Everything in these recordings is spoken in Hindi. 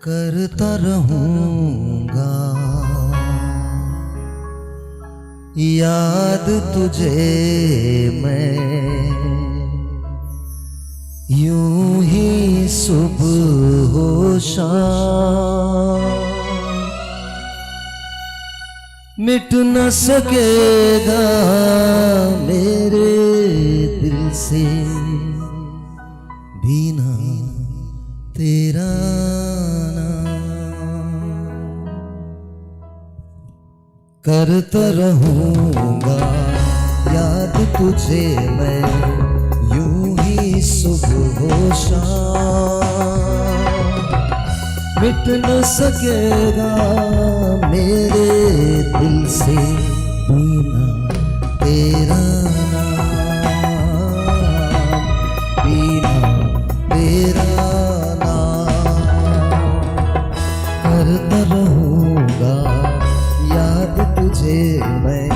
करता रहूंगा याद तुझे मैं, यूं ही सुबह हो शाम, मिट न सकेगा मेरे दिल से भी ना तेरा करता रहूंगा याद तुझे मैं, यूं ही सुबह हो शाम, मिट न सकेगा मेरे दिल से बिना तेरा नाम, बिना तेरा नाम। करता रहूंगा याद तुझे मैं,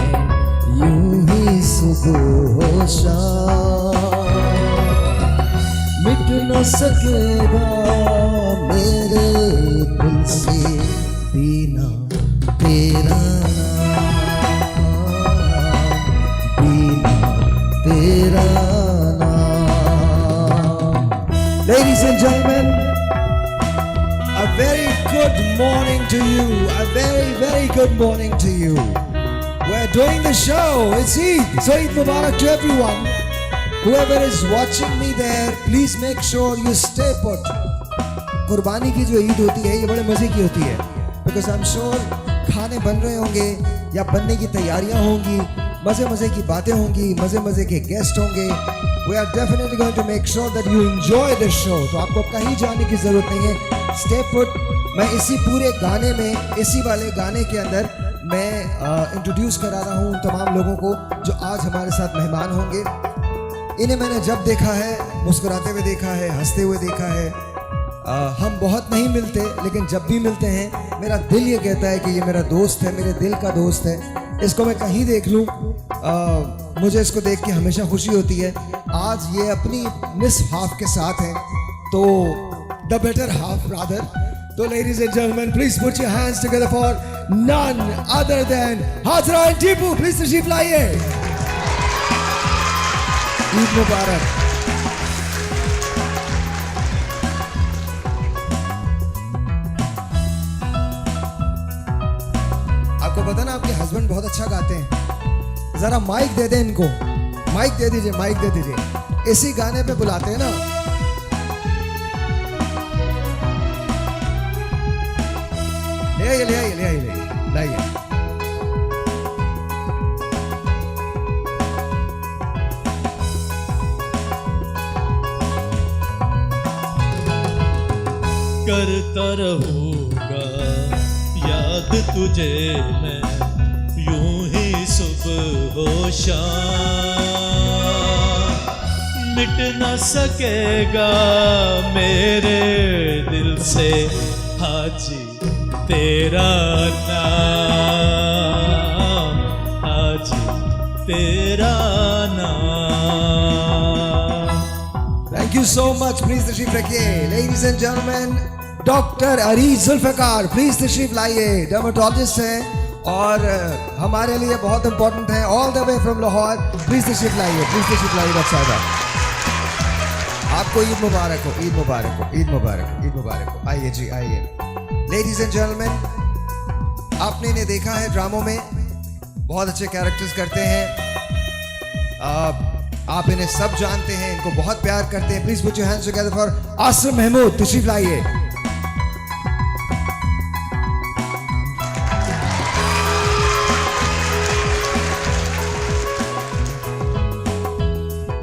यूं ही सुबह हो शाम, मिट न सकेगा मेरे दिल से बिना तेरा नाम, बिना तेरा नाम। Ladies and gentlemen, a very good morning to you. A very, very good morning to you. We're doing the show. It's Eid. So Eid Mubarak to everyone. Whoever is watching me there, please make sure you stay put. कुर्बानी की जो ईद होती है ये बड़े मजे की होती है, because I'm sure खाने बन रहे होंगे या बनने की तैयारियां होंगी, मजे मजे की बातें होंगी, मजे मजे के गेस्ट होंगे. We are definitely going to make sure that you enjoy this show. तो आपको कहीं जाने की जरूरत नहीं है. Stay put. मैं इसी पूरे गाने में, इसी वाले गाने के अंदर मैं इंट्रोड्यूस करा रहा हूँ तमाम लोगों को जो आज हमारे साथ मेहमान होंगे. इन्हें मैंने जब देखा है, मुस्कुराते हुए देखा है, हंसते हुए देखा है. हम बहुत नहीं मिलते, लेकिन जब भी मिलते हैं मेरा दिल ये कहता है कि ये मेरा दोस्त है, मेरे दिल का दोस्त है. इसको मैं कहीं देख लूँ, मुझे इसको देख के हमेशा खुशी होती है. आज ये अपनी मिस हाफ के साथ हैं, तो द बेटर हाफ रादर. तो ladies and gentleman, please put your hands together for none other than Hajra and Tipu. Please तशरीफ लाइए. ईद मुबारक. आपको पता ना आपके हस्बैंड बहुत अच्छा गाते हैं. जरा माइक दे दे इनको, माइक दे दीजिए, माइक दे दीजिए. इसी गाने पे बुलाते हैं ना. ले आइए, ले आइए, ले आइए, लाइए. करता रहूंगा याद तुझे मैं, यूं ही सुबह हो शाम, मिट न सकेगा मेरे दिल से हाजी तेरा नाम, हाजी तेरा नाम. Thank you so much. Please तशरीफ रखिए. Ladies and gentlemen, doctor Areej Zulfiqar, please तशरीफ लाइए. डर्मेटोलॉजिस्ट हैं और हमारे लिए बहुत इंपॉर्टेंट है. All the way from Lahore. Please तशरीफ लाइए, प्लीज तशरीफ लाइए. डॉक्टर साहब आपको ईद मुबारक हो, ईद मुबारक हो, ईद मुबारक हो, ईद मुबारक हो. आइए जी, आइए. लेडीज एंड जेंटलमैन, आपने इन्हें देखा है ड्रामों में, बहुत अच्छे कैरेक्टर्स करते हैं. आप इन्हें सब जानते हैं, इनको बहुत प्यार करते हैं. Please put your hands together for Asim Mahmood. तशरीफ लाइए.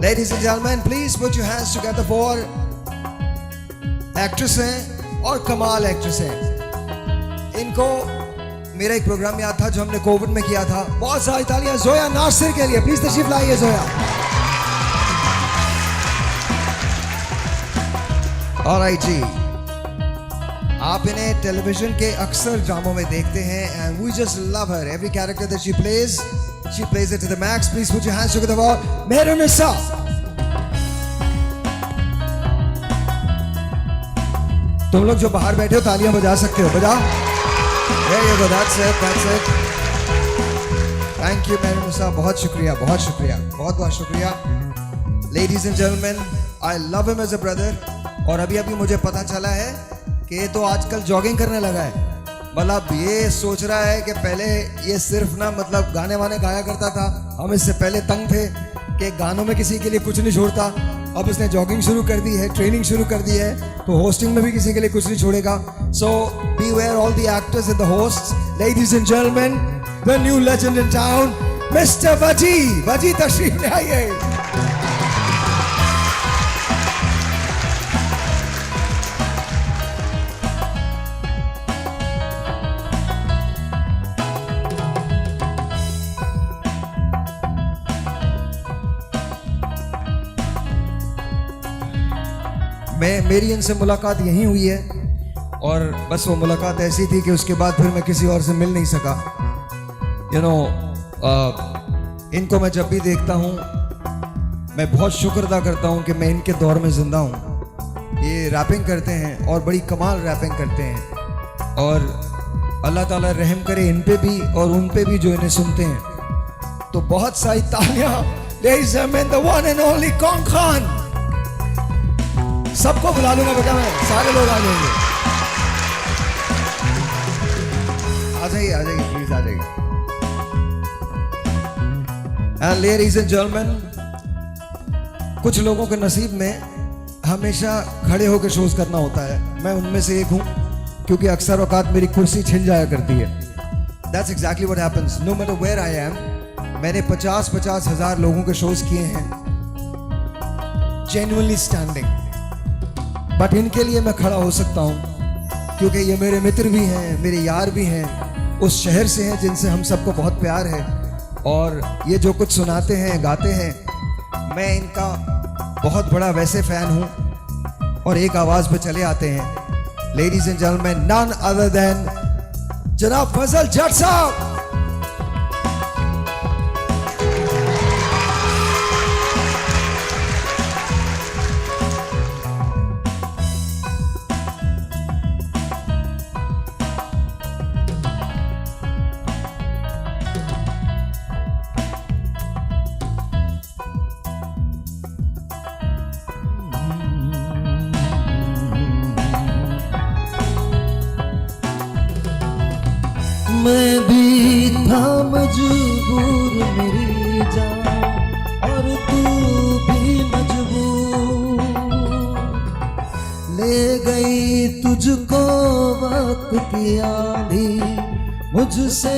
Ladies and gentlemen, please put your hands together for actress हैं और कमाल एक्ट्रेस हैं. इनको मेरा एक प्रोग्राम याद था जो हमने कोविड में किया था. बहुत सारी तालियां जोया नासिर के लिए. प्लीज तशरीफ लाइए जोया. ऑलराइट जी, आप इन्हें टेलीविजन के अक्सर ड्रामों में देखते हैं and we just love her. Every character that she plays She plays it to the max. Please put your hands together for Mehrunissa. तुम लोग जो बाहर बैठे हो तालियां बजा सकते हो, बजाओ. There you go. That's it. That's it. Thank you, Mehrunissa. बहुत शुक्रिया, बहुत शुक्रिया, बहुत बहुत शुक्रिया. Ladies and gentlemen, I love him as a brother. और अभी अभी मुझे पता चला है कि ये तो आजकल जॉगिंग करने लगा है. मतलब ये सोच रहा है कि पहले ये सिर्फ ना मतलब गाने वाने गाया करता था. हम इससे पहले तंग थे कि गानों में किसी के लिए कुछ नहीं छोड़ता. अब इसने जॉगिंग शुरू कर दी है, ट्रेनिंग शुरू कर दी है, तो होस्टिंग में भी किसी के लिए कुछ नहीं छोड़ेगा. सो beware all the actors and the hosts. Ladies and gentlemen, the new legend in town, Mr. Vaji. Vaji तशरीफ ले आइए. मेरी इनसे मुलाकात यहीं हुई है और बस वो मुलाकात ऐसी थी कि उसके बाद फिर मैं किसी और से मिल नहीं सका. यू नो, इनको मैं जब भी देखता हूँ मैं बहुत शुक्र अदा करता हूँ कि मैं इनके दौर में ज़िंदा हूँ. ये रैपिंग करते हैं और बड़ी कमाल रैपिंग करते हैं और अल्लाह ताला रहम करे इन पे भी और उन पे भी जो इन्हें सुनते हैं. तो बहुत सारी तालियां. Ladies and gentlemen, the one and only कौन खान. सबको बुला लूंगा बेटा, मैं सारे लोग आ जाएंगे. आ जाइए प्लीज आ जाइए. एंड लेडीज एंड जेंटलमैन, कुछ लोगों के नसीब में हमेशा खड़े होकर शोज करना होता है. मैं उनमें से एक हूं क्योंकि अक्सर औकात मेरी कुर्सी छिन जाया करती है. That's exactly what happens. No matter where I am, मैंने 50-50 हजार लोगों के शोज किए हैं genuinely standing. बट इनके लिए मैं खड़ा हो सकता हूँ क्योंकि ये मेरे मित्र भी हैं, मेरे यार भी हैं, उस शहर से हैं जिनसे हम सबको बहुत प्यार है. और ये जो कुछ सुनाते हैं, गाते हैं, मैं इनका बहुत बड़ा वैसे फ़ैन हूँ. और एक आवाज़ पे चले आते हैं. Ladies and gentleman, none other than जनाब फजल जट साहब. मैं भी था मजबूर मेरी जान और तू भी मजबूर. ले गई तुझको वक्त की आंधी मुझसे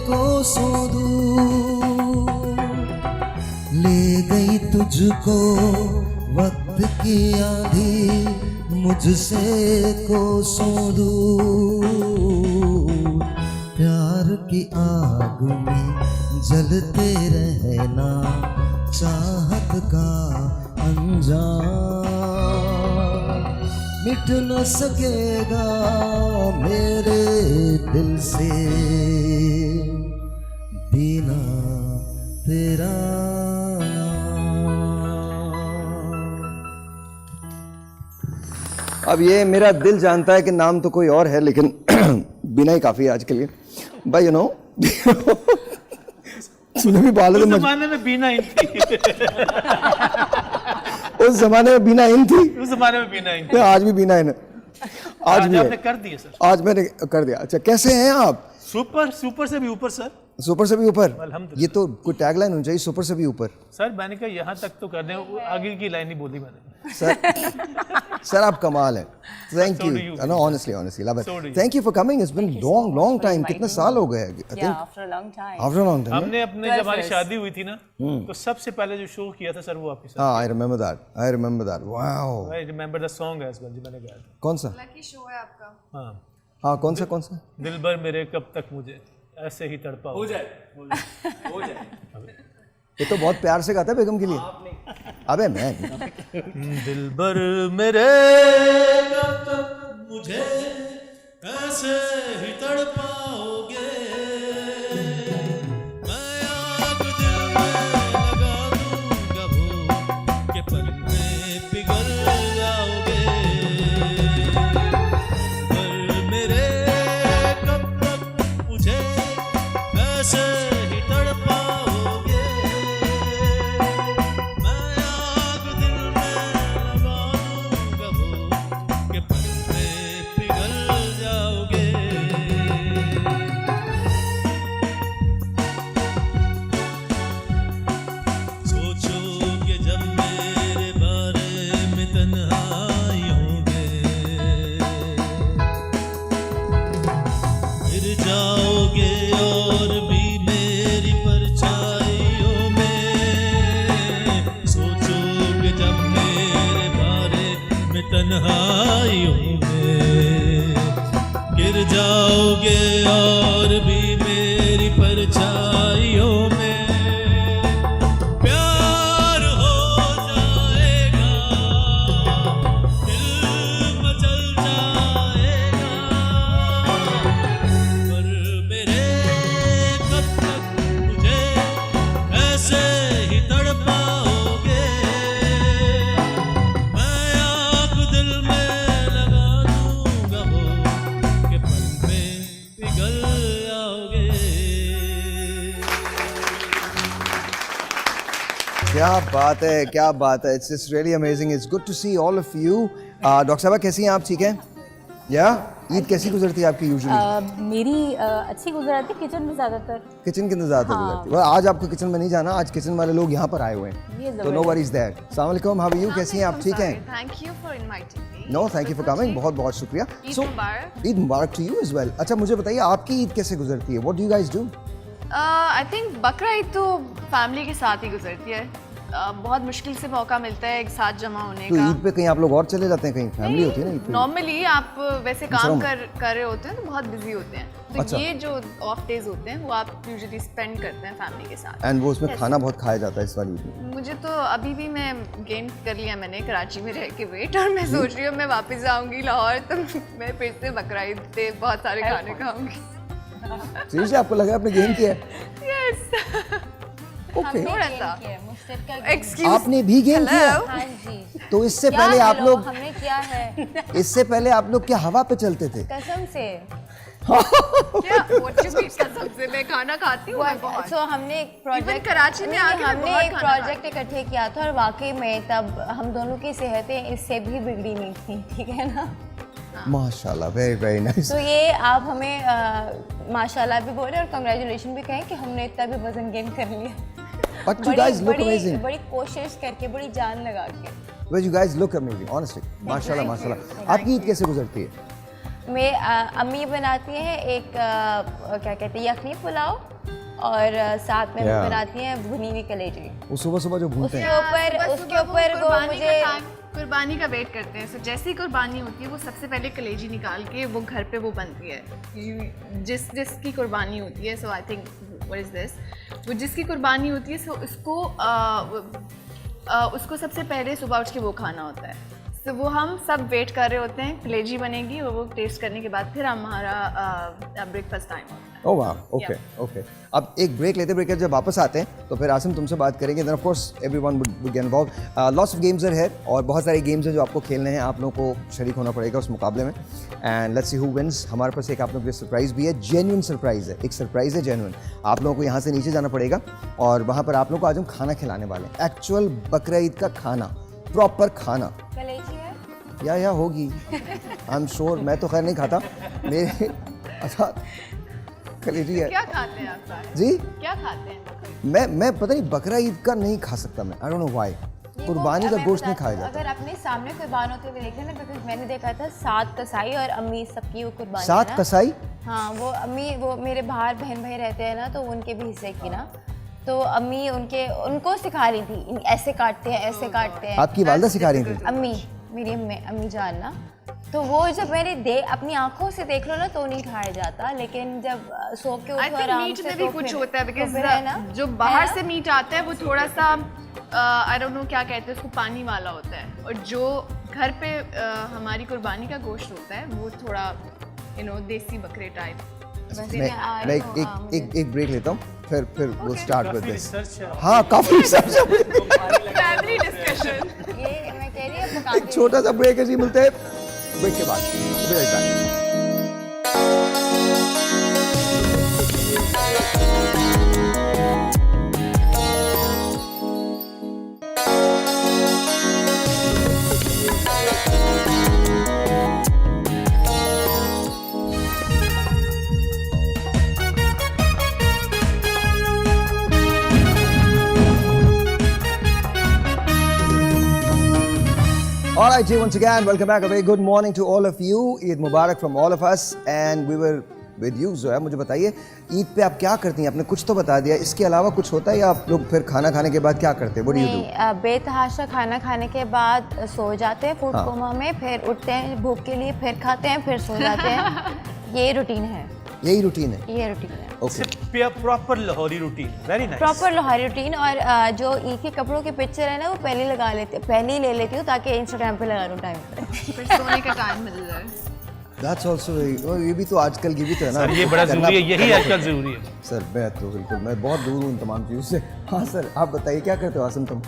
कोसों दूर. ले गई तुझको वक्त की आंधी मुझसे कोसों दूर. प्यार की आग में जलते रहना चाहत का अंजाम. मिट न सकेगा मेरे दिल से बिना तेरा नाम. अब ये मेरा दिल जानता है कि नाम तो कोई और है, लेकिन बिना ही काफ़ी है आज के लिए. भाई यू नो सुने भी बाल उस जमाने में बीना इन थी. उस जमाने में बीना इन थी. उस जमाने में बीना इन थी. आज भी बीना इन. आज भी आपने कर दिए सर. आज मैंने कर दिया. अच्छा, कैसे हैं आप? सुपर से भी ऊपर सर. सुपर से भी ऊपर. अल्हम्दुलिल्लाह. ये तो कोई टैगलाइन होनी चाहिए, सुपर से भी ऊपर. सर मैंने कहा यहाँ तक तो करने, आगे की लाइन नहीं बोली मैंने. सर आप कमाल है. Thank you. No honestly love it. Thank you for coming. It's been long time. कितने साल हो गए? After a long time. After long time. हमने अपने जब हमारी शादी हुई थी ना, तो सबसे पहले जो शो किया था सर वो आपके साथ. हाँ, I remember that. Wow. I remember the song as well, जो मैंने गाया था. कौन सा? लकी शो है आपका. हाँ, कौन सा? दिलबर मेरे कब तक मुझे ऐसे ही तड़पा हो जाए. ये तो बहुत प्यार से गाता है बेगम के लिए. अबे मैं दिलबर मेरे कब तक मुझे ऐसे ही तड़पाओगे. मैं ऐसे ही तड़पाओगे, मैं आग दिल में लगा दूंगा वो कि पल में पिघल जाओगे। सोचोगे जब मेरे बारे में तन्हाइयों में, फिर जाओगे और भी मेरी परछाइयों में। सोचोगे जब मेरे बारे में तन्हाइयों में, गिर जाओगे और भी मेरी परछाइयों में। प्यार हो जाएगा, दिल मचल जाएगा, पर मेरे कब तक मुझे ऐसे ही तड़पाओगे। मैं आग दिल में लगा दूंगा वो कि पल में पिघल जाओगे। क्या बात है, क्या बात है। It's just really amazing. It's good to see all of you. Doctor साहबा कैसी हैं आप? ठीक हैं? या ईद कैसी गुजरती है आपकी यूजुअली? मेरी अच्छी गुजराती किचन में ज़्यादातर। किचन के अंदर ज़्यादातर गुजरती है। आज आपको किचन में नहीं जाना, आज किचन वाले लोग यहाँ पर आए हुए हैं, तो नो वरीज दैट। अस्सलाम वालेकुम, हाउ आर यू? कैसी हैं आप? ठीक हैं? Thank you for inviting me. No, thank you for coming. बहुत बहुत शुक्रिया। ईद मुबारक। ईद मुबारक टू यू एज वेल। अच्छा मुझे बताइए आपकी ईद कैसे गुजरती है? What do you guys do? I think बकरा ईद तो फैमिली के साथ ही गुजरती है। बहुत मुश्किल से मौका मिलता है एक साथ जमा होने तो का। ईद पे कहीं आप लोग और चले जाते हैं? कहीं फैमिली होती है ना ईद पे? नॉर्मली आप वैसे काम शर्म। कर रहे होते हैं तो बहुत बिजी होते हैं, तो अच्छा। ये जो ऑफ डेज होते हैं वो आप यूजुअली स्पेंड करते हैं फैमिली के साथ। एंड वो उसमें खाना बहुत खाया जाता है इस वाली ईद में। मुझे तो अभी भी मैं गेन कर लिया मैंने कराची में रह के वेट, और मैं सोच रही हूँ मैं वापस जाऊंगी लाहौर तो मैं फिर से बकरा ईद पे बहुत सारे खाने खाऊंगी। सीरियसली आपको लगा आपने गेन किया है? यस। ओके। थोड़ा सा एक्सक्यूज। आपने भी गेन किया? हाँ जी। तो इससे क्या पहले आप हेलो, लोग हमने किया है इससे पहले आप लोग क्या हवा पे चलते थे? कसम से। क्या what you mean कसम से? मैं खाना खाती हूँ मैं बहुत। सो हमने एक प्रोजेक्ट कराची में आके मैं हमने बहुत एक खाना प्रोजेक्ट इकट्ठे किया था और वाकई में तब हम दोनों की सेहतें इससे भी बिगड़ी नहीं थी, ठीक है ना? माशाल्लाह, वेरी वेरी नाइस। तो ये आप हमें माशाल्लाह भी बोले और कंग्रेचुलेशन भी कहें कि हमने इतना भी वजन गेन कर लिया। But you guys look amazing. बड़ी कोशिश करके, बड़ी जान लगा के। But you guys look amazing honestly. माशाल्लाह माशाल्लाह। आपकी ईद कैसे गुजरती है? मैं अम्मी बनाती हैं एक क्या कहते हैं यखनी पुलाव और साथ में Yeah. बनाती हैं भुनी हुई कलेजी। वो सुबह सुबह जो भूनते हैं। उसके ऊपर वो मुझे कुर्बानी का वेट करते हैं। सो जैसे ही कुर्बानी होती है वो सबसे पहले कलेजी निकाल के वो घर पे वो बनती है जिसकी कुर्बानी होती है। So I think what is this, वो जिसकी कुर्बानी होती है सो उसको सबसे पहले सुबह उठ के वो खाना होता है। तो वो हम सब वेट कर रहे होते हैं, कलेजी बनेगी और वो टेस्ट करने के बाद फिर हमारा ब्रेकफास्ट टाइम होता है। ओह वाह, ओके ओके। अब एक ब्रेक लेते ब्रेक जब वापस आते हैं तो फिर आसिम तुमसे बात करेंगे। Then of course everyone would get involve. Lots of games are here और बहुत सारे गेम्स हैं जो आपको खेलने हैं। आप लोगों को शरीक होना पड़ेगा उस मुकाबले में and let's see who wins. हमारे पास एक आप लोगों के लिए सरप्राइज भी है, जेन्युइन सरप्राइज है। एक सरप्राइज है जेन्युइन। आप लोगों को यहाँ से नीचे जाना पड़ेगा और वहाँ पर आप लोगों को आज हम खाना खिलाने वाले हैं। एक्चुअल बकरा ईद का खाना, प्रॉपर खाना। कलेजी है या होगी, आई एम श्योर। मैं तो खैर नहीं खाता, मेरे अच्छा कलेजी है। क्या खाते हैं आप सारे? जी क्या खाते हैं? मैं पता नहीं बकरा ईद का नहीं खा सकता मैं। I don't know why. कुर्बानी का गोश्त नहीं खाया जाता। अगर अपने सामने कुर्बान होते हुए देखें ना, बिकॉज मैंने देखा था 7 कसाई और अम्मी सबकी वो कुर्बानी 7 है ना। कसाई? हाँ, वो अम्मी, वो मेरे बाहर बहन भाई रहते हैं ना, तो उनके भी हिस्से की ना, तो अम्मी उनको सिखा रही थी ऐसे काटते हैं, ऐसे काटते हैं। आपकी वालदा सिखा रही थी? अम्मी, मेरी अम्मी जान ना, तो वो जब मैंने अपनी आंखों से देख लो ना तो नहीं खाया जाता, लेकिन जब सो के आई उठो थिंक आराम मीट से में भी तो कुछ फिर- होता है तो बिकॉज फिर है ना, जो बाहर से मीट आता है वो थोड़ा सा आई डोंट नो क्या कहते हैं उसको, पानी वाला होता है, और जो घर पे हमारी कुर्बानी का गोश्त होता है वो थोड़ा देसी बकरे टाइप। मैं एक ब्रेक लेता हूँ फिर वो स्टार्ट विद दिस। रिसर्च है। हाँ काफी रिसर्च है। Family discussion. ये मैं कह रही हूँ एक छोटा सा ब्रेक है जी, मिलते हैं ब्रेक के बाद। Be right back. All right, Ji, once again, welcome back. A very good morning to all of you. Eid Mubarak from all of us. And we were with you, Zoya. मुझे बताइए, ईद पे आप क्या करती हैं? आपने कुछ तो बता दिया. इसके अलावा कुछ होता है या आप लोग फिर खाना खाने के बाद क्या करते हैं? What do you do? नहीं, बेतहाशा खाना खाने के बाद सो जाते हैं फूड कोमा में, फिर उठते हैं भूख के लिए, फिर खाते हैं, फिर सो जाते हैं. ये रूटीन है. यही रूटीन है. ये रूटीन है. Okay. Proper Lahori routine. Very nice. Proper Lohari routine. और जो ईद के कपड़ों के पिक्चर है ना, वो पहले लगा लेते, पहले ही ले लेती हूँ ताकि इंस्टाग्राम पे लगा दूँ टाइम पे. फिर सोने का टाइम मिल जाए. That's also ये भी तो आजकल की भी तो है ना. सर ये बड़ा जरूरी है, यही आजकल जरूरी है. सर मैं तो बिल्कुल, मैं बहुत दूर हूँ इन तमाम चीज़ों से. हाँ सर, आप बताइए क्या करते हो आसिम तुम?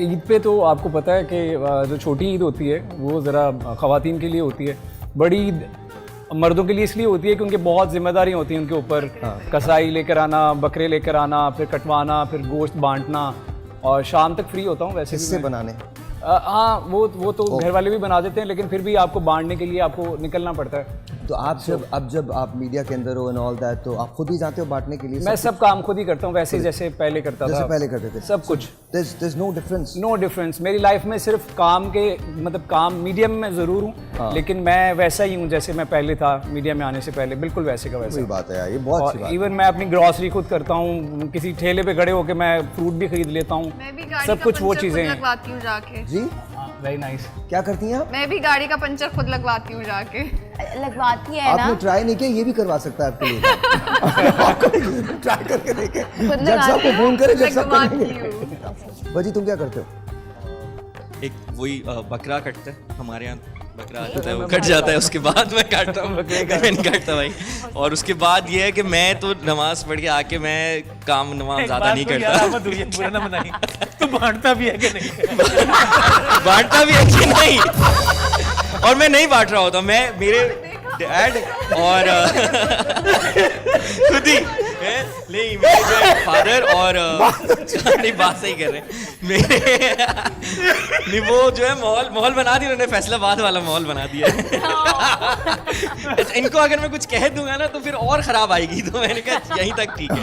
ईद पे तो आपको पता है कि जो छोटी ईद होती है वो ज़रा ख़वातीन के लिए होती है. बड़ी ईद मर्दों के लिए इसलिए होती है क्योंकि बहुत जिम्मेदारी होती है उनके ऊपर. कसाई लेकर आना, बकरे लेकर आना, फिर कटवाना, फिर गोश्त बांटना, और शाम तक फ्री होता हूँ वैसे. किससे बनाने? हाँ, वो तो घर वाले भी बना देते हैं, लेकिन फिर भी आपको बांटने के लिए आपको निकलना पड़ता है. तो आप जब आप मीडिया के अंदर हो एंड ऑल दैट, तो आप खुद ही जाते हो बांटने के लिए? मैं सब काम खुद ही करता हूँ वैसे जैसे पहले करता था. जैसे पहले करते थे सब कुछ. There's no difference. No difference. मेरी लाइफ में सिर्फ काम के मतलब काम मीडियम में ज़रूर हूँ, लेकिन मैं वैसा ही हूँ जैसे मैं पहले था मीडिया में आने से पहले. बिल्कुल वैसे का वैसे. सही बात है यार, ये बहुत अच्छी और बात है. इवन मैं अपनी ग्रॉसरी खुद करता हूँ. किसी ठेले पे खड़े होकर मैं फ्रूट भी खरीद लेता हूँ. मैं भी गाड़ी सब का कुछ वो पंचर खुद चीज़ें हैं. लगवाती हूँ जाके. जी वेरी नाइस. क्या करती हैं आप? मैं भी गाड़ी का पंचर खुद लगवाती हूँ जाके. लगवाती है ना. आपने ट्राई नहीं किया? ये भी करवा सकता है आपके लिए. ट्राई करके देखें. खुद जज साहब को फोन करें, जज साहब लगवाती करेंगे. हूँ. बजी तुम क्या करते हो? एक वही बकरा कटता है हमारे यहाँ. बकरा आता है, वो कट जाता है, उसके बाद मैं काटता हूँ. मैं नहीं काटता भाई. और उसके बाद ये है कि मैं तो नमाज पढ़ के आके मैं काम नमाज ज़्यादा नहीं करता. बुरा ना बनाई. तू बांटता भी है कि नहीं? बांटता भी है कि नहीं, और मैं नहीं बांट रहा होता. मैं मेरे डैड और खुद ही नहीं, मेरे जो है फादर और नहीं बात सही कर रहे हैं मेरे. नहीं वो जो है माहौल बना दिया उन्होंने, फैसलाबाद वाला माहौल बना दिया है. इनको अगर मैं कुछ कह दूंगा ना तो फिर और ख़राब आएगी, तो मैंने कहा यहीं तक ठीक है.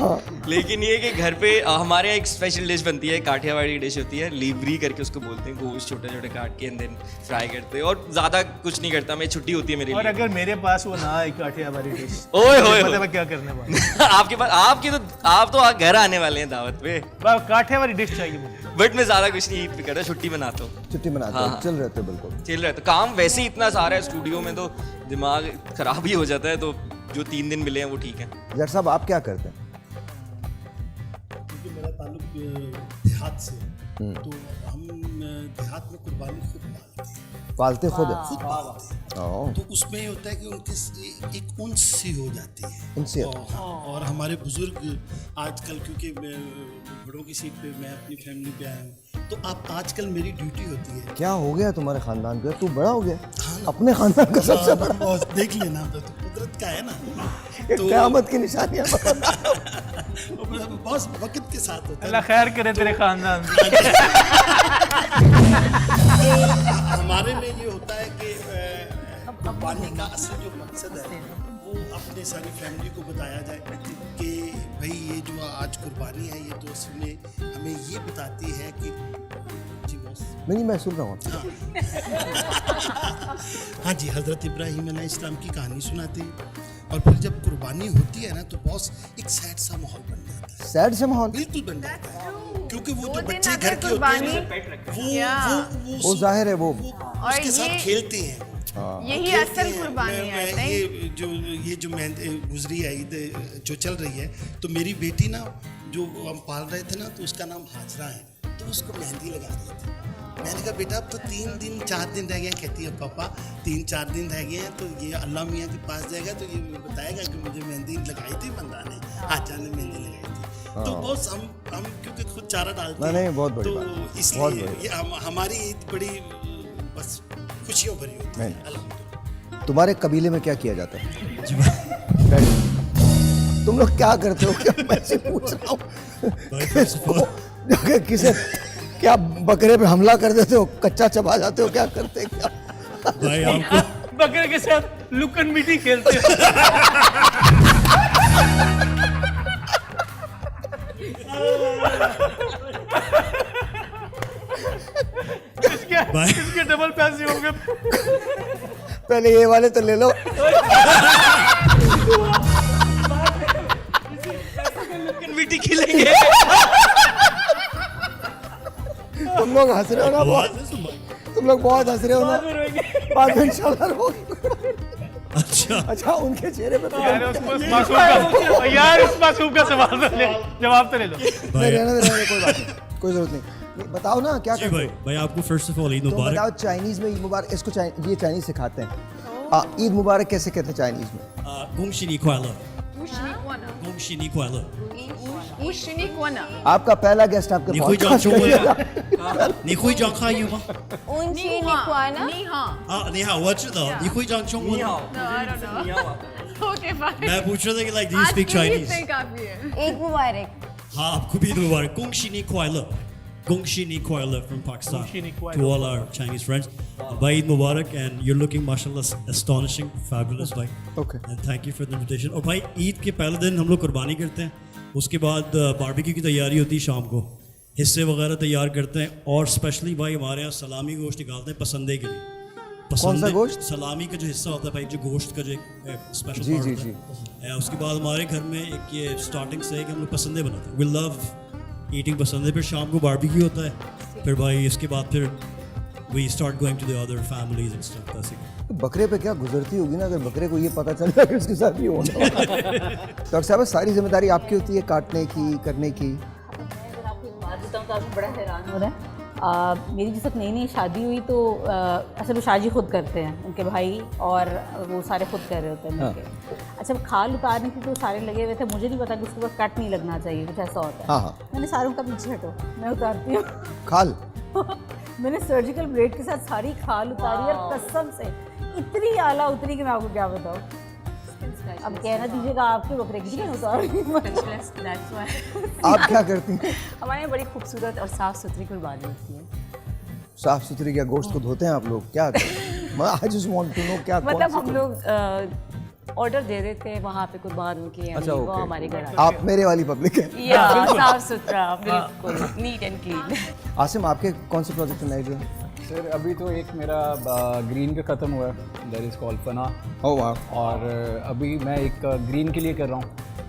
लेकिन ये कि घर पे हमारे यहाँ एक स्पेशल डिश बनती है, काठियावाड़ी डिश होती है, लीवरी करके उसको बोलते हैं. गोश्त छोटे छोटे काट के एंड देन फ्राई करते हैं, और ज़्यादा कुछ नहीं करता मैं. छुट्टी होती है मेरी. और अगर मेरे पास वो ना आए काठियावाड़ी डिश, ओए होए मतलब मैं क्या करने वाला? आपके पास आप तो घर आने वाले हैं दावत पे. काठियावाड़ी डिश चाहिए मुझे. बट मैं ज्यादा कुछ नहीं ईद पे करता, छुट्टी मनाता हूँ. छुट्टी मनाते हो? चल रहे थे बिल्कुल. चल रहा है तो काम वैसे ही इतना सारा है स्टूडियो में, तो दिमाग खराब ही हो जाता है. तो जो 3 दिन मिले हैं वो ठीक है. जज साहब आप क्या करते हैं? क्योंकि मेरा ताल्लुक देहात से है, तो हम देहात में कुर्बानी खुद पालते खुद है? खुद पालते हैं. तो उसमें ये होता है कि उनकी एक उनस सी हो जाती है. उनसे? और हमारे बुजुर्ग आजकल, क्योंकि बड़ों की सीट पे मैं अपनी फैमिली पे आया हूँ, तो आप आजकल मेरी ड्यूटी होती है. क्या हो गया तुम्हारे खानदान को? तू बड़ा हो गया अपने खानदान का सबसे बड़ा. और देख लेना, तो कुदरत का है ना. तो क़यामत की निशानियां. बस वक्त के साथ होता है. अल्लाह खैर करे तेरे खानदान. हमारे में ये होता है कि कुर्बानी का असल जो मकसद है वो अपने सारी फैमिली को बताया जाए कि भाई ये जो आज कुर्बानी है ये तो असल में हमें ये बताती है कि जी बॉस. नहीं, मैं सुन रहा हूँ. हाँ जी, हज़रत इब्राहीम अलैहिस्सलाम की कहानी सुनाती है. और फिर जब कुर्बानी होती है ना तो बॉस एक सैड सा माहौल बन जाता है. सैड से माहौल? बिल्कुल बन जाता है, क्योंकि वो जो दिन बच्चे अगर घर के होते हैं कुर्बानी- ना, वो जाहिर है वो उसके साथ खेलते हैं. यही असल कुर्बानी है. ये जो मैं गुजरी है ईद जो चल रही है, तो मेरी बेटी ना जो हम पाल रहे थे ना, तो उसका नाम हाजरा है, तो उसको मेहंदी लगा रही थी. मैंने कहा बेटा अब तो 3 दिन 4 दिन रह गए. कहती है पापा 3-4 दिन रह गए हैं, तो ये अल्लाह मियाँ के पास जाएगा तो ये बताएगा कि मुझे मेहंदी लगाई थी बंदा ने, हाजा ने मेहंदी लगाई थी. तो बस हम क्योंकि खुद चारा डालते हैं, नहीं, बहुत बड़ी तो बात है. बहुत इसलिए बड़ी. ये हमारी ईद बड़ी बस खुशियों भरी होती है. अल्हम्दुलिल्लाह. तुम्हारे कबीले में क्या किया जाता है? तुम लोग क्या करते हो? क्या मैं से पूछ रहा हूँ. किसे क्या बकरे पे हमला कर देते हो? कच्चा चबा जाते हो? क्या करते क्या? भाई आपको बकरे के साथ लुकन मिट्टी खेलते हो. इसके डबल पैसे होंगे। पहले ये वाले तो ले लो। मीठी खिलेंगे। तुम लोग हंस रहे हो ना बहुत, तुम लोग बहुत हंस रहे हो ना, बाद में इंशाल्लाह रोएंगे। अच्छा उनके चेहरे पे तो यार उस मासूम का सवाल तो ले, जवाब तो ले लो। नहीं, रहने दे, कोई बात नहीं, कोई जरूरत नहीं। बताओ ना क्या जी करते भाई, हो? भाई आपको फर्स्ट ऑफ ऑल ईद तुम मुबारक। बताओ चाइनीज में ईद मुबारक, इसको ये चाइनीज सिखाते हैं। ईद मुबारक कैसे कहते हैं चाइनीज में? 恭喜你快乐， Ushnikwana. 恭喜你快乐。 Ushnikwana. आपका पहला गेस्ट आपके 你会讲 podcast 中 का 文 ये 吗？你会讲汉语吗？ ऊंची Ni निकवाना। hao. 啊，你好，我知道。你会讲中文吗？ No, I don't know. Okay, fine. मैं पूछ रहा था कि like do you आज speak के लिए Chinese? इतने काफी है। ईद मुबारक। हाँ, आपको भी ईद मुबारक। 恭喜你快乐，恭喜你快乐 from Pakistan 恭喜你快乐 to all our Chinese friends. Bhai, Eid Mubarak, and you're looking mashallah astonishing, fabulous bhai. Okay. And thank you for the invitation. और भाई ईद के पहले दिन हम लोग कुर्बानी करते हैं, उसके बाद बारबेक्यू की तैयारी होती है शाम को, हिस्से वगैरह तैयार करते हैं, और स्पेशली भाई हमारे यहाँ सलामी गोश्त निकालते हैं पसंदे के लिए। कौन सा गोश्त? सलामी का जो हिस्सा होता है भाई, जो गोश्त का जो एक स्पेशल जी, पार्ट जी, होता है। उसके बाद हमारे घर में एक ये स्टार्टिंग से है कि हम लोग पसंदे बनाते हैं। We love eating pasande. फिर शाम को बारबेक्यू होता है, फिर भाई इसके बाद फिर we start going to the other families and stuff. ऐसे तो बकरे पे क्या गुजरती होगी ना, अगर बकरे को ये पता चल जाए कि उसके साथ ये होना। डॉक्टर साहब सारी जिम्मेदारी आपकी होती है काटने की, करने की। अगर आपको एक बात बताऊँ तो आपको बड़ा हैरान हो रहा है। मेरी जिस वक्त नई नई शादी हुई तो असल में शादी खुद करते हैं उनके भाई, और वो सारे खुद कर रहे होते हैं मिलके। अच्छा खाल उतारने की तो सारे लगे हुए थे, मुझे नहीं पता कि उसके बाद कट नहीं लगना चाहिए, कुछ ऐसा होता है। हाँ। मैंने सारों का पीछे हटो, मैं उतारती हूँ। खाल मैंने सर्जिकल ब्लेड के साथ सारी खाल उतारी, और कसम से इतनी आला उतरी कि मैं आपको क्या बताऊँ। अब कहना दीजिएगा आपके बकरे की नहीं उतार। आप क्या करती हैं? हमारे यहाँ बड़ी खूबसूरत और साफ़ सुथरी कुर्बानी होती है। साफ सुथरी क्या गोश्त को धोते हैं आप लोग क्या? I just want to know क्या मतलब हम लोग ऑर्डर दे देते हैं वहाँ पे कुर्बान की, अच्छा, वो ओके। हमारे घर आप मेरे वाली पब्लिक है। या साफ सुथरा बिल्कुल नीट एंड क्लीन। आसिम आपके कौन से प्रोजेक्ट में जो? सर अभी तो एक मेरा ग्रीन का ख़त्म हुआ है, दैट इज़ कॉल्ड फना। ओह वाह। और अभी मैं एक ग्रीन के लिए कर रहा हूँ,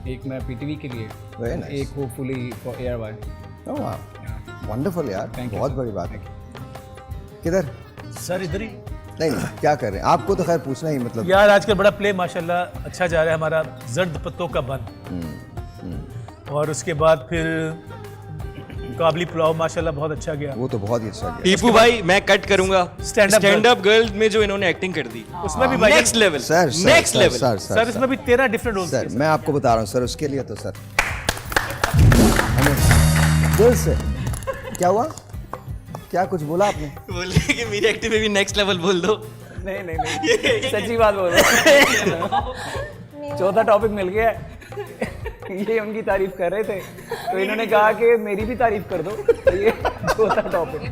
एक मैं पीटीवी के लिए, Very nice. एक होपफुली फॉर एयर वाई। ओह वाह, वंडरफुल यार, Thank you, बहुत sir. बड़ी बात है। किधर? सर इधर ही नहीं क्या कर रहे हैं? आपको तो खैर पूछना ही मतलब। यार आजकल बड़ा प्ले माशाल्लाह अच्छा जा रहा है हमारा, जर्द पत्तों का बन, और उसके बाद फिर काबली पुलाव माशाल्लाह बहुत अच्छा गया। वो तो बहुत ही अच्छा गया। टीपू भाई मैं कट करूंगा। Stand up stand up girl में जो इन्होंने एक्टिंग कर दी, उसमें भी भाई next level, sir next level. Sir इसमें भी 13 डिफरेंट रोल्स सर मैं आपको बता रहा हूँ सर, उसके लिए तो सर दिल से। क्या हुआ? क्या कुछ बोला आपने? बोले कि मेरी एक्टिंग में भी नेक्स्ट लेवल बोल दो। नहीं नहीं नहीं, सच्ची बात बोल रहा हूँ। चौथा टॉपिक मिल गया है। ये उनकी तारीफ कर रहे थे तो इन्होंने कहा कि मेरी भी तारीफ कर दो, तो ये चौथा topic.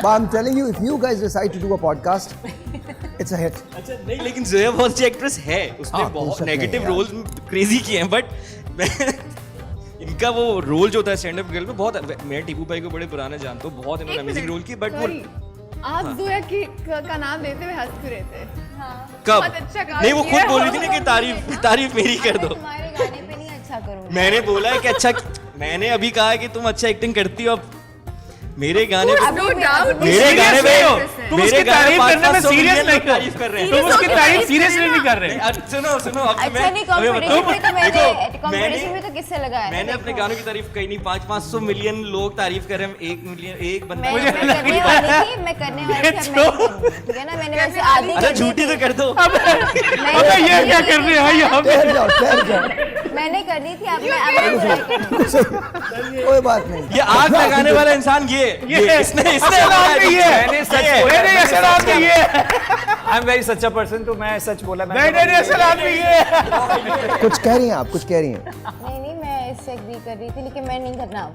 But I'm telling you, if you guys decide to do a podcast, it's a hit. अच्छा नहीं, लेकिन जोया बहुत अच्छी एक्ट्रेस है, उसने हाँ, बहुत बेशक है नेगेटिव यार। रोल्स क्रेजी किए हैं, बट इनका वो रोल जो होता है स्टैंड अप गर्ल में बहुत, मैं टीपू भाई को बड़े पुराने जानता हूँ, बहुत इन्होंने अमेजिंग रोल की, बट वो आप जोया का नाम लेते हुए हंस क्यों रहे थे? कब बहुत अच्छा काम नहीं, वो किया। खुद बोल रही थी ना कि तारीफ मेरी कर दो। तुम्हारे गाने पे नहीं अच्छा करूँगी। मैंने बोला है कि अच्छा, मैंने अभी कहा है कि तुम अच्छा एक्टिंग करती हो, अब मेरे गाने पे, No doubt. मेरे गाने पे तुम उसकी तारीफ करने में सीरियस नहीं तारीफ कर रहे हैं। तुम उसकी तारीफ सीरियसली नहीं कर रहे। अब सुनो सुनो, अब अच्छा नहीं, कंपटीशन में तो कंपटीशन में तो किससे लगाया? मैंने अपने गानों की तारीफ कही नहीं, 500 मिलियन लोग तारीफ कर रहे हैं, 1 मिलियन एक बंदा। मैं करने वाली थी, मैं करने वाली थी, मैं करूँगी, ठीक है ना? मैंने वैसे आधी अच्छा कर दी झूठी थी। तो कर दो। अबे ये क्या कर रहे हैं यहाँ पे? ठहर जाओ, ठहर जाओ। मैंने कर दी थी, अब मैं try करूँगी। कोई बात नहीं। ये आग लगाने वाला इंसान ये इसने मैंने सच बोला, नहीं असल आदमी ये आई एम वेरी सच्चा पर्सन, तो मैं सच बोला। नहीं असल आदमी ये। कुछ कह रही हैं आप, कुछ कह रही हैं? नहीं मैं इससे एग्री कर रही थी, लेकिन मैं नहीं करना अब।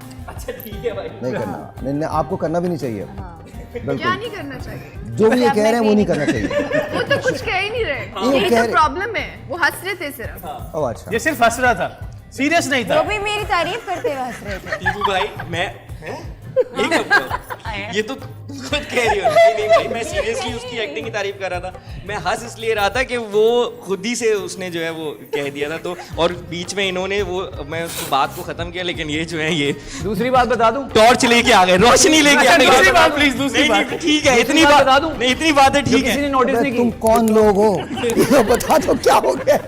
नहीं करना, नहीं आपको करना भी नहीं चाहिए। क्या बिल्कुल, नहीं करना चाहिए? जो भी ये कह रहे हैं वो नहीं करना चाहिए। वो तो कुछ कह ही नहीं रहे, ये यही कह तो रहे- प्रॉब्लम है, वो हंस रहे थे सिर्फ। ओह अच्छा। ये सिर्फ हंस रहा था, सीरियस नहीं था। वो भी मेरी तारीफ करते हुए हंस रहे थे। टीपू भाई मैं ये कब हुआ? ये तो तुम खुद कह रही हो। नहीं भाई, मैं सीरियसली उसकी एक्टिंग की तारीफ कर रहा था। मैं हंस इसलिए रहा था कि वो खुद ही से उसने जो है वो कह दिया था, तो और बीच में इन्होंने वो, मैं उस बात को खत्म किया, लेकिन ये जो है ये दूसरी बात बता दूं? टॉर्च लेके आ गए, रोशनी लेके आ गए। दूसरी बात प्लीज, दूसरी बात ठीक है, इतनी बात बता दूं? नहीं, इतनी बात है, ठीक किसी ने है। नोटिस नहीं तुम की। कौन लोग हो ये बता दो, क्या हो गया?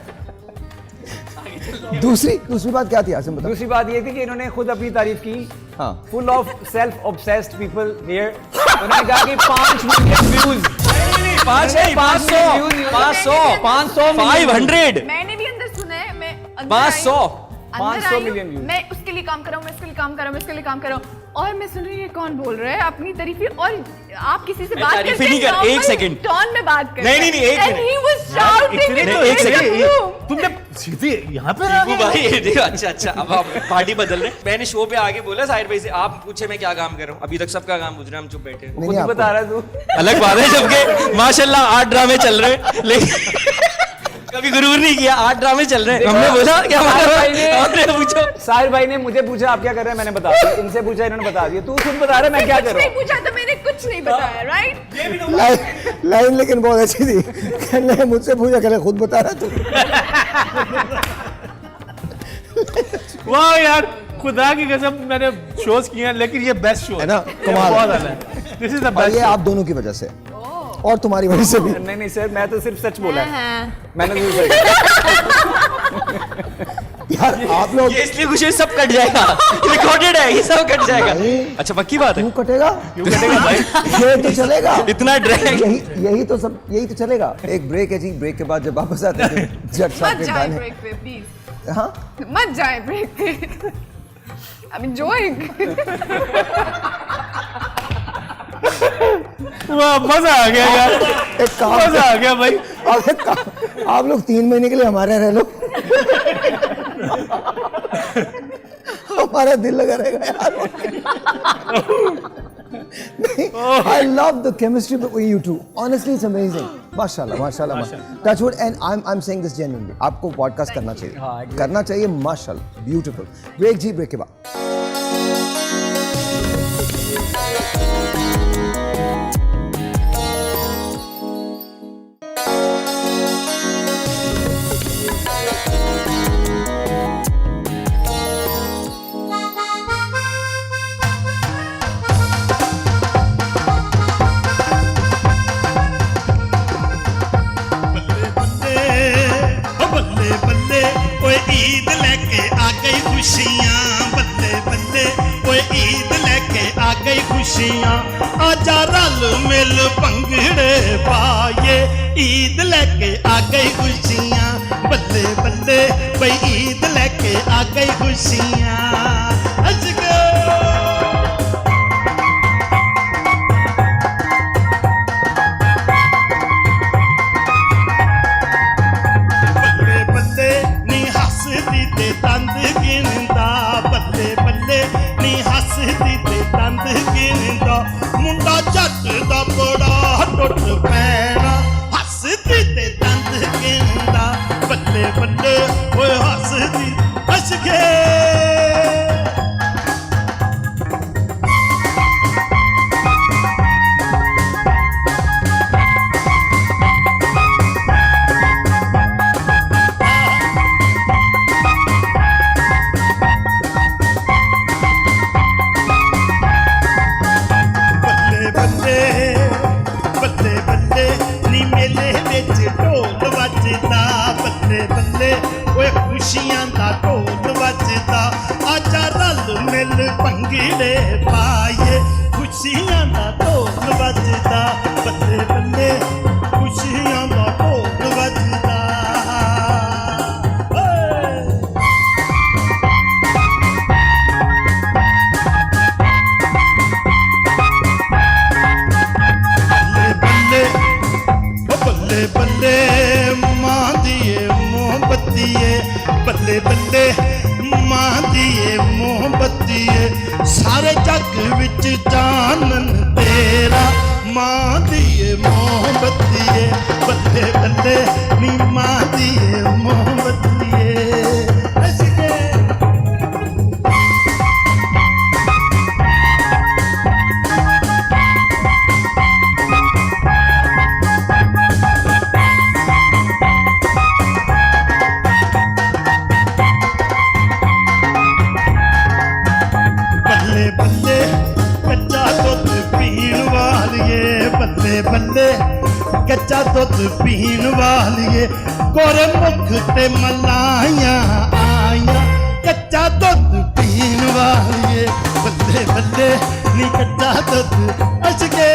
दूसरी बात क्या थी आसिम, बता। दूसरी बात ये थी कि इन्होंने खुद अपनी तारीफ की, हाँ। Full of self obsessed people here. उन्होंने कहा कि 5 मिलियन व्यूज, 500 500 मैंने भी अंदर सुना है, मैं अंदर 500 आई हूँ, 500 मिलियन व्यूज। मैं उसके लिए काम कर रहा हूँ, मैं इसके लिए काम कर रहा हूँ, मैं इसके लिए काम कर रहा हूँ, और मैं सुन रही हूँ ये कौन बोल रहा है अपनी तारीफी, और आप किसी से मैं बात तारीफ करते ही नहीं कर, normal एक सेकंड। टोन में बात कर नहीं, एक and minute. he was shouting इतने in तो the एक सेकंड। room. तुमने सीधे यहाँ पे आ वो गए? भाई देखो, अच्छा अब आप पार्टी बदल रहे हैं। मैंने शो पे आके बोला साहिर भाई से, आप पूछे मैं क्या काम कर रहा हूँ, अभी तक सबका काम गुजरा, हम चुप बैठे हैं। नहीं, खुद ही आपको- बता रहा है तू। अलग बात है जबकि माशाल्लाह 8 ड्रामे चल रहे हैं, लेकिन कभी गुरूर नहीं किया, 8 ड्रामे चल रहे हैं। हमने बोला क्या आपने पूछो। साहिर भाई ने मुझे पूछा आप क्या कर रहे हैं, मैंने बता दिया। इनसे पूछा, इन्होंने बता दिया। तू खुद बता रहा है मैं क्या कर कुछ रहा नहीं हूँ। पूछा तो मैंने कुछ नहीं बताया, राइट? लाइन लेकिन बहुत अच्छी थी। कहने मुझसे पूछा, कहने खुद बता रहा तू। वाह यार, खुदा की कसम, मैंने शोज किए हैं लेकिन ये बेस्ट शो है ना, कमाल बहुत है। अच्छा है। दिस इज द और बेस्ट। ये आप दोनों की वजह से और तुम्हारी वजह से भी। नहीं सर, मैं तो सिर्फ सच बोला है। हाँ। मैंने तो सही। यार आप लोग ये इसलिए कुछ सब कट जाएगा, रिकॉर्डेड है, ये सब कट जाएगा। अच्छा पक्की बात है, क्यों कटेगा? क्यों कटेगा भाई? ये तो चलेगा, इतना ड्रैग। यही तो चलेगा। एक ब्रेक है जी, ब्रेक के बाद जब वापस आते हैं जट साहब मत के जाए गाने। ब्रेक पे प्लीज, हाँ, मत जाए ब्रेक पे। I'm enjoying. वाह, मजा आ गया यार, एक काम मजा आ गया भाई। आप लोग 3 महीने के लिए हमारे रह लो। हमारा दिल लगा रहेगा यार। I love the chemistry between you two. Honestly, it's amazing. माशाल्लाह, माशाल्लाह, touch wood, and I'm saying this genuinely. आपको पॉडकास्ट करना चाहिए, करना चाहिए, माशाल्लाह, ब्यूटीफुल। ब्रेक जी, ब्रेक के बाद। बल्ले बल्ले ओए ईद लेके आ गई खुशियां, बल्ले बल्ले ओए ईद लेके आ गई खुशियां, आजा रल मिल भंगड़े पाए, ईद लेके आ गई खुशियां, बल्ले बल्ले भाई ईद लेके आ गई खुशियां। हंस गए बल्ले बल्ले नी हसदी ते दंद गिनदा, बल्ले बल्ले नी हसदी ते दंद गिनदा, मुंडा जट दा बड़ा टुट पैना, हसदी ते दंद गिनदा, बल्ले बल्ले ओए हसदी हस के। बल्ले बल्ले बल्ले बल्ले नी मेले विच ढोल वजदा, बल्ले बल्ले ओए खुशियां दा ढोल वजदा, आजा रल मिल भंगड़े पाए, खुशियां दा ढोल वजदा, बल्ले बल्ले खुशियां दा ढोल वजदा। बल्ले बल्ले बल्ले मां दिए मोहब्बतिए, बल्ले बल्ले मां दिए मोहब्बतिए, सारे जग विच जानन तेरा, मां दिए मोहब्बतिए, बल्ले बल्ले नी मां दिए मोहब्बतिए। हंस के ਕੱਚਾ ਦੁੱਧ ਪੀਣ ਵਾਲੀਏ ਕੋਰੇ ਮੁਖ ਤੇ ਮਲਾਈਆਂ ਆਈਆਂ ਕੱਚਾ ਦੁੱਧ ਪੀਣ ਵਾਲੀਏ ਬੱਲੇ ਬੱਲੇ ਨੀ ਕੱਚਾ ਦੁੱਧ ਅਸ਼ਕੇ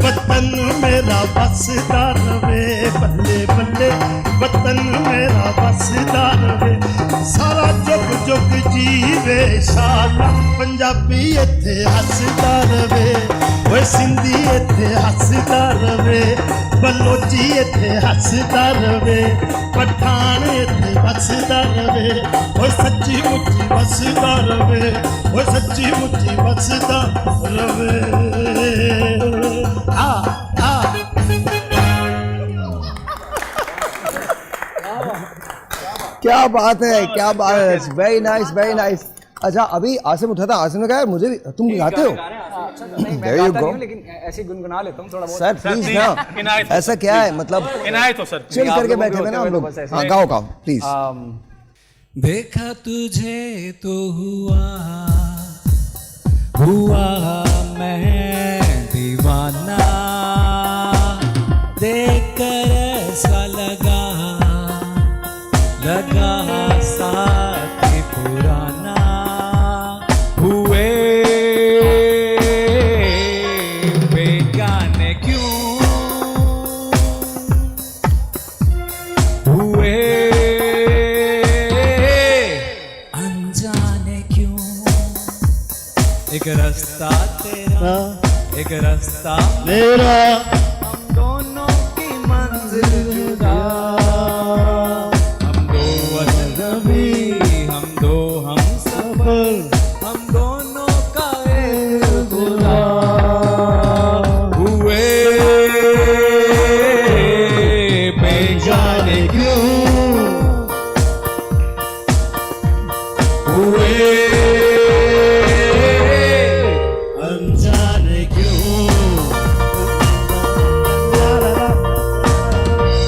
वतन मेरा बसदा रवे बल्ले बल्ले वतन मेरा बसदा रवे सारा जुग जुग जीवे शाला पंजाबी इत्थे हसदा रवे ओए सिंधी इत्थे हसदा रवे बलोची इत्थे हसदा रवे पठान इत्थे बसदा रवे ओए सच्ची मुच्ची बसदा रवे ओए सच्ची मुच्ची बसदा रवे क्या बात है, क्या बात है, वेरी नाइस वेरी नाइस। अच्छा अभी आसिम उठा था, आसिम ने कहा मुझे भी तुम गाते हो? मैं गाता नहीं हूं, लेकिन ऐसे गुनगुना लेता हूं थोड़ा बहुत। सर प्लीज ना, ऐसा क्या है मतलब इनायत हो सर, चिल करके बैठे हुए ना हम लोग। हाँ गाओ गाओ प्लीज। देखा तुझे तो हुआ मैं दीवाना, देखकर ऐसा लगा साथ पुराना, हुए बेगाने क्यों, हुए अनजाने क्यों, एक रास्ता तेरा एक रास्ता मेरा, हम दोनों की मंजिल जुदा, हम दो अजनबी हम दो हम सफर, हम दोनों का एक खुदा, हुए बेजाने क्यों, हुए अनजाने क्यों,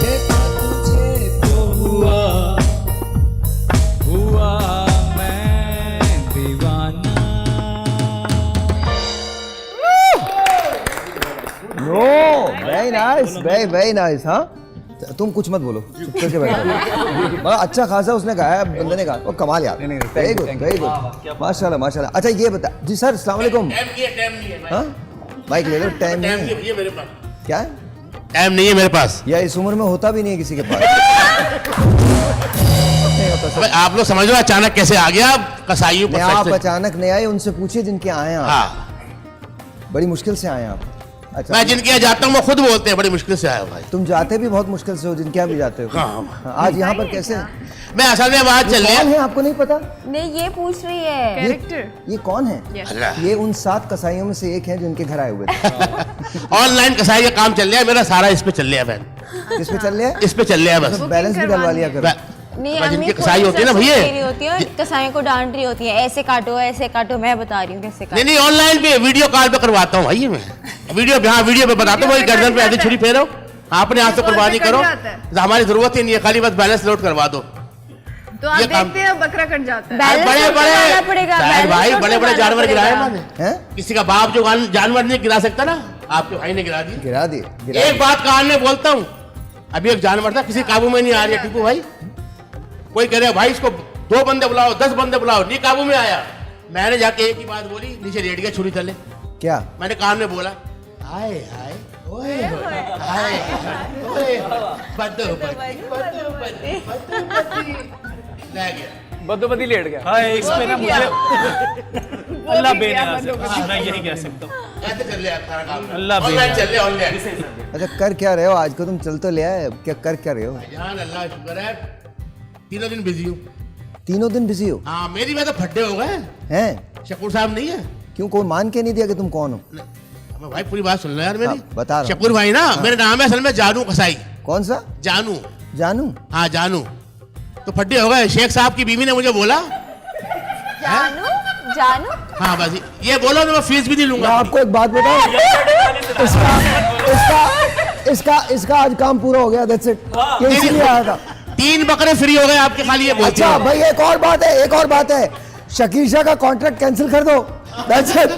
देखा तुझे तो हुआ मैं दीवाना। Know very nice very very nice. हाँ तुम कुछ मत बोलो, चुप करके बैठो। बड़ा अच्छा खासा उसने गाया, बंदे ने गाया, वो कमाल यार, वेरी गुड वेरी गुड, माशाल्लाह माशाल्लाह। अच्छा ये बता जी सर, अस्सलाम वालेकुम। हाँ माइक ले लो, टाइम नहीं है मेरे पास, क्या है? टाइम नहीं है मेरे पास। या इस उम्र में होता भी नहीं है किसी के पास। अबे आप लोग समझ लो अचानक कैसे आ गया कसाईयों पर। आप अचानक नहीं आए, उनसे पूछिए जिनके आए हैं आप। हाँ बड़ी मुश्किल से आए हैं आप। अच्छा मैं जिनके यहाँ जाता हूँ वो खुद बोलते हैं बड़ी मुश्किल से आया भाई। तुम जाते भी बहुत मुश्किल से हो, जिनके यहाँ भी जाते हो। हाँ। आज यहाँ पर कैसे? मैं असल में बात चल रही कौन है है आपको नहीं पता? नहीं ये पूछ रही है कैरेक्टर ये कौन है? अल्लाह। ये उन 7 कसाईयों में से एक है जो इनके घर आए हुए थे। ऑनलाइन कसाई का काम चल रहा है मेरा सारा, इस पे चल रहा है बहन, किस पे चल रहा है? इस पे चल रहा है बस। बैलेंस भी डलवा लिया करो। नहीं जिनकी अम्मी कसाई होती है ना भैया, रही होती है, कसाईयों को डांट रही होती है, ऐसे काटो, मैं बता रही हूँ कैसे काटो। नहीं ऑनलाइन पे वीडियो कॉल पे करवाता हूँ भाई, मैं वीडियो पे बताता हूँ, वही गर्दन पे ऐसी छुरी फेरो, आपने आज तो कुर्बानी करो, हमारी जरूरत ही नहीं है, खाली बस बैलेंस लोड करवा दो। तो आप देखते हैं बकरा कट जाता है। बड़े बड़े भाई बड़े बड़े जानवर गिराए मैंने। हैं? किसी का बाप जो जानवर नहीं गिरा सकता ना, आपके भाई ने गिरा दिया। गिरा दिए। एक बात कान में बोलता हूँ, अभी एक जानवर था किसी काबू में नहीं आ रही है टीपू भाई, कोई कह रहे भाई इसको 2 बंदे बुलाओ 10 बंदे बुलाओ, नहीं काबू में आया। मैंने जाके एक ही बात बोली, नीचे लेट गया छुरी तले। क्या? मैंने कान में बोला हाय हाय ओए हाय ओए बदोबदी लेट गया। हाँ इस पे ना मुझे अल्लाह बेनियाज़ है, मैं यही कह सकता हूँ। कैसे चल रहा है सारा काम? अल्लाह ऑनलाइन चल रहा है ऑनलाइन। अच्छा कर क्या रहे हो आज को? तुम चल तो ले आए, क्या कर क्या रहे हो? जान अल्लाह शुक्र है, 3 दिन बिजी हूँ। 3 दिन बिजी हो? हाँ मेरी में तो फड्डे हो गए हैं। शकूर साहब नहीं है? क्यों, कोई मान के नहीं दिया कि तुम कौन हो? अब भाई पूरी बात सुन लो यार मेरी। हाँ, बता रहा हूँ। शकूर भाई ना, मेरा नाम है असल में जानू कसाई। कौन सा? जानू। जानू? हाँ जानू। तो फड्डे हो गए, शेख साहब की बीवी ने मुझे बोला जानू। हाँ बस ये बोलो तो मैं फीस भी नहीं लूंगा। मैं आपको एक बात बताऊं, इसका आज काम पूरा हो गया, दैट्स इट। ये इसलिए आया था। 3 बकरे फ्री हो गए आपके, खाली ये बोलते अच्छा हो। भाई एक और बात है, शकील शाह का कॉन्ट्रैक्ट कैंसिल कर दो। That's it.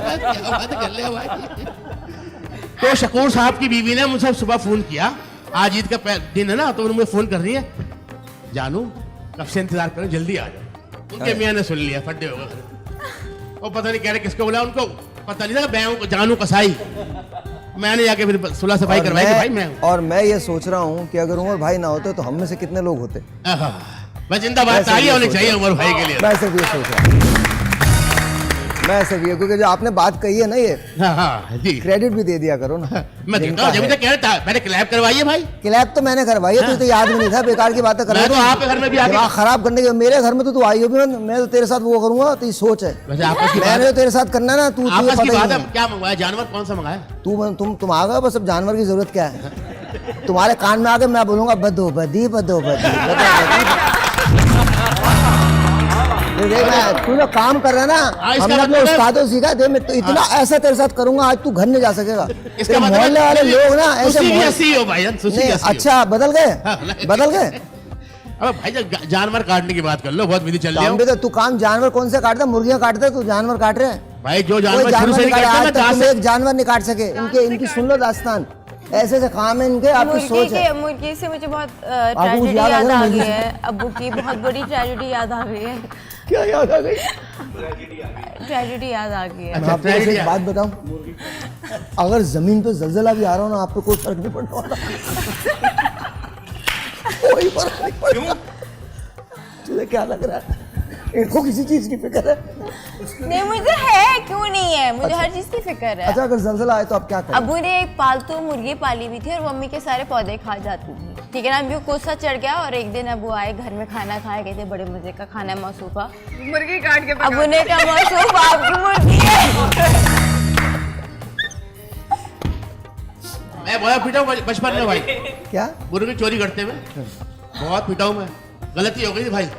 कर ले भाई। तो शकूर साहब की बीवी ने मुझसे सुबह फोन किया, आज ईद का दिन है ना, तो उन्होंने फोन कर रही है, जानू कब से इंतजार करो, जल्दी आ जाओ। उनके मियाँ ने सुन लिया, फड्डे हो गए। और पता नहीं कह रहे किसको बोला, उनको पता नहीं था, मैं जानू कसाई। मैंने जाके फिर सुलह सफाई करवाई कि भाई मैं हूं। और मैं ये सोच रहा हूँ कि अगर उमर भाई ना होते तो हम में से कितने लोग होते। मैं जिंदाबाद, तालियां होनी चाहिए उमर भाई के लिए। मैं सिर्फ ये सोच रहा हूँ, क्योंकि जो आपने बात कही है ना, ये जी क्रेडिट भी दे दिया करो ना। मैं देता हूं, जब तक कह रहा था मैंने क्लैप करवाई है भाई। क्लैप तो मैंने करवाई है, तुझे तो याद भी नहीं था, बेकार की बातें कर रहा मैं तो आपके घर में भी आके खराब करने के। मेरे घर में तो तू आई हो भी, मैं तो तेरे साथ वो करूंगा, तो सोच है मैंने तो तेरे साथ करना ना। तू आपस की बात है, क्या मंगवाया, जानवर कौन सा मंगाया? तुम आ गए बस, अब जानवर की जरूरत क्या है? तुम्हारे कान में आके मैं बोलूंगा बदो बदी बदो बदी। तू जो काम कर रहा है ना, हमने अपने उस्तादों से सीखा थे, मैं तो इतना ऐसा तेरे साथ करूंगा आज तू घर नहीं जा सकेगा। इसका मोहल्ले वाले लोग ना ऐसे अच्छा बदल गए। अब भाई जानवर काटने की बात कर लो, बहुत विधि चल रही है। तू काम जानवर कौन से काटता? मुर्गियां काटता है, तू जानवर काट रहे हैं भाई। जो जानवर शुरू से नहीं काटता, तुम एक जानवर नहीं काट सके। इनकी सुन लो दास्तान, ऐसे से काम है इनके। आपकी सोच है। मुर्गी से मुझे बहुत ट्रेजेडी याद आ गई है, अब्बू की बहुत बड़ी ट्रेजेडी याद आ गई है। क्या याद आ गई? ट्रेजेडी याद आ गई है। मैं आपको एक बात बताऊं, अगर जमीन पे जलजला भी आ रहा हो ना, आप पे कोई फर्क नहीं पड़ने वाला। कोई फर्क नहीं पड़ेगा। तुझे क्या लग रहा है, इनको किसी चीज की फिक्र है? नहीं मुझे है, क्यों नहीं है, मुझे हर चीज की फिक्र है। अच्छा अगर जलजला आए तो आप क्या करें? अबू ने एक पालतू मुर्गी पाली हुई थी और वो मम्मी के सारे पौधे खा जाती थी, ठीक है ना। अभी गुस्सा चढ़ गया और एक दिन अबू आए घर में, खाना खाए गए थे, बड़े मजे का खाना मौसूफा, मुर्गी काट के अबू ने कहा मौसूफ आपकी मुर्गी है। मैं बहुत पिटा हूँ बचपन में भाई। क्या? मुर्गी चोरी करते हुए बहुत पिटा हूँ मैं, गलती हो गई थी भाई।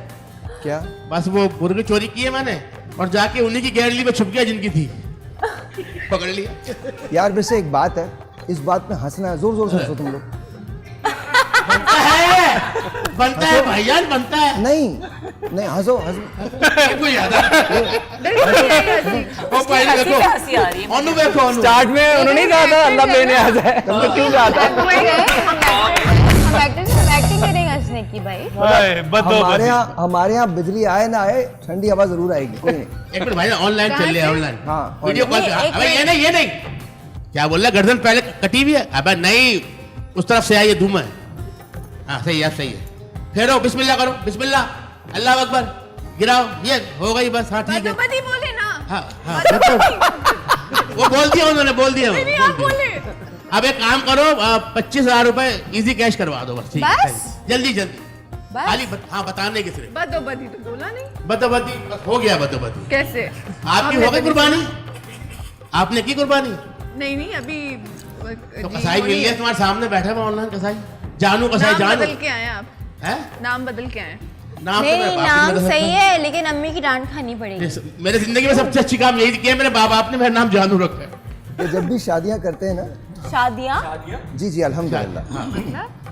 क्या? बस वो मुर्गी चोरी की है मैंने, और जाके उन्हीं की गैरली में छुप गया जिनकी थी, पकड़ लिया। यार वैसे एक बात है, इस बात पे हंसना है, जोर जोर से हंसो तुम लोग। बनता है भाईजान, बनता है। नहीं हंसो कोई याद देखो स्टार्ट में उन्होंने कहा था अल्लाह लेने आ जाए, तो क्यों जाता एक्टिंग करेंगे हंसने की भाई। हमारे यहाँ बिजली आए ना आए, ठंडी हवा जरूर आएगी। कोई नहीं, एक मिनट भाई, ऑनलाइन चल रहा है, ऑनलाइन। हाँ वीडियो कॉल पे। अबे ये नहीं क्या बोल रहा, गर्दन पहले कटी हुई है? अबे नहीं, उस तरफ से आई है धूम है। हाँ सही है, सही है। फेरो, बिस्मिल्लाह करो, बिस्मिल्लाह, अल्लाह अकबर, गिराओ, ये हो गई बस। हाँ ठीक है, बोले ना। हाँ वो बोल दिया उन्होंने, बोल दिया। अब एक काम करो, 25,000 रुपए इजी कैश करवा दो बस। ठीक है, जल्दी खाली हाँ बताने के सिर्फ। बदोबदी तो बोला नहीं। बदोबदी बस हो गया, बदोबदी। कैसे? आपकी हो गई कुर्बानी, आपने की कुर्बानी? नहीं अभी तो कसाई मिल गया तुम्हारे सामने बैठा हुआ ऑनलाइन कसाई, जानू कसाई। जानू बदल के आए आप? हैं? नाम बदल के आए? नाम सही है, लेकिन अम्मी की डांट खानी पड़ेगी। मेरे जिंदगी में सबसे अच्छी काम यही किया मेरे बाप, आपने मेरा नाम जानू रखा है। तो जब भी शादियां करते हैं ना, शादियां जी अल्हम्दुलिल्लाह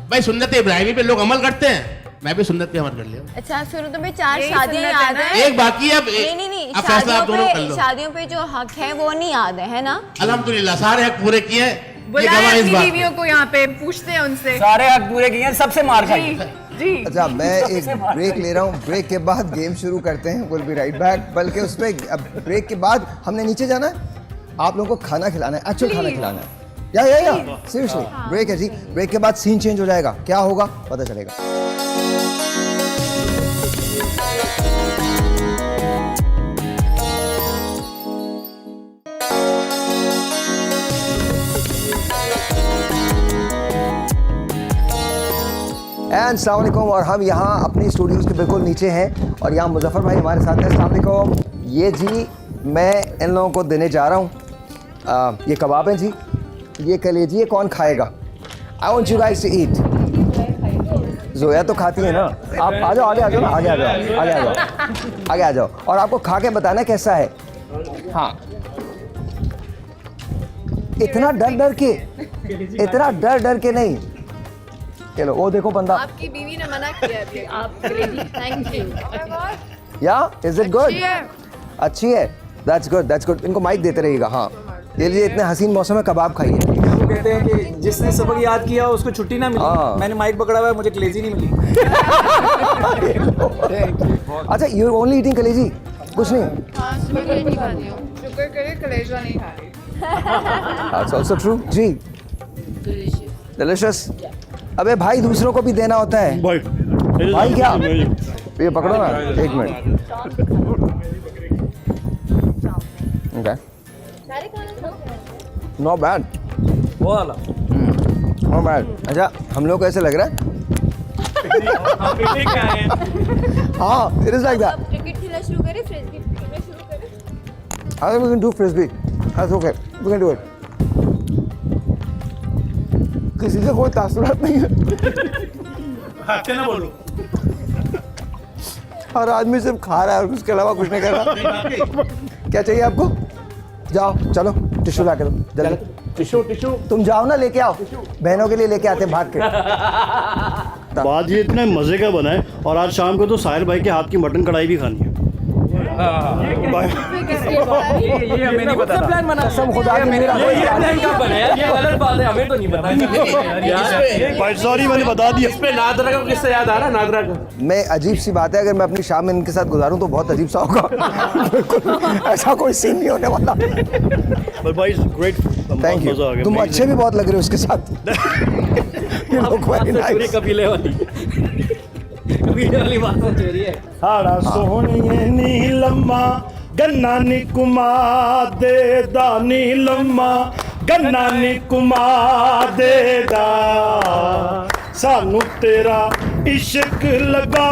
भाई, सुन्नत इब्राहिमी पे लोग अमल करते हैं, मैं भी सुन्नत पे अमल कर लिया। अच्छा शुरू तो 4 शादियां याद है, एक बाकी है। नहीं अब फैसला आप दोनों कर लो। शादियों पे जो हक है वो नहीं याद है ना? अल्हम्दुलिल्लाह सारे हक पूरे किए। बीवियों को यहाँ पे पूछते हैं उनसे, सारे हक पूरे किए, सबसे मार खाई। जी। अच्छा मैं एक ब्रेक ले रहा हूँ, ब्रेक के बाद गेम शुरू करते हैं, विल बी राइट बैक। बल्कि उस पर ब्रेक के बाद हमने नीचे जाना है, आप लोगों को खाना खिलाना है, एक्चुअल खाना खिलाना है। या सीरियसली ब्रेक है जी, ब्रेक के बाद सीन चेंज हो जाएगा, क्या होगा पता चलेगा। एंड अस्सलाम वालेकुम, और हम यहाँ अपनी स्टूडियोज़ के बिल्कुल नीचे हैं और यहाँ मुजफ्फर भाई हमारे साथ हैं। अस्सलाम वालेकुम। ये जी मैं इन लोगों को देने जा रहा हूँ, ये कबाब हैं जी, ये कलेजी, ये कौन खाएगा? I want you guys to eat. Zoya तो खाती है ना, आप आ जाओ, आगे आ जाओ ना, आगे आ जाओ, आगे आ जाओ, आगे आ जाओ, और आपको खा के बताना कैसा है। हाँ इतना डर डर के नहीं, ये लो, वो देखो बंदा। आपकी बीवी ने मना किया अभी। आप थैंक यू। या इज इट गुड? अच्छी है, दैट्स गुड, दैट्स गुड। इनको माइक देते रहिएगा। हाँ, ये लीजिए, इतने हसीन मौसम में कबाब खाइए। वो कहते हैं कि जिसने सबक याद किया उसको छुट्टी ना मिली। मैंने माइक पकड़ा हुआ है, मुझे कलेजी नहीं मिली। अच्छा, यू ओनली ईटिंग कलेजी, कुछ नहीं? हाँ, शुगर नहीं खा रही हूँ, शुगर करे कलेजा नहीं खा रही। That's also true ji. Delicious. अबे भाई, दूसरों को भी देना होता है भाई। क्या ये पकड़ो ना, एक मिनट। ओके, नो बैड, वो वाला नो बैड। अच्छा, हम लोग को ऐसे लग रहा है हाँ, it is like that. Cricket खेलना शुरू करें, फ्रिस्बी खेलना शुरू करें। I think we can do frisbee. That's okay. We can do it. किसी से कोई तासुरात नहीं है। क्या ना बोलो। हर आदमी सिर्फ खा रहा है और उसके अलावा कुछ नहीं कर रहा। क्या चाहिए आपको? जाओ, चलो टिश्यू ला के दो जल्दी। टिश्यू तुम जाओ ना, लेके आओ। बहनों के लिए लेके आते भाग के। बात ये इतने मजे का बना है, और आज शाम को तो साहिर भाई के हाथ की मटन कढ़ाई भी खानी है। ये हमें नहीं पता था। प्लान बना, कसम खुदा की, मेरा ये प्लान कब बना यार? ये गलत बात है, हमें तो नहीं पता। भाई सॉरी, मैंने बता दिया। इस पे नादरा का किस्सा याद आ रहा है? नादरा का मैं, अजीब सी बात है, अगर मैं अपनी शाम इनके साथ गुजारूं तो बहुत अजीब सा होगा। बिल्कुल ऐसा कोई सीन नहीं होने वाला। पर भाई ग्रेट, थैंक यू। तुम अच्छे भी बहुत लग रहे हो उसके साथ। You look very nice. कबीले वाली बात हो रही है। हाड़ा सोहणिए नी लम्मा गन्ना नी कुमा दे दानी लम्मा गन्ना नी कुमा दे दा सानू तेरा इश्क लगा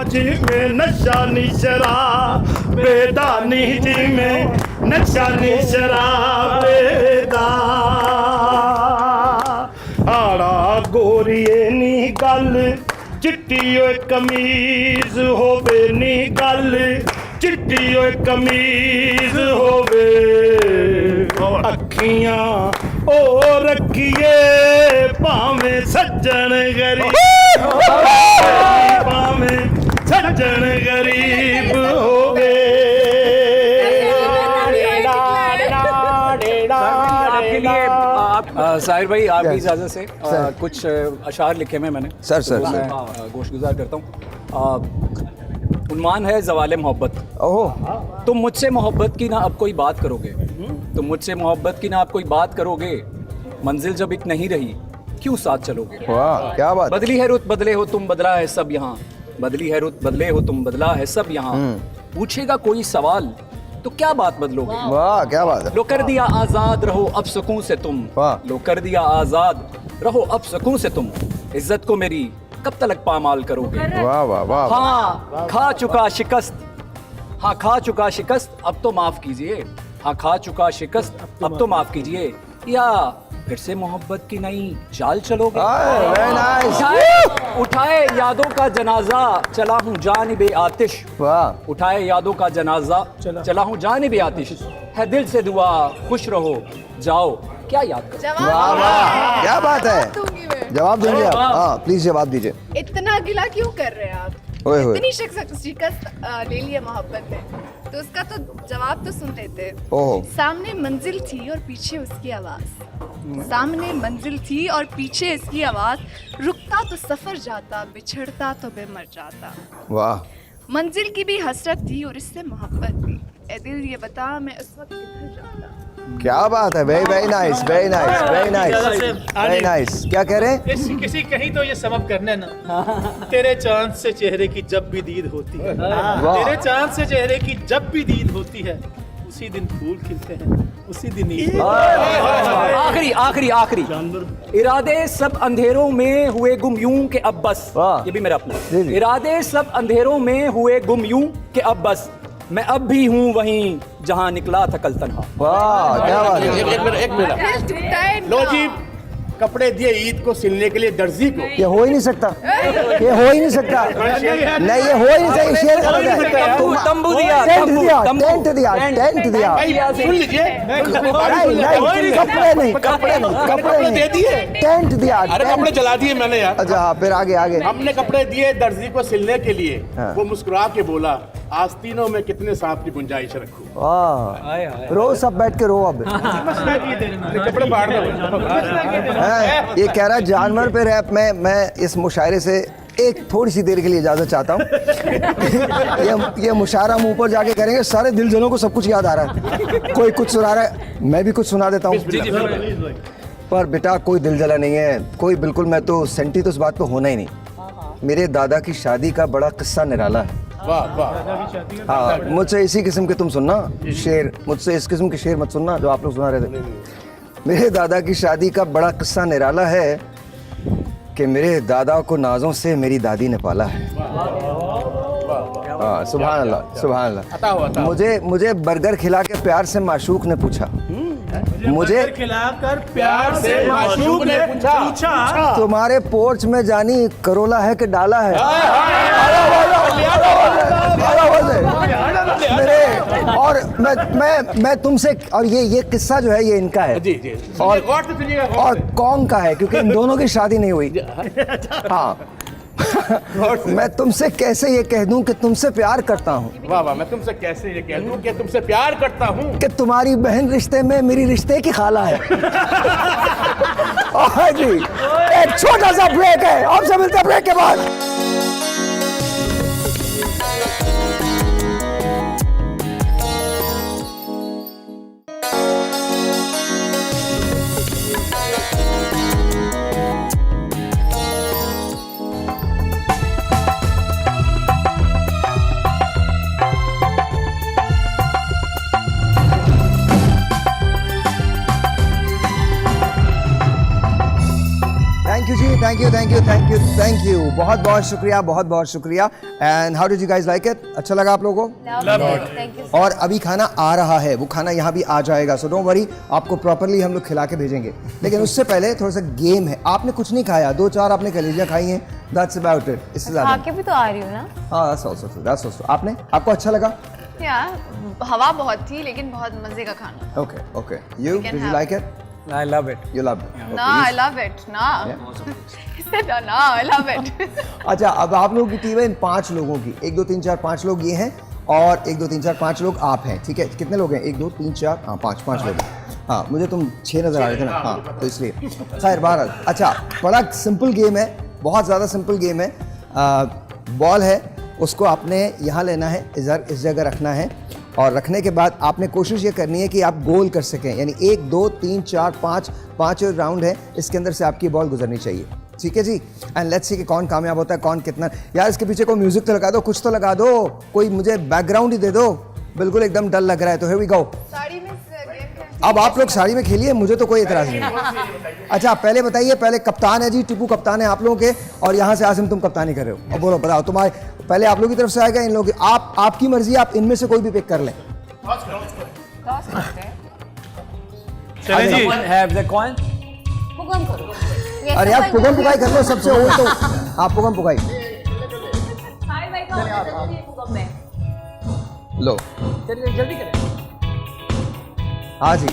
जिवें नशा नी शराब बेदानी जिवें नशा नी शराब बेदा हाड़ा गोरीए नी गल चिट्टी ओए कमीज होवे नी गल चिट्टी ओए कमीज होवे अखियां ओ रखिए भावें सज्जन गरीब भावें सज्जन गरीब होवे। आपके लिए साहिर भाई, आपकी इजाज़त से कुछ अशार लिखे में मैंने। सर मैं गोशगुजार करता हूँ। उन्वान है ज़वाले मोहब्बत। ओह, तुम मुझसे मोहब्बत की ना अब कोई बात करोगे, तुम मुझसे मोहब्बत की ना अब कोई बात करोगे, मंजिल जब एक नहीं रही क्यों साथ चलोगे। वाह, क्या बात। बदली है रुत बदले हो तुम, बदला है सब यहाँ, बदली है रुत बदले हो तुम, बदला है सब यहाँ, पूछेगा कोई सवाल तो क्या बात बदलोगे। वाह, क्या बात है। लो कर दिया आजाद रहो अब सुकून से तुम, लो कर दिया आजाद रहो अब सुकून से तुम, इज्जत को मेरी कब तक पामाल करोगे। वाह वाह वाह। हाँ खा चुका शिकस्त, हाँ खा चुका शिकस्त अब तो माफ कीजिए, हाँ खा चुका शिकस्त अब तो माफ कीजिए, या फिर से मोहब्बत की नई चाल चलोगे। Very nice. उठाए यादों का जनाजा चला हूँ जानिबे आतिश, वाह, उठाए यादों का जनाजा चला हूँ जानिबे आतिश, है दिल से दुआ खुश रहो जाओ क्या याद करो। वाह वाह, क्या बात है। जवाब देंगे आप? हाँ, प्लीज जवाब दीजिए। इतना गिला क्यों कर रहे हैं आप? ओए होए। इतनी शिकस्त ले लिया मोहब्बत ने, तो उसका तो जवाब तो सुन लेते। ओह। सामने मंजिल थी और पीछे उसकी आवाज, सामने मंजिल थी और पीछे इसकी आवाज, रुकता तो सफर जाता, बिछड़ता तो बेमर जाता। वाह। मंजिल की भी हसरत थी और इससे मोहब्बत भी, ए दिल ये बता मैं उस वक्त किधर जाता। क्या बात है। Very very nice, very nice, very nice, very nice. क्या कह रहे हैं? किसी कहीं तो ये सबब करने ना, तेरे चांद से चेहरे की जब भी दीद होती है, तेरे चांद से चेहरे की जब भी दीद होती है, उसी दिन फूल खिलते हैं, उसी दिन ईद। आखिरी आखिरी आखिरी, इरादे सब अंधेरों में हुए गुम यूं के अब बस, ये भी मेरा अपना, इरादे सब अंधेरों में हुए गुम यूं के अब बस, मैं अब भी हूँ वहीं जहाँ निकला था कल तन्हा। वाह, क्या बात है। एक मिनट दिल टूटा है लो जी, कपड़े दिए ईद को सिलने के लिए दर्जी को। ये हो ही नहीं सकता, ये हो ही नहीं सकता, नहीं ये हो ही नहीं सकता, शेर गलत है। तंबू दिया, टेंट दिया, टेंट दिया, टेंट दिया, सुन लीजिए, नहीं कपड़े नहीं, कपड़े नहीं, कपड़े दे दिए, टेंट दिया। अरे कपड़े जला दिए मैंने यार। अच्छा फिर आगे आगे। हमने कपड़े दिए दर्जी को सिलने के लिए, वो मुस्कुरा के बोला आस्तीनों में कितने सांप की गुंजाइश रखूं। वाह, रो सब बैठ के रो अब। कपड़े बाहर दो। ये कह रहा है जानवर पे रैप। मैं इस मुशायरे से एक थोड़ी सी देर के लिए इजाजत चाहता हूँ। ये मुशायरा मुंह पर जाके करेंगे, सारे दिलजनों को सब कुछ याद आ रहा है, कोई कुछ सुना रहा है, मैं भी कुछ सुना देता हूँ। पर बेटा कोई दिल जला नहीं है, कोई बिल्कुल। मैं तो सेंटी तो इस बात पे होना ही नहीं। मेरे दादा की शादी का बड़ा किस्सा निराला है। हाँ, मुझसे इसी किस्म के तुम सुनना शेर, मुझसे इस किस्म के शेर मत सुनना जो आप लोग सुना रहे थे। मेरे दादा की शादी का बड़ा किस्सा निराला है कि मेरे दादा को नाजों से मेरी दादी ने पाला है। हाँ, सुभान अल्लाह, सुभान अल्लाह। मुझे बर्गर खिला के प्यार से माशूक ने पूछा, मुझे खिलाकर प्यार से माशूक ने पूछा तुम्हारे पोर्च में जानी करोला है कि डाला है। मेरे और मैं तुमसे, और ये किस्सा जो है ये इनका है जी जी, और कौन का है, क्योंकि इन दोनों की शादी नहीं हुई। हाँ मैं तुमसे कैसे ये कह दूं कि तुमसे प्यार करता हूँ। वाह वाह, मैं तुमसे कैसे ये कह दूं कि तुमसे प्यार करता हूँ कि तुम्हारी बहन रिश्ते में मेरी रिश्ते की खाला है। हाँ जी, एक छोटा सा ब्रेक है, आपसे मिलते हैं ब्रेक के बाद। थैंक यू बहुत बहुत शुक्रिया, बहुत बहुत शुक्रिया। And how did you guys like it? अच्छा लगा आप लोगों को? और अभी खाना आ रहा है, वो खाना यहाँ भी आ जाएगा, सो डोंट वरी, आपको प्रॉपरली हम लोग खिला के भेजेंगे। लेकिन उससे पहले थोड़ा सा गेम है। आपने कुछ नहीं खाया, 2-4 आपने कलेजियाँ खाई हैं, दैट्स अबाउट इट। इससे ज़्यादा भी तो आ रही हूँ ना। हाँ, दैट्स ऑल्सो। आपने, आपको अच्छा लगा? हवा बहुत थी लेकिन बहुत मजे का खाना। Okay you did you like it? I love it. You loved it. No, I love it. No. No, I love it. अच्छा, अब आप लोगों की टीम है इन 5 लोगों की, 1 2 3 4 5 लोग ये हैं और 1 2 3 4 5 लोग आप हैं, ठीक है? कितने लोग हैं? 1 2 3 4 हाँ 5 लोग। हाँ, मुझे तुम 6 नजर आ रहे थे ना, हाँ तो इसलिए। खैर बहरहाल, अच्छा बड़ा सिंपल गेम है, बहुत ज़्यादा सिंपल गेम है। बॉल है, उसको आपने यहाँ लेना है, इस जगह रखना है, और रखने के बाद आपने कोशिश ये करनी है कि आप गोल कर सकें, यानी 1 2 3 4 5 राउंड है, इसके अंदर से आपकी बॉल गुजरनी चाहिए, ठीक है जी? एंड लेट्स सी कि कौन कामयाब होता है, कौन कितना। यार इसके पीछे कोई म्यूजिक तो लगा दो, कुछ तो लगा दो, कोई मुझे बैकग्राउंड ही दे दो, बिल्कुल एकदम डल लग रहा है। तो हियर वी गो। अब आप लोग साड़ी में खेलिए, मुझे तो कोई एतराज नहीं। अच्छा पहले बताइए, पहले कप्तान है जी, टिप्पू कप्तान है आप लोगों के, और यहाँ से आसिम तुम कप्तानी कर रहे हो। अब बोलो, बताओ तुम्हारे पहले आप लोगों की तरफ से आएगा, इन लोगों की, आपकी मर्जी, आप इनमें से कोई भी पिक कर लें। चलें जी, have the coin? अरे यार पुगम पुगाई कर लो सबसे, वो तो आप पुगम पुगाई लो, जल्दी करें। हाँ जी,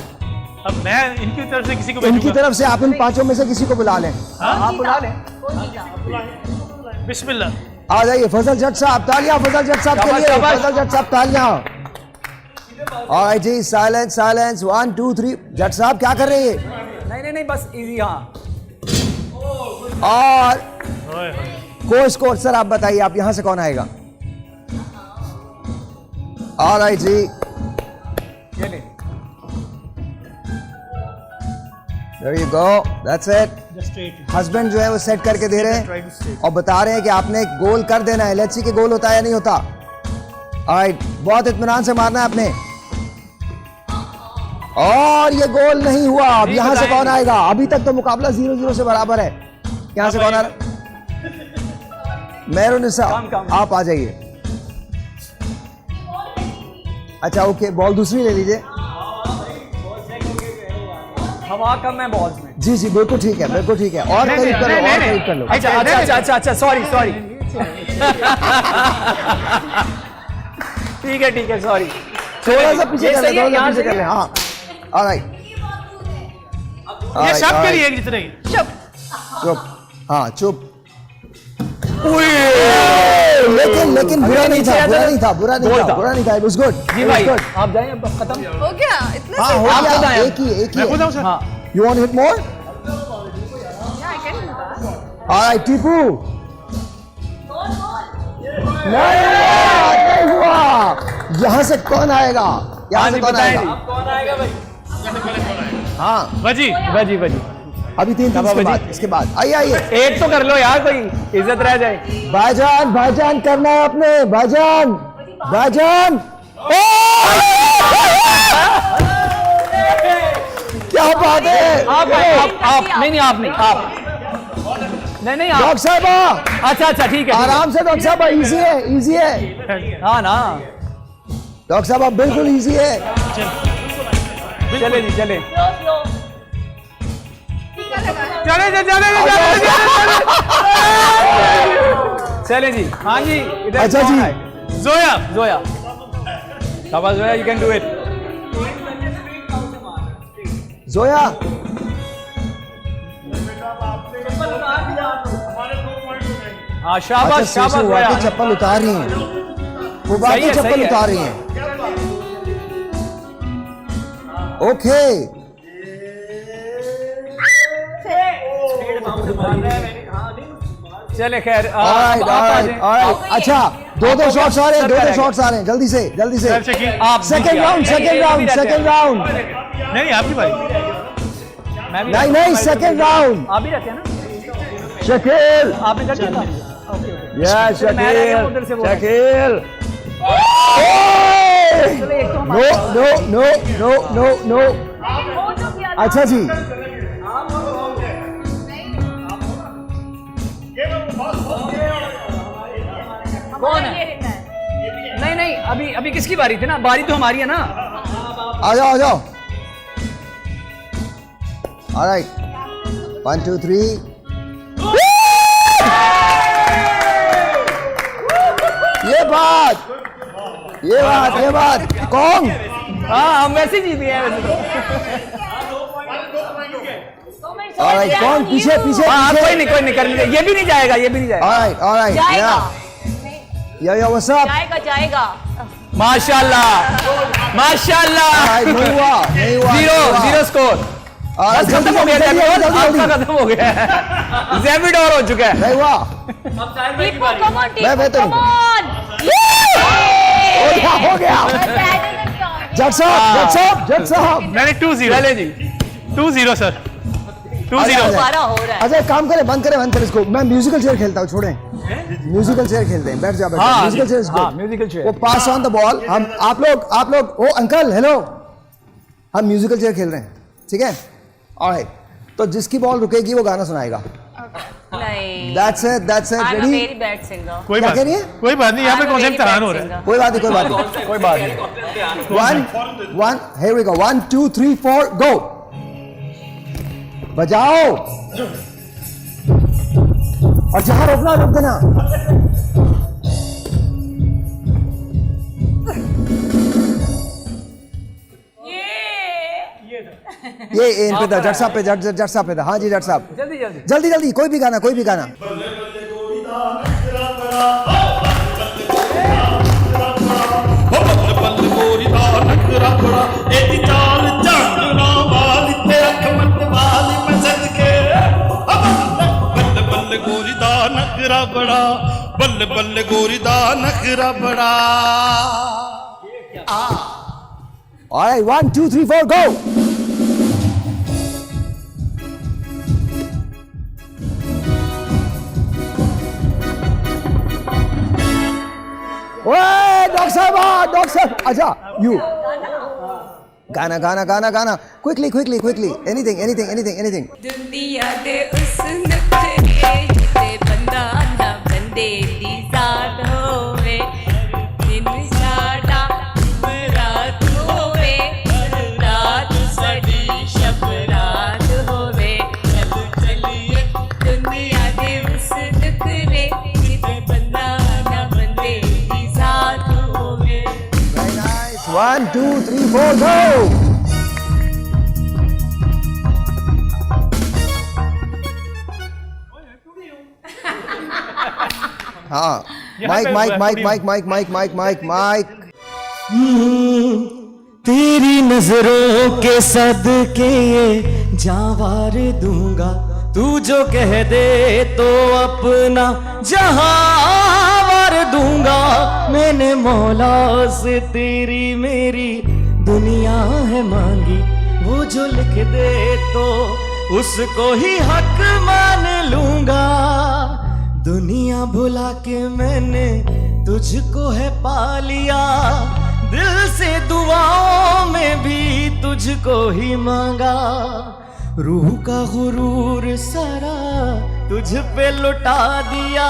अब मैं इनकी तरफ से किसी को इनकी तरफ से आप इन 5 में से किसी को बुला लें। आप बुला लें। बिस्मिल्लाह, आ जाइए। फजल जट साहब, तालियां फजल जट साहब के लिए, फजल जट साहब तालियां। ऑलराइट जी, साइलेंस 1 2 3। जट साहब क्या कर रहे हैं? नहीं बस इजी। हाँ, और कोच सर आप बताइए, आप यहां से कौन आएगा? ऑलराइट जी, there you go, that's it। Husband जो है वो सेट करके दे रहे हैं और बता रहे हैं कि आपने गोल कर देना है। लेट्स सी कि गोल होता है या नहीं होता। ऑलराइट, बहुत इत्मीनान से मारना है आपने, और ये गोल नहीं हुआ। अब यहां से कौन आएगा? अभी तक तो मुकाबला 0-0 से बराबर है। यहां से कौन आ रहा? मेहरुनिसा, आप आ जाइए। अच्छा ओके, बॉल दूसरी ले लीजिए। हवा कम है बॉल्स में। जी जी बिल्कुल ठीक है, बिल्कुल ठीक है। और करीब कर लो, और करीब कर लो। अच्छा, सॉरी ठीक है सॉरी। थोड़ा सा पीछे कर ले, थोड़ा सा पीछे कर ले। हाँ ऑलराइट, ये सब के लिए एक जितने चुप, हाँ चुप। लेकिन बुरा नहीं था, बुरा नहीं था। इट वाज गुड जी भाई, आप जाएं, अब खत्म हो गया इतना। हाँ हो गया, एक ही मैं खुद सर। हाँ you want hit more? Alright Tipu. नहीं हुआ। यहाँ से कौन आएगा? यहाँ से कौन आएगा? कौन आएगा भाई? हाँ बजी अभी तीन इसके बाद आइए एक तो कर लो यार, कोई इज्जत रह जाए। भाईजान करना है अपने। भाईजान क्या बात है? आप नहीं आप डॉक्टर साहब। अच्छा ठीक है, आराम से डॉक्टर साहब, इजी है। हाँ ना डॉक्टर साहब आप बिल्कुल इजी है। चले जी। हाँ जी इधर। अच्छा जी। जोया शाबाश Zoya, you can do it. Zoya हाँ शाबाश जोया। चप्पल उतार रही हैं वो, बाकी चप्पल उतार रही हैं। ओके चले खैर। ऑलराइट। अच्छा दो शॉट्स आ रहे हैं, जल्दी से। Second round. नहीं आपकी बारी। नहीं सेकंड राउंड। आप भी रहते हैं ना शकील। आपने कर दिया था? शकील। नो। अच्छा जी कौन है? नहीं अभी किसकी बारी थी ना? बारी तो हमारी है ना। आ जाओ। ऑलराइट 1 2 3। ये बात कौन? हाँ हम वैसे जीत गए वैसे तो। ऑलराइट कौन? पीछे कोई नहीं करने दे। ये भी नहीं जाएगा। ऑलराइट या व्हाट्स अप? जाएगा। माशाल्लाह। नहीं हुआ। Zero score. खत्म हो गया। खत्म हो गया। ज़ेबिडोर हो चुका है। नहीं हुआ। मैं बेहतर हूँ। हो गया। जज साहब मैंने 2-0। चले जी 2-0 सर। 2-0। अच्छा एक काम करें, बंद करें इसको। मैं म्यूजिकल चेयर खेलता हूँ, छोड़ें। म्यूजिकल चेयर खेलते हैं, बैठ जाओ। Musical chair. वो पास ऑन द बॉल। हम आप लोग ओ अंकल हेलो, हम म्यूजिकल चेयर खेल रहे हैं, ठीक है? ऑलराइट तो जिसकी बॉल रुकेगी वो गाना सुनाएगा। नहीं That's it ready? very bad singer. कोई बात नहीं, यहाँ पे कौन सा इम्तिहान हो रहा है? कोई बात नहीं। 1 here we go 1 2 3 4 go। बजाओ और जहां रोकना रोक देना। ये इन पे था, जट साहब पे था। हाँ जी जट साहब, जल्दी कोई भी गाना। बल्ले गोरी दा नखरा बड़ा। Alright 1 2 3 4 go। डॉक्टर साहब अच्छा यू गाना क्विकली एनीथिंग। दुनिया दे उस नखरे ते बंदा ना बंदे दी जात होवे, दिन साडा रात होवे, रात सड़ी शब रात बोलो। हाँ, mic mic mic mic mic mic mic mic mic. तेरी नजरों के सदके ये जावार दूंगा, तू जो कह दे तो अपना जहां वार दूंगा। मैंने मौला से तेरी मेरी दुनिया है मांगी, वो जो लिख दे तो उसको ही हक मान लूंगा। दुनिया भुला के मैंने तुझको है पा लिया, दिल से दुआओं में भी तुझको ही मांगा। रूह का गुरूर सारा तुझ पे लुटा दिया,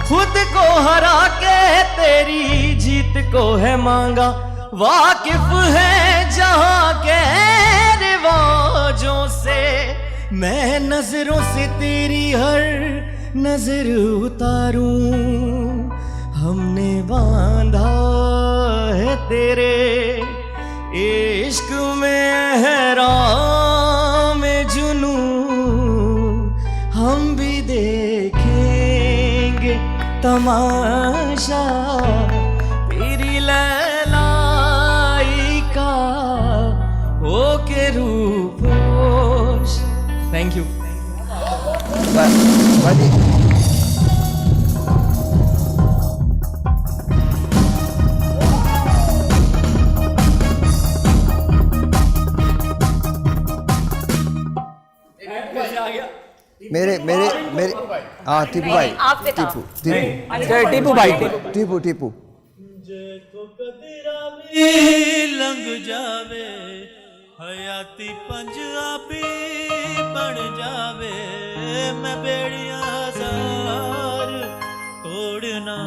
खुद को हरा के तेरी जीत को है मांगा। वाकिफ है जहां के रिवाजों से, मैं नजरों से तेरी हर नजर उतारूं। हमने बांधा है तेरे इश्क में एहराम जुनू, हम भी देखेंगे तमाशा तेरी लैलाई का ओ के रूपोश। Thank you. मेरे मेरे मेरे हाँ टीपू भाई, टीपू टीपू भाई, टीपू टीपू। लंघ जावे हयाती पंजाबी बन जावे, मैं बेड़ियां हजार तोड़ना,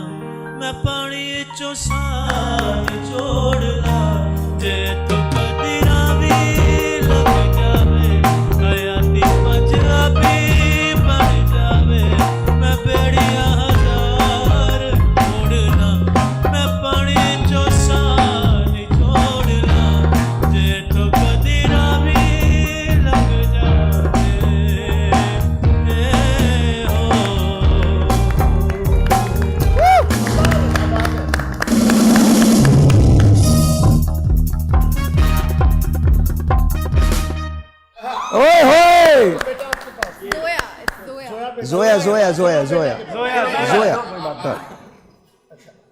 मैं पानी चो साथ जोड़ना। जे तो कदीरा भी लंघ जावे हयाती पंजाबी बन जावे, मैं बेड़ियां हजार तोड़ना, मैं पानी चो साथ जोड़ना। जे तो कदीरा भी लंघ जावे ओए होए। जोया जोया जोया जोया जोया।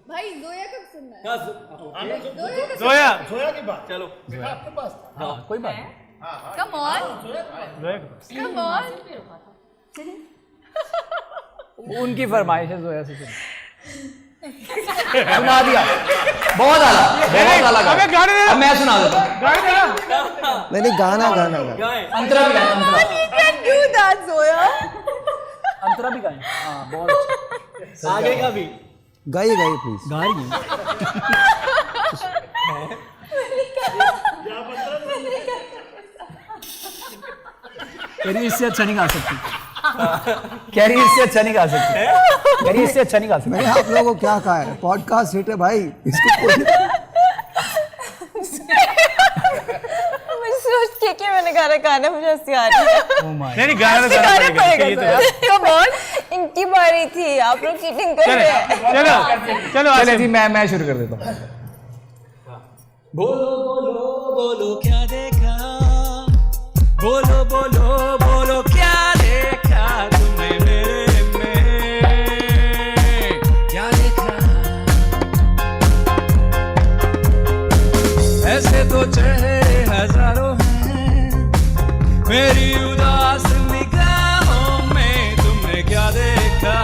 भाई जोया कब सुनना है? जोया की बात। चलो आपके पास हाँ कोई बात कम ऑन कम ऑन। उनकी फरमाइश है जोया से सुना दिया। बहुत आला, बहुत आला अबे गाने दे। अब मैं सुना देता हूँ। गाने दे। नहीं नहीं, गाना गाना गाना। अंतरा भी गाए, अंतरा। You can do that, Zoya. अंतरा भी गाए। हाँ बहुत अच्छा। आगे का भी गाइए गाइए प्लीज। गाइए इससे अच्छा नहीं गा सकती। कह रही इससे अच्छा नहीं गा सकती। कह रही इससे अच्छा नहीं गा सकती। मैंने आप लोगों को क्या कहा है, पॉडकास्ट हिट है भाई, इसको कोई मुझे सोच के मैंने गाना मुझे हंसी आ रही है। नहीं गाना पड़ेगा। कम ऑन, इनकी बारी थी, आप लोग चीटिंग कर रहे हैं। चलो चलो चलो जी मैं शुरू कर देता हूँ। बोलो बोलो बोलो क्या देखा, बोलो बोलो बोलो क्या देखा तुमने मेरे में, क्या देखा। ऐसे तो चेहरे हजारों हैं मेरी उदास निगाहों में, तुमने क्या देखा,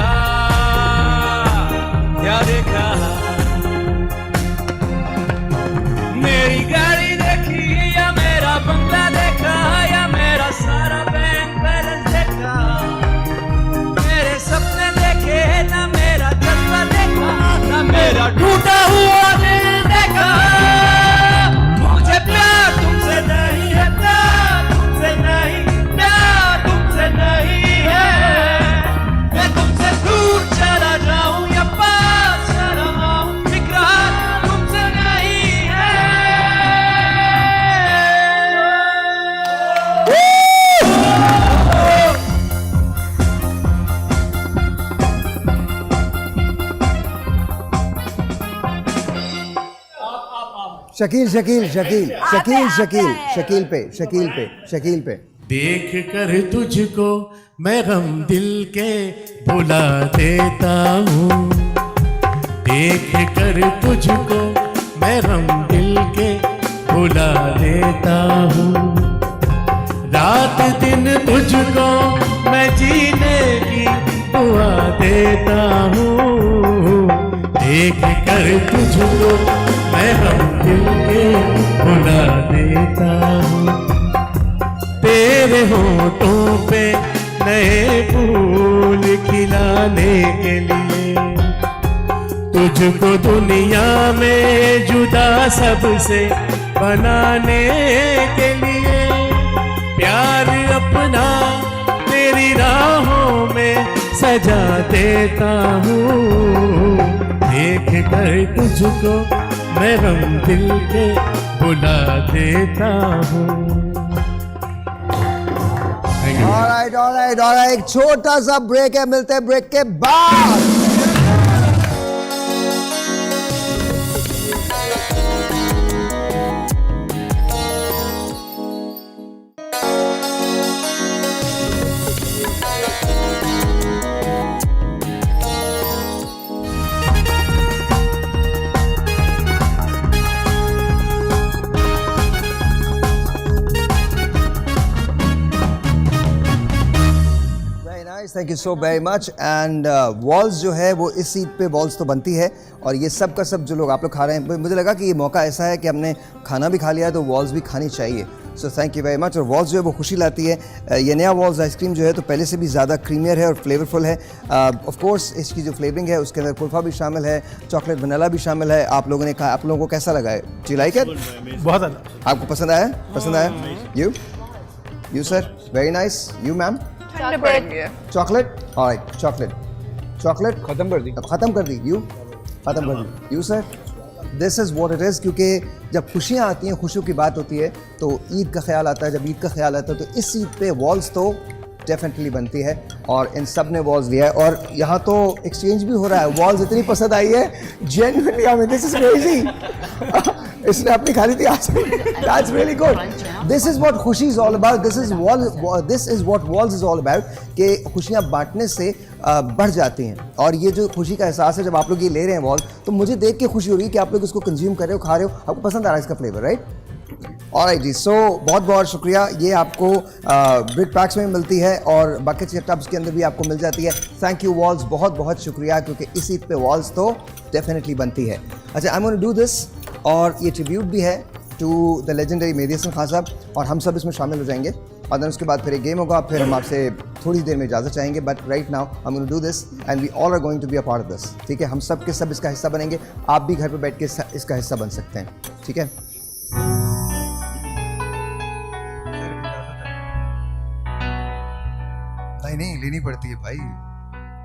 क्या देखा। मेरी गाड़ी देखी या मेरा बंगला देखा, या मेरा सारा बैंक बैलेंस देखा, मेरे सपने देखे ना मेरा जज्बा देखा, ना मेरा टूटा हुआ दिल देखा। मुझे प्यार तुमसे नहीं है, प्यार तुमसे नहीं, शकील शकील शकील शकील शकील शकील पे शकील पे शकील पे। देख कर तुझको मैं गम दिल के भुला देता हूँ, देख कर तुझको मैं गम दिल के भुला देता हूँ, रात दिन तुझको मैं जीने की दुआ देता हूँ, देख कर तुझको मैं गम दिल के भुला देता हूँ, तेरे होठों पे नए फूल खिलाने के लिए, तुझको दुनिया में जुदा सबसे बनाने के लिए, प्यार अपना तेरी राहों में सजा देता हूँ, देख कर तुझको मैं गम दिल के भुला देता हूँ। ऑलराइट ऑलराइट ऑलराइट, एक छोटा सा ब्रेक है, मिलते हैं ब्रेक के बाद। Thank you so very much. And walls जो है वो इस सीट पे वॉल्स तो बनती है, और ये सब का सब जो लोग आप लोग खा रहे हैं, मुझे लगा कि ये मौका ऐसा है कि हमने खाना भी खा लिया तो वॉल्स भी खानी चाहिए। So thank you very much. और वॉल्स जो है वो खुशी लाती है। ये नया वॉल्स आइसक्रीम जो है तो पहले से भी ज़्यादा क्रीमियर है और फ्लेवरफुल है। ऑफ कोर्स इसकी जो फ्लेवरिंग है उसके अंदर कुल्फ़ा भी शामिल है, चॉकलेट वनीला भी शामिल है। आप लोगों ने कहा, आप लोगों को कैसा लगा है? जी लाइक इट? बहुत ज़्यादा। आपको पसंद आया? पसंद आया? You sir? Very nice. You ma'am? Chocolate? Alright, chocolate खत्म कर दी। खत्म कर दी। यू खत्म कर दी। You sir? This is what it is. क्योंकि जब खुशियाँ आती हैं, खुशियों की बात होती है तो ईद का ख्याल आता है। जब ईद का ख्याल आता है तो इस ईद पे वॉल्स तो डेफिनेटली बनती है, और इन सब ने वॉल्स लिया है। और यहाँ तो एक्सचेंज भी हो रहा है। वॉल्स इतनी पसंद आई है genuinely, I mean this is crazy. इसने अपनी खाली थी आज। That's really good. This is what khushi is all about. This is what Wall's is all about, कि खुशियाँ बांटने से बढ़ जाती हैं। और ये जो खुशी का एहसास है जब आप लोग ये ले रहे हैं वॉल, तो मुझे देख के खुशी हो रही है कि आप लोग इसको कंज्यूम कर रहे हो, खा रहे हो, आपको पसंद आ रहा है इसका फ्लेवर, राइट? ऑलराइट जी। सो बहुत बहुत शुक्रिया। ये आपको ब्रिक पैक्स में मिलती है और बकेट्स या टब्स के अंदर भी आपको मिल जाती है। थैंक यू वॉल्स, बहुत बहुत शुक्रिया, क्योंकि इस ईद पे वॉल्स तो डेफिनेटली बनती है। अच्छा, I am gonna do this, और ये ट्रिब्यूट भी है to the legendary Mehdi Hassan Khan sahab, और हम सब इसमें शामिल हो जाएंगे। और देन उसके बाद फिर एक गेम होगा, फिर हम आपसे थोड़ी देर में इजाज़त चाहेंगे। But right now I am gonna do this and we all are going to be a part of this. ठीक है, हम सब के सब इसका हिस्सा बनेंगे। आप भी घर पर बैठ के इसका हिस्सा बन सकते हैं। ठीक है? नहीं लेनी पड़ती है भाई,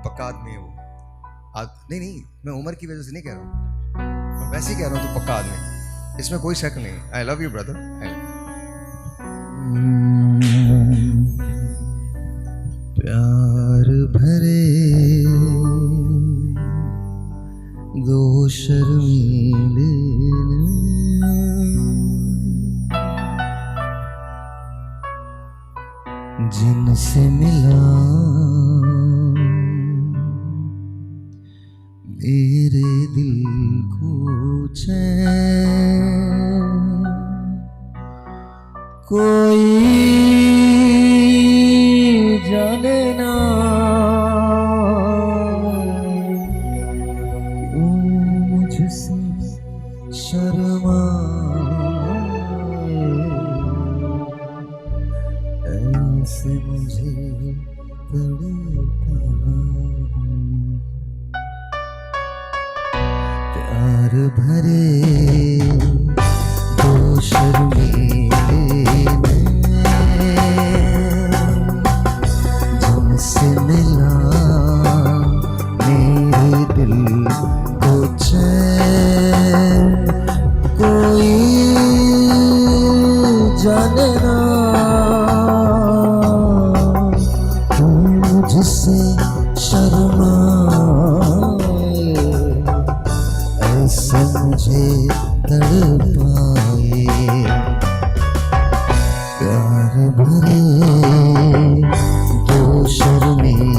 पक्का आदमी है वो। नहीं, मैं उम्र की वजह से नहीं कह रहा हूँ, मैं वैसे ही कह रहा हूँ, तो पक्का आदमी, इसमें कोई शक नहीं। आई लव यू ब्रदर। प्यार भरे दो शर्मीले जिनसे मिला मेरे दिल को चैन, कोई जाने ना क्यों मुझसे शर्मा, ऐसे मुझे तड़पा। प्यार भरे दो शर्मीले जिनसे मिला मेरे दिल को चैन, कोई जाने ना मुझसे शर्मा, ऐसे मुझे तड़पा। भरे दो शर्मीले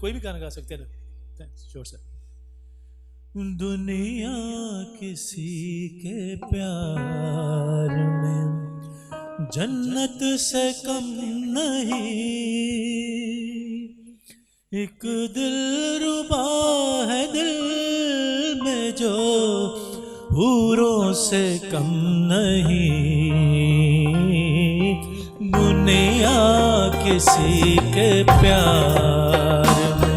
कोई भी गाना गा सकते हैं ना। Sure sir. दुनिया किसी के प्यार में जन्नत से कम नहीं, एक दिल रुबा है दिल में जो हूरों से कम नहीं। दुनिया किसी के प्यार में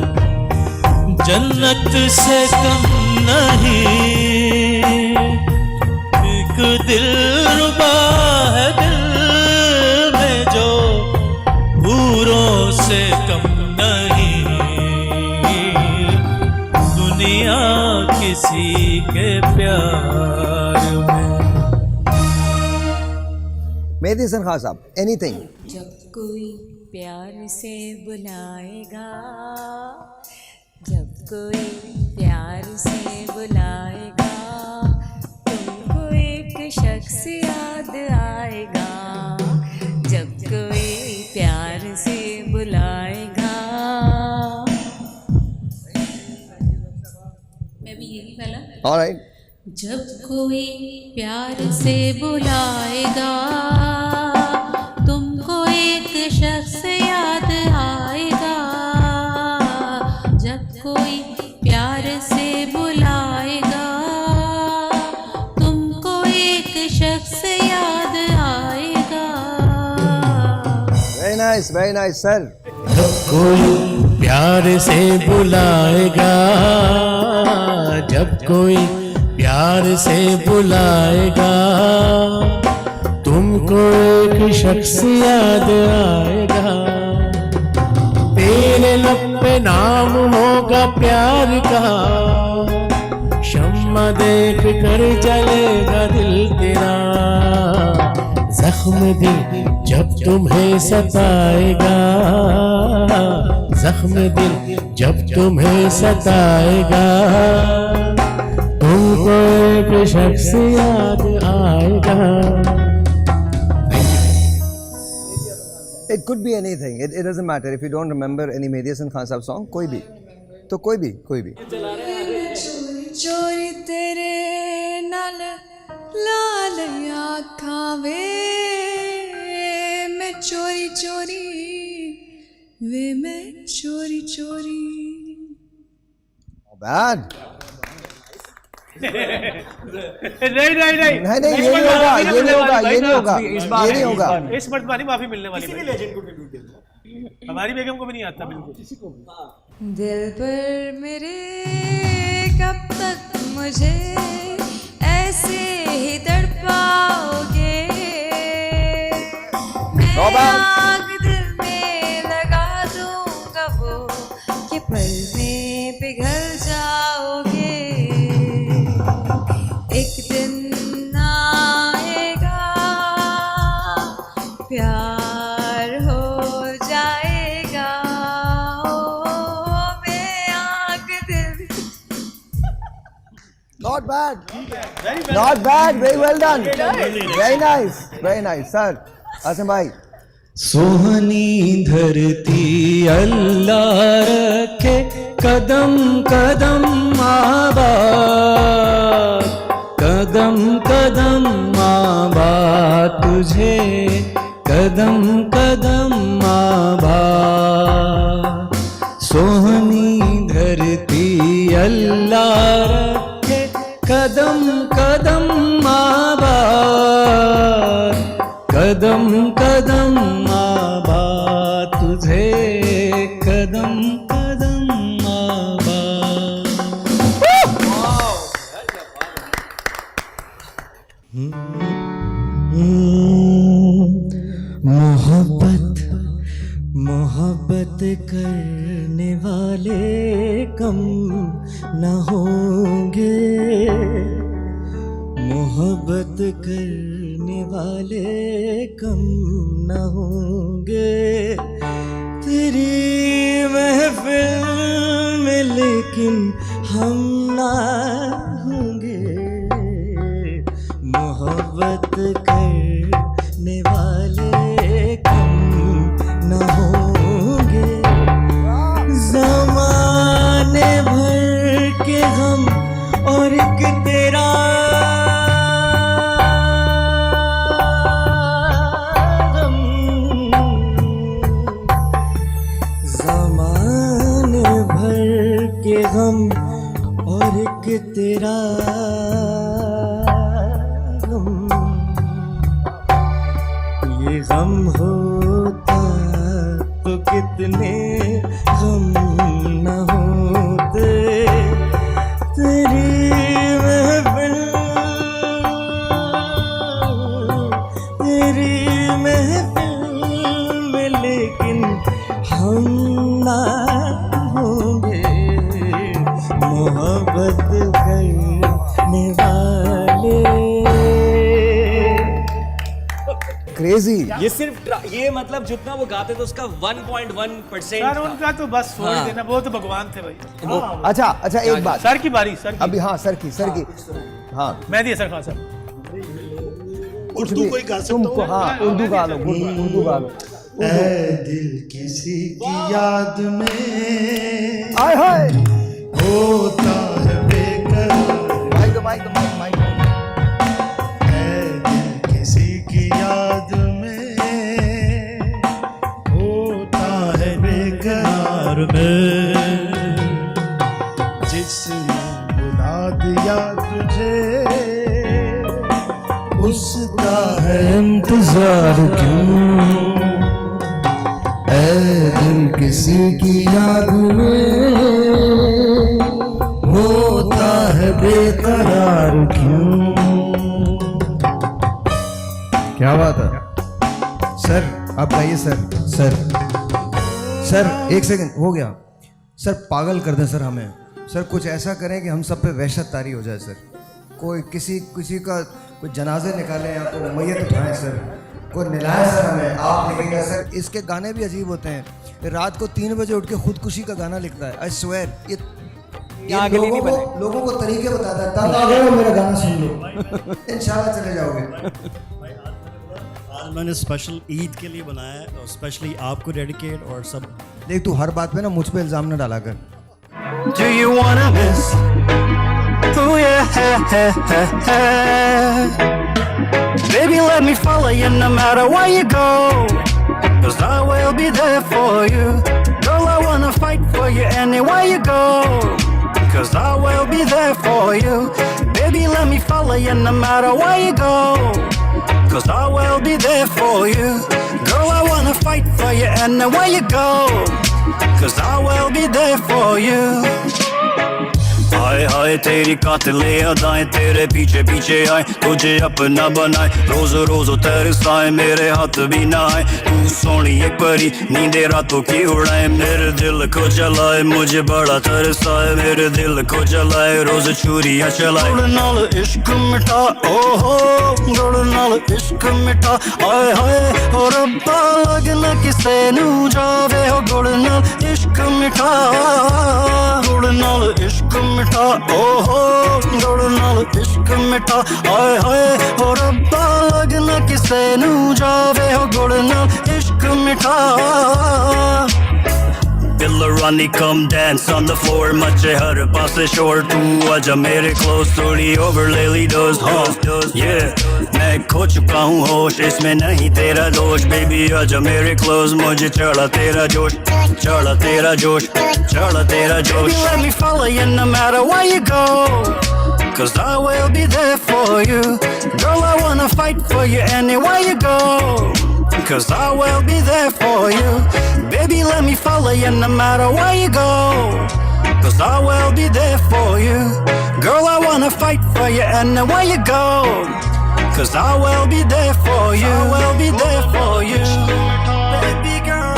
जन्नत से कम नहीं, एक दिल रुबा है दिल में जो हूरों से कम नहीं। दुनिया किसी के प्यार में। मेहदी हसन खान साहब, एनीथिंग। जब कोई प्यार से बुलाएगा, जब कोई प्यार से बुलाएगा, तुमको एक शख्स याद आएगा। जब कोई प्यार से बुलाएगा। मैं भी यही पहला। ऑलराइट। जब कोई प्यार से बुलाएगा, तुमको एक शख्स याद आएगा। जब कोई प्यार से बुलाएगा, तुमको एक शख्स याद आएगा। Very nice sir. जब कोई प्यार से बुलाएगा, जब कोई प्यार से बुलाएगा, तुमको एक शख्स याद आएगा। तेरे लब पे नाम होगा प्यार का, शम्मा देख कर जलेगा दिल तेरा। जख्म दिल जब तुम्हें सताएगा, जख्म दिल जब तुम्हें सताएगा, तुमको एक शख्स याद आएगा। It could be anything. It doesn't matter if you don't remember any Mehdi Hasan Khan Sahab song. कोई भी, तो कोई भी। चोरी तेरे नाल लाल आँखां वे, मैं चोरी वे मैं चोरी। Bad. नहीं ये नहीं होगा। इस मर्तबा नहीं माफी मिलने वाली। हमारी बेगम को भी नहीं आता बिल्कुल। किसी को भी। दिल पर मेरे कब तक मुझे ऐसे ही तड़पाओगे, मैं आग दिल में लगा दूंगा वो कि पल में पिघल जाओगे। एक दिन आएगा प्यार हो जाएगा, ओ मैं आग दिल। Not bad, very well done. Very nice sir. Asim भाई। सोहनी धरती अल्लाह रखे कदम कदम आबाद, कदम कदम आबाद तुझे, कदम कदम आबाद। सोहनी धरती अल्लाह रखे कदम कदम आबाद, कदम कदम आबाद तुझे, कदम कदम आबाद। मोहब्बत मोहब्बत करने वाले कम न होंगे, मोहब्बत करने वाले कम न होंगे, तेरी महफिल में लेकिन हम ना होंगे, मोहब्बत करने वाले कम न होंगे, ज़माने भर के गम और एक तेरा गम, ज़माने भर के गम और एक तेरा गम, ये गम होता तो कितने गम न होते, तेरी महफिल, तेरी महफिल में लेकिन हम ना होंगे, मोहब्बत करने वाले। क्रेजी। ये सिर्फ ये मतलब जितना वो गाते थे उसका 1.1% सर उनका तो बस छोड़ हाँ। देना, वो तो भगवान थे भाई। अच्छा अच्छा, एक बात, सर की बारी, सर की। अभी हाँ सर की हाँ मेहदी हसन खान सर। कुछ भी तुमको, हाँ उर्दू गा लो, उर्दू गा लो। ऐ दिल किसी की याद में आय हाय होता है बेकरार, माइक ऐ दिल किसी की याद में होता है बेकरार में, जिसने बुला दिया तुझे उसका है इंतजार क्यों, ऐ दिल किसी की याद में होता है बेकरार क्यों। क्या बात है सर, आप गाइए सर एक सेकंड हो गया सर, पागल कर दें सर हमें, सर कुछ ऐसा करें कि हम सब पे वहशत तारी हो जाए सर, कोई किसी का कोई जनाजे निकालें या कोई मैयत उठाएं सर, कोई निलाए सर हमें, आप लिखेंगे सर। इसके गाने भी अजीब होते हैं, रात को 3 बजे उठ के खुदकुशी का गाना लिखता है, आई स्वेयर ये लोगों को तरीके बताता है, तब आ गए मेरा गाना सुन लो इंशाल्लाह चले जाओगे। आज मैंने स्पेशल ईद के लिए बनाया है और स्पेशली आपको डेडिकेट, और सब देख तू हर बात पे ना मुझ पे इल्जाम ना डाला कर। Do you wanna miss? Oh yeah, baby, let me follow you no matter where you go, 'cause I will be there for you. Girl, I wanna fight for you anywhere you go, 'cause I will be there for you. Baby, let me follow you no matter where you go, 'cause I will be there for you. Girl, I wanna fight for you anywhere you go, 'cause I will be there for you. हाय हाय तेरी कातिले अदाएं तेरे पीछे पीछे आए, तुझे अपना बनाए, रोज रोज तरसाए, मेरे हाथ भी ना आए, तू सोनी एक परी नींदे रातों की उड़ाए, मेरे दिल को जलाए, मुझे बड़ा तरसाए, मेरे दिल को जलाए, रोज छुरियां चलाए, गुड़ नाल इश्क मिठा, ओहो गुड़ नाल इश्क मिठा, हाय हाय हो रब्बा लगना किसे नू जावे, हो गुड़ नाल इश्क मिठा, गुड़ नाल इश्क मिठा, ओहो गुड़ नाल इश्क मिठा, हाय हाय हो रब्बा लगना किसे नू जावे, हो गुड़ नाल इश्क मिठा। Bill Rani come dance on the floor, मचे हर पास शोर, तू आजा मेरे close, थोड़ी over lately does, yeah, मैं खो चुका हूँ होश, इसमें नहीं तेरा दोष, baby आजा मेरे close, मुझे चढ़ा तेरा जोश, चढ़ा तेरा जोश, चढ़ा तेरा जोश। Baby, let me follow you no matter where you go, 'cause I will be there for you. Girl, I wanna fight for you anywhere you go, 'cause I will be there for you. Baby, let me follow you no matter where you go, 'cause I will be there for you. Girl, I wanna fight for you anywhere you go, 'cause I will be there for you. I will be there for you. Baby girl,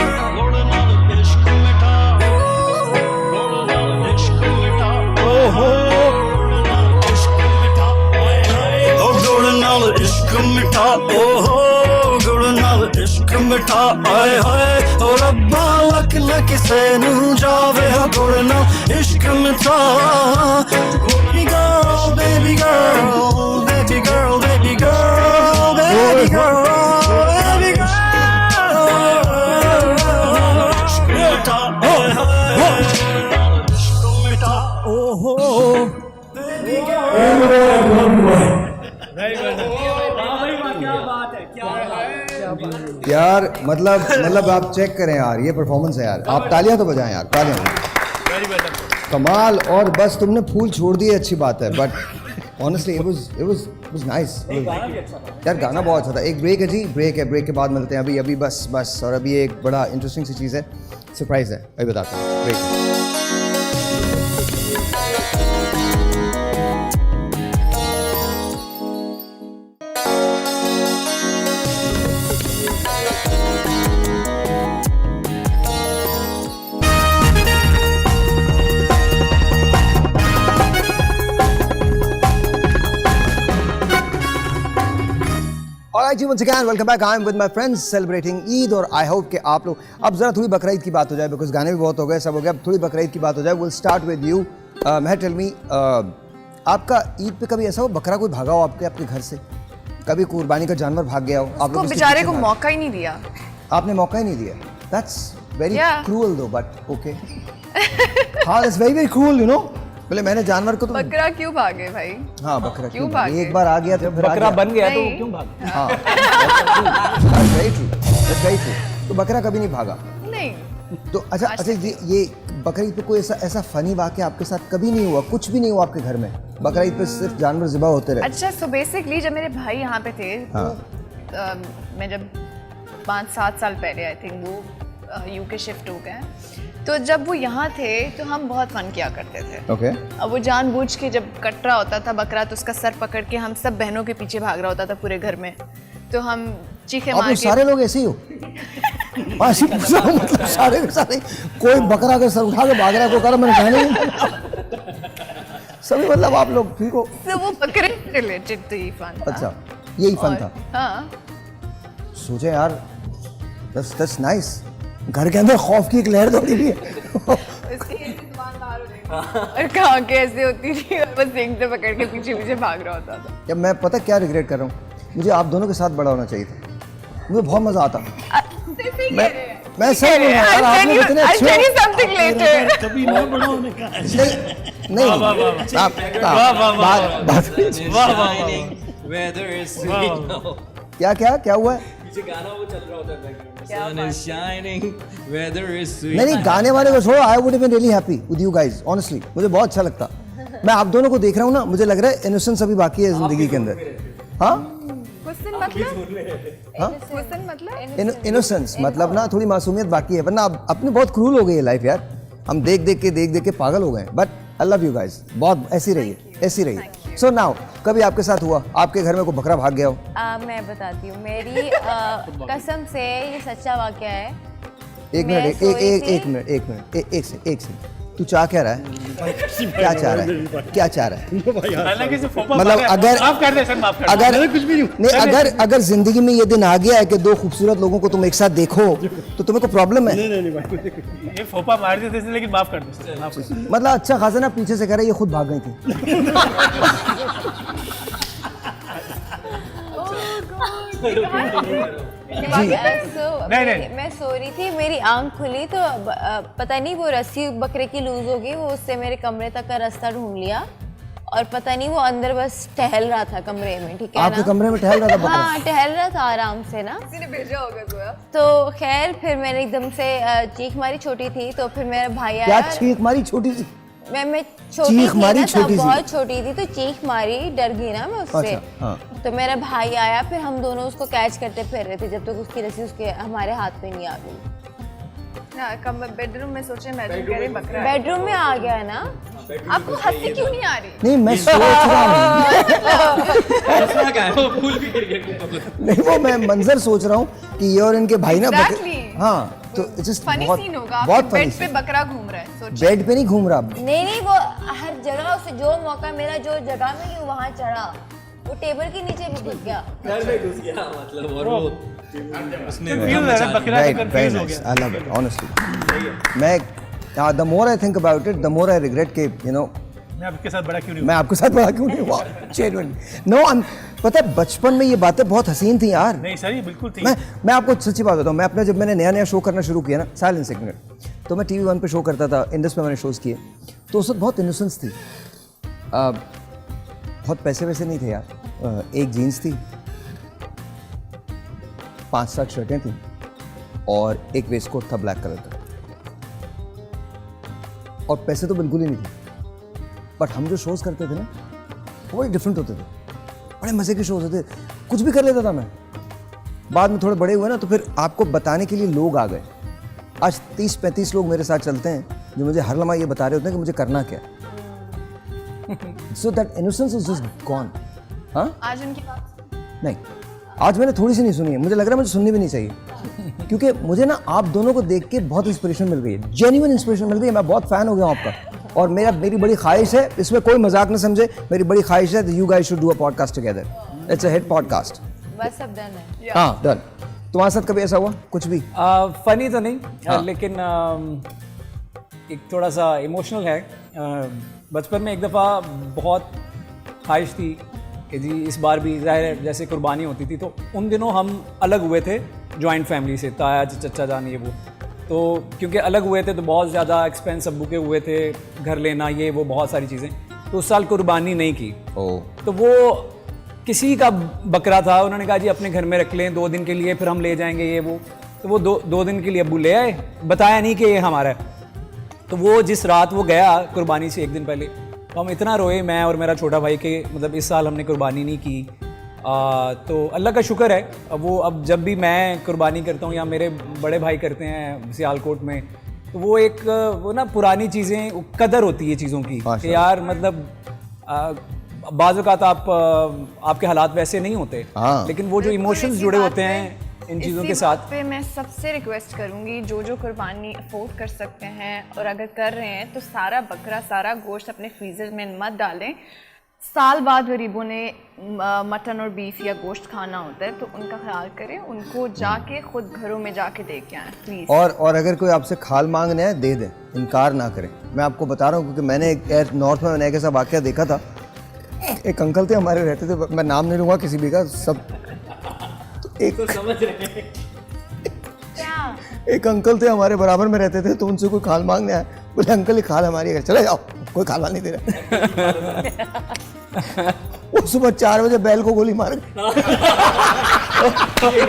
मिठा आए हाय ओ रब्बा लक न किसे नू जावे गुड़ना इश्क मिठा Baby girl, baby girl, baby girl, baby girl, baby girl, baby girl. इश्क मिठा आए हाय इश्क मिठा ओहो यार मतलब आप चेक करें यार, ये परफॉर्मेंस है यार, आप तालियां तो बजाएं यार, तालियां कमाल। और बस तुमने फूल छोड़ दिए अच्छी बात है, but honestly it was nice यार, गाना बहुत अच्छा था। एक ब्रेक है जी, ब्रेक है, ब्रेक के बाद मिलते हैं। अभी बस और अभी एक बड़ा इंटरेस्टिंग सी चीज़ है, सरप्राइज है, अभी बताता हूँ, break. Alright ji, once again welcome back. I'm with my friends celebrating Eid और I hope कि आप लोग अब ज़रा थोड़ी बकरा ईद की बात हो जाए, बिकॉज गाने भी बहुत हो गए, सब हो गया, अब थोड़ी बकरा ईद की बात हो जाए। We'll start with you. मैं टेल मी, आपका ईद पे कभी ऐसा हो बकरा कोई भागा हो आपके घर से, कभी कुर्बानी का जानवर भाग गया हो? उसको बेचारे को मौका ही नहीं दिया। आपने मौका ही नहीं दिया? That's very cruel though, but okay. हाँ, that's very cruel, you know. पहले मैंने जानवर को तो बकरा क्यों भागे भाई? हाँ, बकरा क्यों भागे? एक बार आ गया तो फिर बकरा बन गया तो क्यों भागा? हाँ, that's very true. तो बकरा कभी नहीं भागा? नहीं। तो अच्छा ये बकरा ईद पे कोई ऐसा फनी वाक़या आपके साथ कभी नहीं हुआ? कुछ भी नहीं हुआ आपके घर में? बकरा ईद पे सिर्फ जानवर ज़िबा होते रहे? अच्छा, सो बेसिकली जब मेरे भाई यहाँ पे थे, मैं जब 5-7 साल पहले आई थिंक वो यूके शिफ्ट हो गए, तो जब वो यहाँ थे तो हम बहुत फन किया करते थे। ओके। अब वो जानबूझ के जब कट रहा होता था बकरा तो उसका सर पकड़ के हम सब बहनों के पीछे भाग रहा होता था पूरे घर में, तो हम चीखे मार के। सारे लोग ऐसे ही हो? मतलब सारे कोई बकरा का सर उठा के भाग रहा है, कोई मैंने कहा नहीं सभी, मतलब आप लोग ठीक हो? तो वो बकरे रिलेटेड तो ये फन था। अच्छा, यही फन था। हाँ, सोचे यार, that's nice। घर के अंदर खौफ की एक लहर दौड़ी हुई है। कहाँ के ऐसे होती थी, बस देखते पकड़ के पीछे भाग रहा होता था। जब मैं पता क्या रिग्रेट कर रहा हूँ, मुझे आप दोनों के साथ बड़ा होना चाहिए था, मुझे बहुत मजा आता। मैं सही बोल रहा हूँ, आप लोग इतने अच्छे हो। कभी ना बड़ा होने का। क्या हुआ है? गाना वो चल रहा होता है, sun is shining, weather is sweet। नहीं, गाने वाले को छोड़ो, I would have been really happy with you guys, honestly। मुझे बहुत अच्छा लगता। मैं आप दोनों को देख रहा हूँ ना, मुझे लग रहा है इनोसेंस अभी बाकी है जिंदगी के अंदर। हाँ, इनोसेंस मतलब ना थोड़ी मासूमियत बाकी है, वरना अपनी बहुत क्रूल हो गई है लाइफ यार। हम देख के पागल हो गए, but I love you guys, बहुत ऐसी रहिए। सो नाउ, कभी आपके साथ हुआ आपके घर में कोई बकरा भाग गया हो? मैं बताती हूँ, मेरी कसम से ये सच्चा वाकया है। एक मिनट, एक सेकंड, तू चाह क्या रहा है? क्या चाह रहा है? मतलब अगर जिंदगी में ये दिन आ गया है कि दो खूबसूरत लोगों को तुम एक साथ देखो, तो तुम्हें कोई प्रॉब्लम है? ये फोपा मार देते थे, लेकिन माफ कर दो। मतलब अच्छा खासा ना पीछे से कह रहा है, ये खुद भाग गई थी। मैं सो रही थी, मेरी आंख खुली तो पता नहीं वो रस्सी बकरे की लूज हो गई, वो उससे मेरे कमरे तक का रास्ता ढूंढ लिया, और पता नहीं वो अंदर बस टहल रहा था कमरे में। ठीक है, आपके कमरे में टहल रहा था बकरा? हाँ, टहल रहा था आराम से ना, किसी ने भेजा होगा तो खैर फिर मैंने एकदम से चीख मारी, छोटी थी तो फिर मेरा भाई आया। क्या चीख मारी? छोटी सी? मैं छोटी थी ना, तब बहुत छोटी थी, तो चीख मारी, डर गई ना मैं उससे। अच्छा, हाँ। तो मेरा भाई आया, फिर हम दोनों उसको कैच करते फिर रहे थे जब तक उसकी रस्सी उसके हमारे हाथ में नहीं आ गई। बेडरूम में सोचे, इमेजिन करें बकरा बेडरूम में आ गया ना। आपको हंसी क्यों नहीं आ रही? नहीं, मैं सोच रहा हूँ नहीं, वो मैं मंजर सोच रहा हूँ कि ये और इनके भाई ना हाँ, तो फनी सीन होगा, बेड पे बकरा घूम रहा है। बेड पे नहीं घूम रहा, नहीं, वो हर जगह उसे जो मौका मिला, जो जगह में वहाँ चढ़ा, वो टेबल के नीचे भी घुस गया, घर में घुस गया मतलब। और वो Very nice. I love it, honestly. मैं the more I think about it, the more I regret कि you know मैं आपके साथ बड़ा क्यों नहीं मैं आपके साथ बड़ा क्यों नहीं हुआ? No, पता है बचपन में ये बातें बहुत हसीन थी यार. नहीं सर ये बिल्कुल थी. मैं आपको सच्ची बात बताऊँ, मैं अपना जब मैंने नया शो करना शुरू किया ना, साइलेंस एक मिनट, तो मैं TV1 पे शो करता था, इंडस पे मैंने शोज किए, तो उस वक्त बहुत इनोसेंस थी, बहुत पैसे वैसे नहीं थे यार. एक जीन्स थी, 5-7 शर्टें थी और एक वेस्ट कोट था ब्लैक कलर का, और पैसे तो बिल्कुल ही नहीं थे. बट हम जो शोज करते थे ना वो बड़े डिफरेंट होते थे, बड़े मज़े के शोज होते थे, कुछ भी कर लेता था मैं. बाद में थोड़े बड़े हुए ना तो फिर आपको बताने के लिए लोग आ गए. आज 30-35 लोग मेरे साथ चलते हैं जो मुझे हर लम्हा ये बता रहे होते हैं कि मुझे करना क्या. So that innocence is just gone. हाँ आज उनकी बात नहीं, आज मैंने थोड़ी सी नहीं सुनी है, मुझे लग रहा है मुझे सुननी भी नहीं चाहिए, क्योंकि मुझे ना आप दोनों को देख के बहुत इंस्पिरेशन मिल रही है, जेन्युइन इंस्पिरेशन मिल रही है. मैं बहुत फ़ैन हो गया हूँ आपका, और मेरी बड़ी ख्वाहिश है, इसमें कोई मजाक न समझे, मेरी बड़ी ख्वाहिश है you guys should do a podcast together. It's a hit podcast. बस अब डन है. हाँ डन. तुम्हारे साथ कभी ऐसा हुआ कुछ भी? फनी तो नहीं, लेकिन एक थोड़ा सा इमोशनल है. बचपन में एक दफ़ा बहुत ख्वाहिश थी कि जी इस बार भी ज़ाहिर जैसे कुर्बानी होती थी, तो उन दिनों हम अलग हुए थे जॉइंट फैमिली से, ताया चचा जान ये वो, तो क्योंकि अलग हुए थे तो बहुत ज़्यादा एक्सपेंस अब्बू के हुए थे, घर लेना ये वो बहुत सारी चीज़ें, तो उस साल कुर्बानी नहीं की. तो वो किसी का बकरा था, उन्होंने कहा जी अपने घर में रख लें 2 दिन के लिए, फिर हम ले जाएंगे ये वो, तो वो दो दिन के लिए अब्बू ले आए, बताया नहीं कि ये हमारा है. तो वो जिस रात वो गया कुर्बानी से 1 दिन पहले, तो हम इतना रोए, मैं और मेरा छोटा भाई, के मतलब इस साल हमने कुर्बानी नहीं की. तो अल्लाह का शुक्र है, वो अब जब भी मैं कुर्बानी करता हूँ या मेरे बड़े भाई करते हैं सियालकोट में, तो वो एक वो ना पुरानी चीज़ें, कदर होती है चीज़ों की कि यार मतलब बाज़ औक़ात आपके हालात वैसे नहीं होते, लेकिन वो जो इमोशंस जुड़े होते हैं इन चीज़ों के साथ. पे मैं सबसे रिक्वेस्ट करूंगी जो कुर्बानी अफोर्ड कर सकते हैं और अगर कर रहे हैं तो सारा बकरा सारा गोश्त अपने फ्रीजर में मत डालें. साल बाद गरीबों ने मटन और बीफ या गोश्त खाना होता है, तो उनका ख्याल करें, उनको जाके खुद घरों में जाके दे के आएँ प्लीज़. और अगर कोई आपसे खाल मांगने है दे दें, इनकार ना करें. मैं आपको बता रहा हूँ क्योंकि मैंने एक नॉर्थ में मैंने एक ऐसा वाक़या देखा था. एक अंकल थे हमारे रहते थे, मैं नाम नहीं लूँगा किसी भी का, सब एक तो समझ रहे एक अंकल थे हमारे बराबर में रहते थे, तो उनसे कोई खाल मांगने आया, बोले अंकल ये खाल हमारी है, चले जाओ, कोई खाल नहीं दे रहा. वो सुबह 4 बजे बैल को गोली मार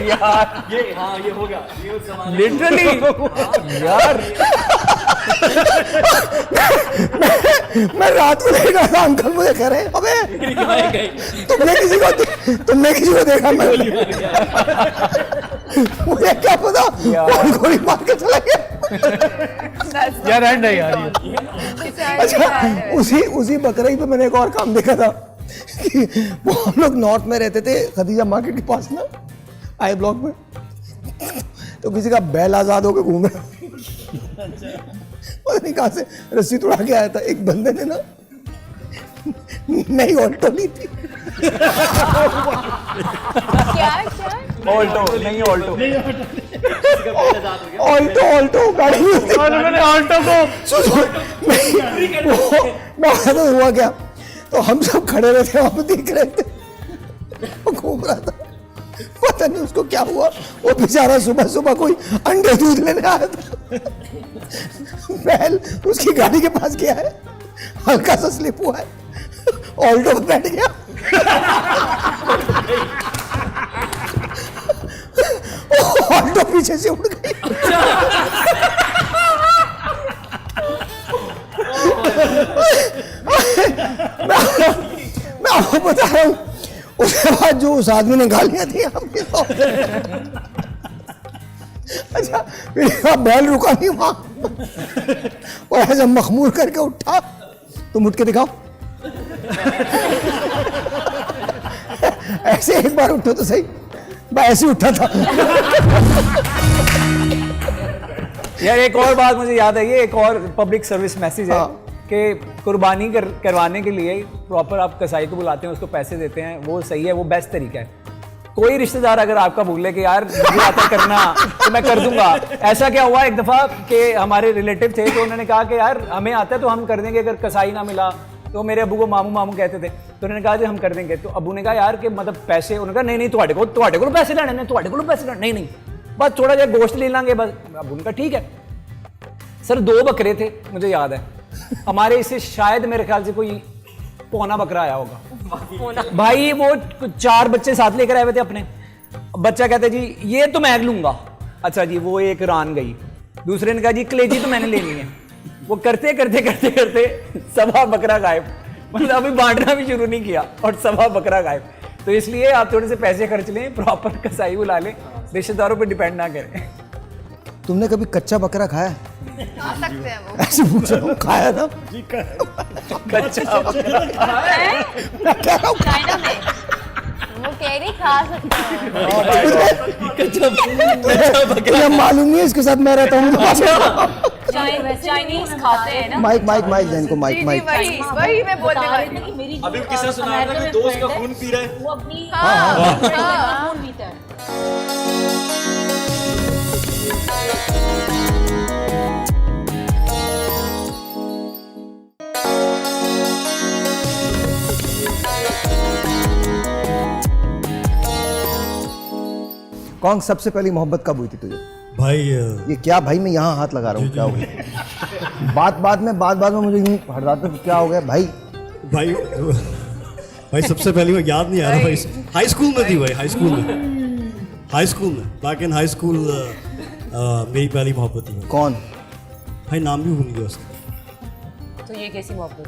यार ये होगा लिटरली यार. मैं रात को देख रहा था, अंकल मुझे कह रहे अबे तुमने किसी को देखा? मुझे क्या पता, गोली मार के चला गया. यार एंड है यार. अच्छा उसी बकरई पे मैंने एक और काम देखा था कि वो हम लोग नॉर्थ में रहते थे, खदीजा मार्केट के पास ना, आई ब्लॉक में, तो किसी का बैल आजाद होकर घूम रहा, पता नहीं कहाँ से रस्सी तोड़ा के आया था. एक बंदे ने ना नई ऑल्टो ली थी. ऑल्टो नहीं, ऑल्टो गाड़ी को हुआ क्या, तो हम सब खड़े रहे थे वहाँ पे, देख रहे थे, वो घूम रहा था, पता नहीं उसको क्या हुआ. वो बेचारा सुबह कोई अंडे दूध लेने आया था, बैल उसकी गाड़ी के पास गया है, हल्का सा स्लिप हुआ है, ऑल्टो पे बैठ गया, ऑल्टो पीछे से उड़ गई. मैं आपको बता रहा हूँ, उसके बाद जो उस आदमी ने गालियां दी हमने तो अच्छा फिर बैल रुका नहीं वहां, और ऐसा मखमूर करके उठा, तुम उठ के दिखाओ. ऐसे एक बार उठो तो सही, मैं ऐसे उठा था. यार एक और बात मुझे याद आई, एक और पब्लिक सर्विस मैसेज है कि कुर्बानी करवाने के लिए प्रॉपर आप कसाई को बुलाते हैं, उसको पैसे देते हैं, वो सही है, वो बेस्ट तरीका है. कोई रिश्तेदार अगर आपका बोले कि यार मुझे आता करना तो मैं कर दूंगा। ऐसा क्या हुआ एक दफ़ा कि हमारे रिलेटिव थे तो उन्होंने कहा कि यार हमें आता है तो हम कर देंगे, अगर कसाई ना मिला तो मेरे अबू को मामू मामू कहते थे, तो उन्होंने कहा कि हम कर देंगे। तो अबू ने कहा यार कि मतलब पैसे, उन्होंने कहा नहीं थोड़े को पैसे लेने ने, थोड़े को पैसे लेने नहीं बस थोड़ा जहा गोश्त ले लेंगे बस। अबू ने कहा ठीक है। सर 2 बकरे थे मुझे याद है, हमारे इससे शायद मेरे ख्याल से कोई पौना बकरा आया होगा। भाई वो 4 बच्चे साथ लेकर आए हुए थे अपने। बच्चा कहते जी ये तो मैं लूंगा, अच्छा जी वो एक रान गई, दूसरे ने कहा जी कलेजी तो मैंने लेनी है। वो करते करते करते करते 1.25 बकरा गायब, मतलब अभी बांटना भी शुरू नहीं किया और 1.25 बकरा गायब। तो इसलिए आप थोड़े से पैसे खर्च लें, प्रॉपर कसाई बुला लें, रिश्तेदारों पर डिपेंड ना करें। तुमने कभी कच्चा बकरा खाया? खा सकते हैं वो। ऐसे पूछ रहा हूँ, खाया ना? कच्चा बकरा चाइना में वो कह रही खा सकते हैं। मुझे मालूम नहीं है, इसके साथ मैं रहता हूँ। चाइनीज खाते हैं ना। माइक दें इनको, माइक। वही मैं बोलने वाली थी। अभी किसने सुनाया था कि दोस्त का खून पी रहा है? वो अपनी खून पीता है। कौन सबसे पहली मोहब्बत कब हुई थी तुझे? भाई ये क्या भाई, मैं यहाँ हाथ लगा रहा हूँ, क्या हो गया? बात में मुझे यूं हटाते तो क्या हो गया भाई? भाई सबसे पहली बार याद नहीं आ रहा भाई, हाई स्कूल में थी भाई, हाई स्कूल में बैक इन हाई स्कूल मेरी पहली मोहब्बत थी। कौन? भाई नाम भी भूल गया उसका। तो ये कैसी मोहब्बत?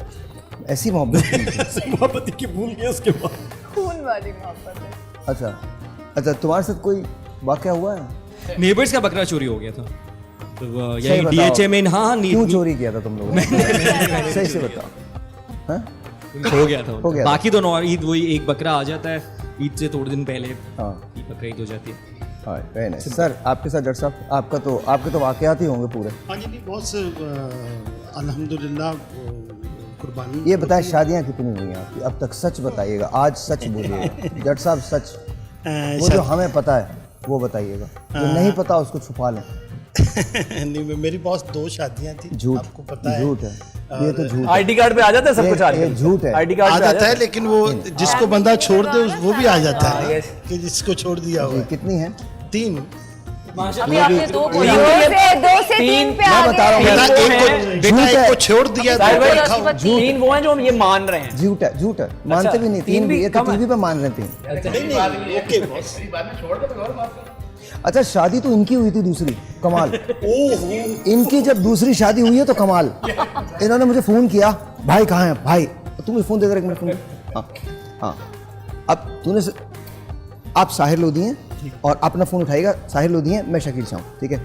ऐसी मोहब्बत ऐसी मोहब्बत की भूल गया उसके बाद। खून वाली मोहब्बत है। अच्छा तुम्हारे साथ कोई वाकया हुआ है? नेबर्स का बकरा चोरी हो गया था तो सही यही बताओ। डीएचए में। हाँ क्यों चोरी किया था तुम लोगों ने? सही से बताओ। हाँ? हो गया था। हो गया बाकी तो ईद वही एक बकरा आ जाता है, ईद से थोड़े दिन पहले हाँ बकरा ईद हो जाती है। हाँ वेरी नाइस। सर आपके साथ जट साहब, आपके तो वाकयात ही होंगे पूरे। हाँ जी बहुत से अल्हम्दुलिल्लाह कुर्बानी। ये बताएं शादियाँ कितनी हुई हैं आपकी अब तक? सच बताइएगा, आज सच बोलिएगा जट साहब, सच। वो जो हमें पता है वो बताइएगा, जो नहीं पता उसको छुपा लें। नहीं मेरी बहुत 2 शादियां थी। झूठ, आपको पता है? झूठ है ये तो झूठ। आईडी कार्ड पे आ जाता है सब कुछ, ये झूठ है। आईडी कार्ड आ पे जाता है, लेकिन वो जिसको बंदा छोड़ दे वो भी आ जाता है yes। कि जिसको छोड़ दिया हो। कितनी है? 3। अभी आपने 2 बोला। 2 से 3 पे आ मैं बता रहा हूँ बेटा एक को छोड़ दिया तो 3 वो हैं जो हम ये मान रहे हैं। झूठ है, मानते भी नहीं। 3 भी, ये तो टीवी पे मान रहे थे। Okay boss. अच्छा शादी तो इनकी हुई थी दूसरी, कमाल। इनकी जब दूसरी शादी हुई है तो कमाल। इन्होंने मुझे फोन किया, भाई कहाँ है भाई? तुम मुझे फोन दे दे, एक मिनट फोन दे। हाँ अब तूने आप साहिर लोधी हैं और अपना फोन उठाएगा, साहिर लोधी हैं, मैं शकील शाह हूँ, ठीक है?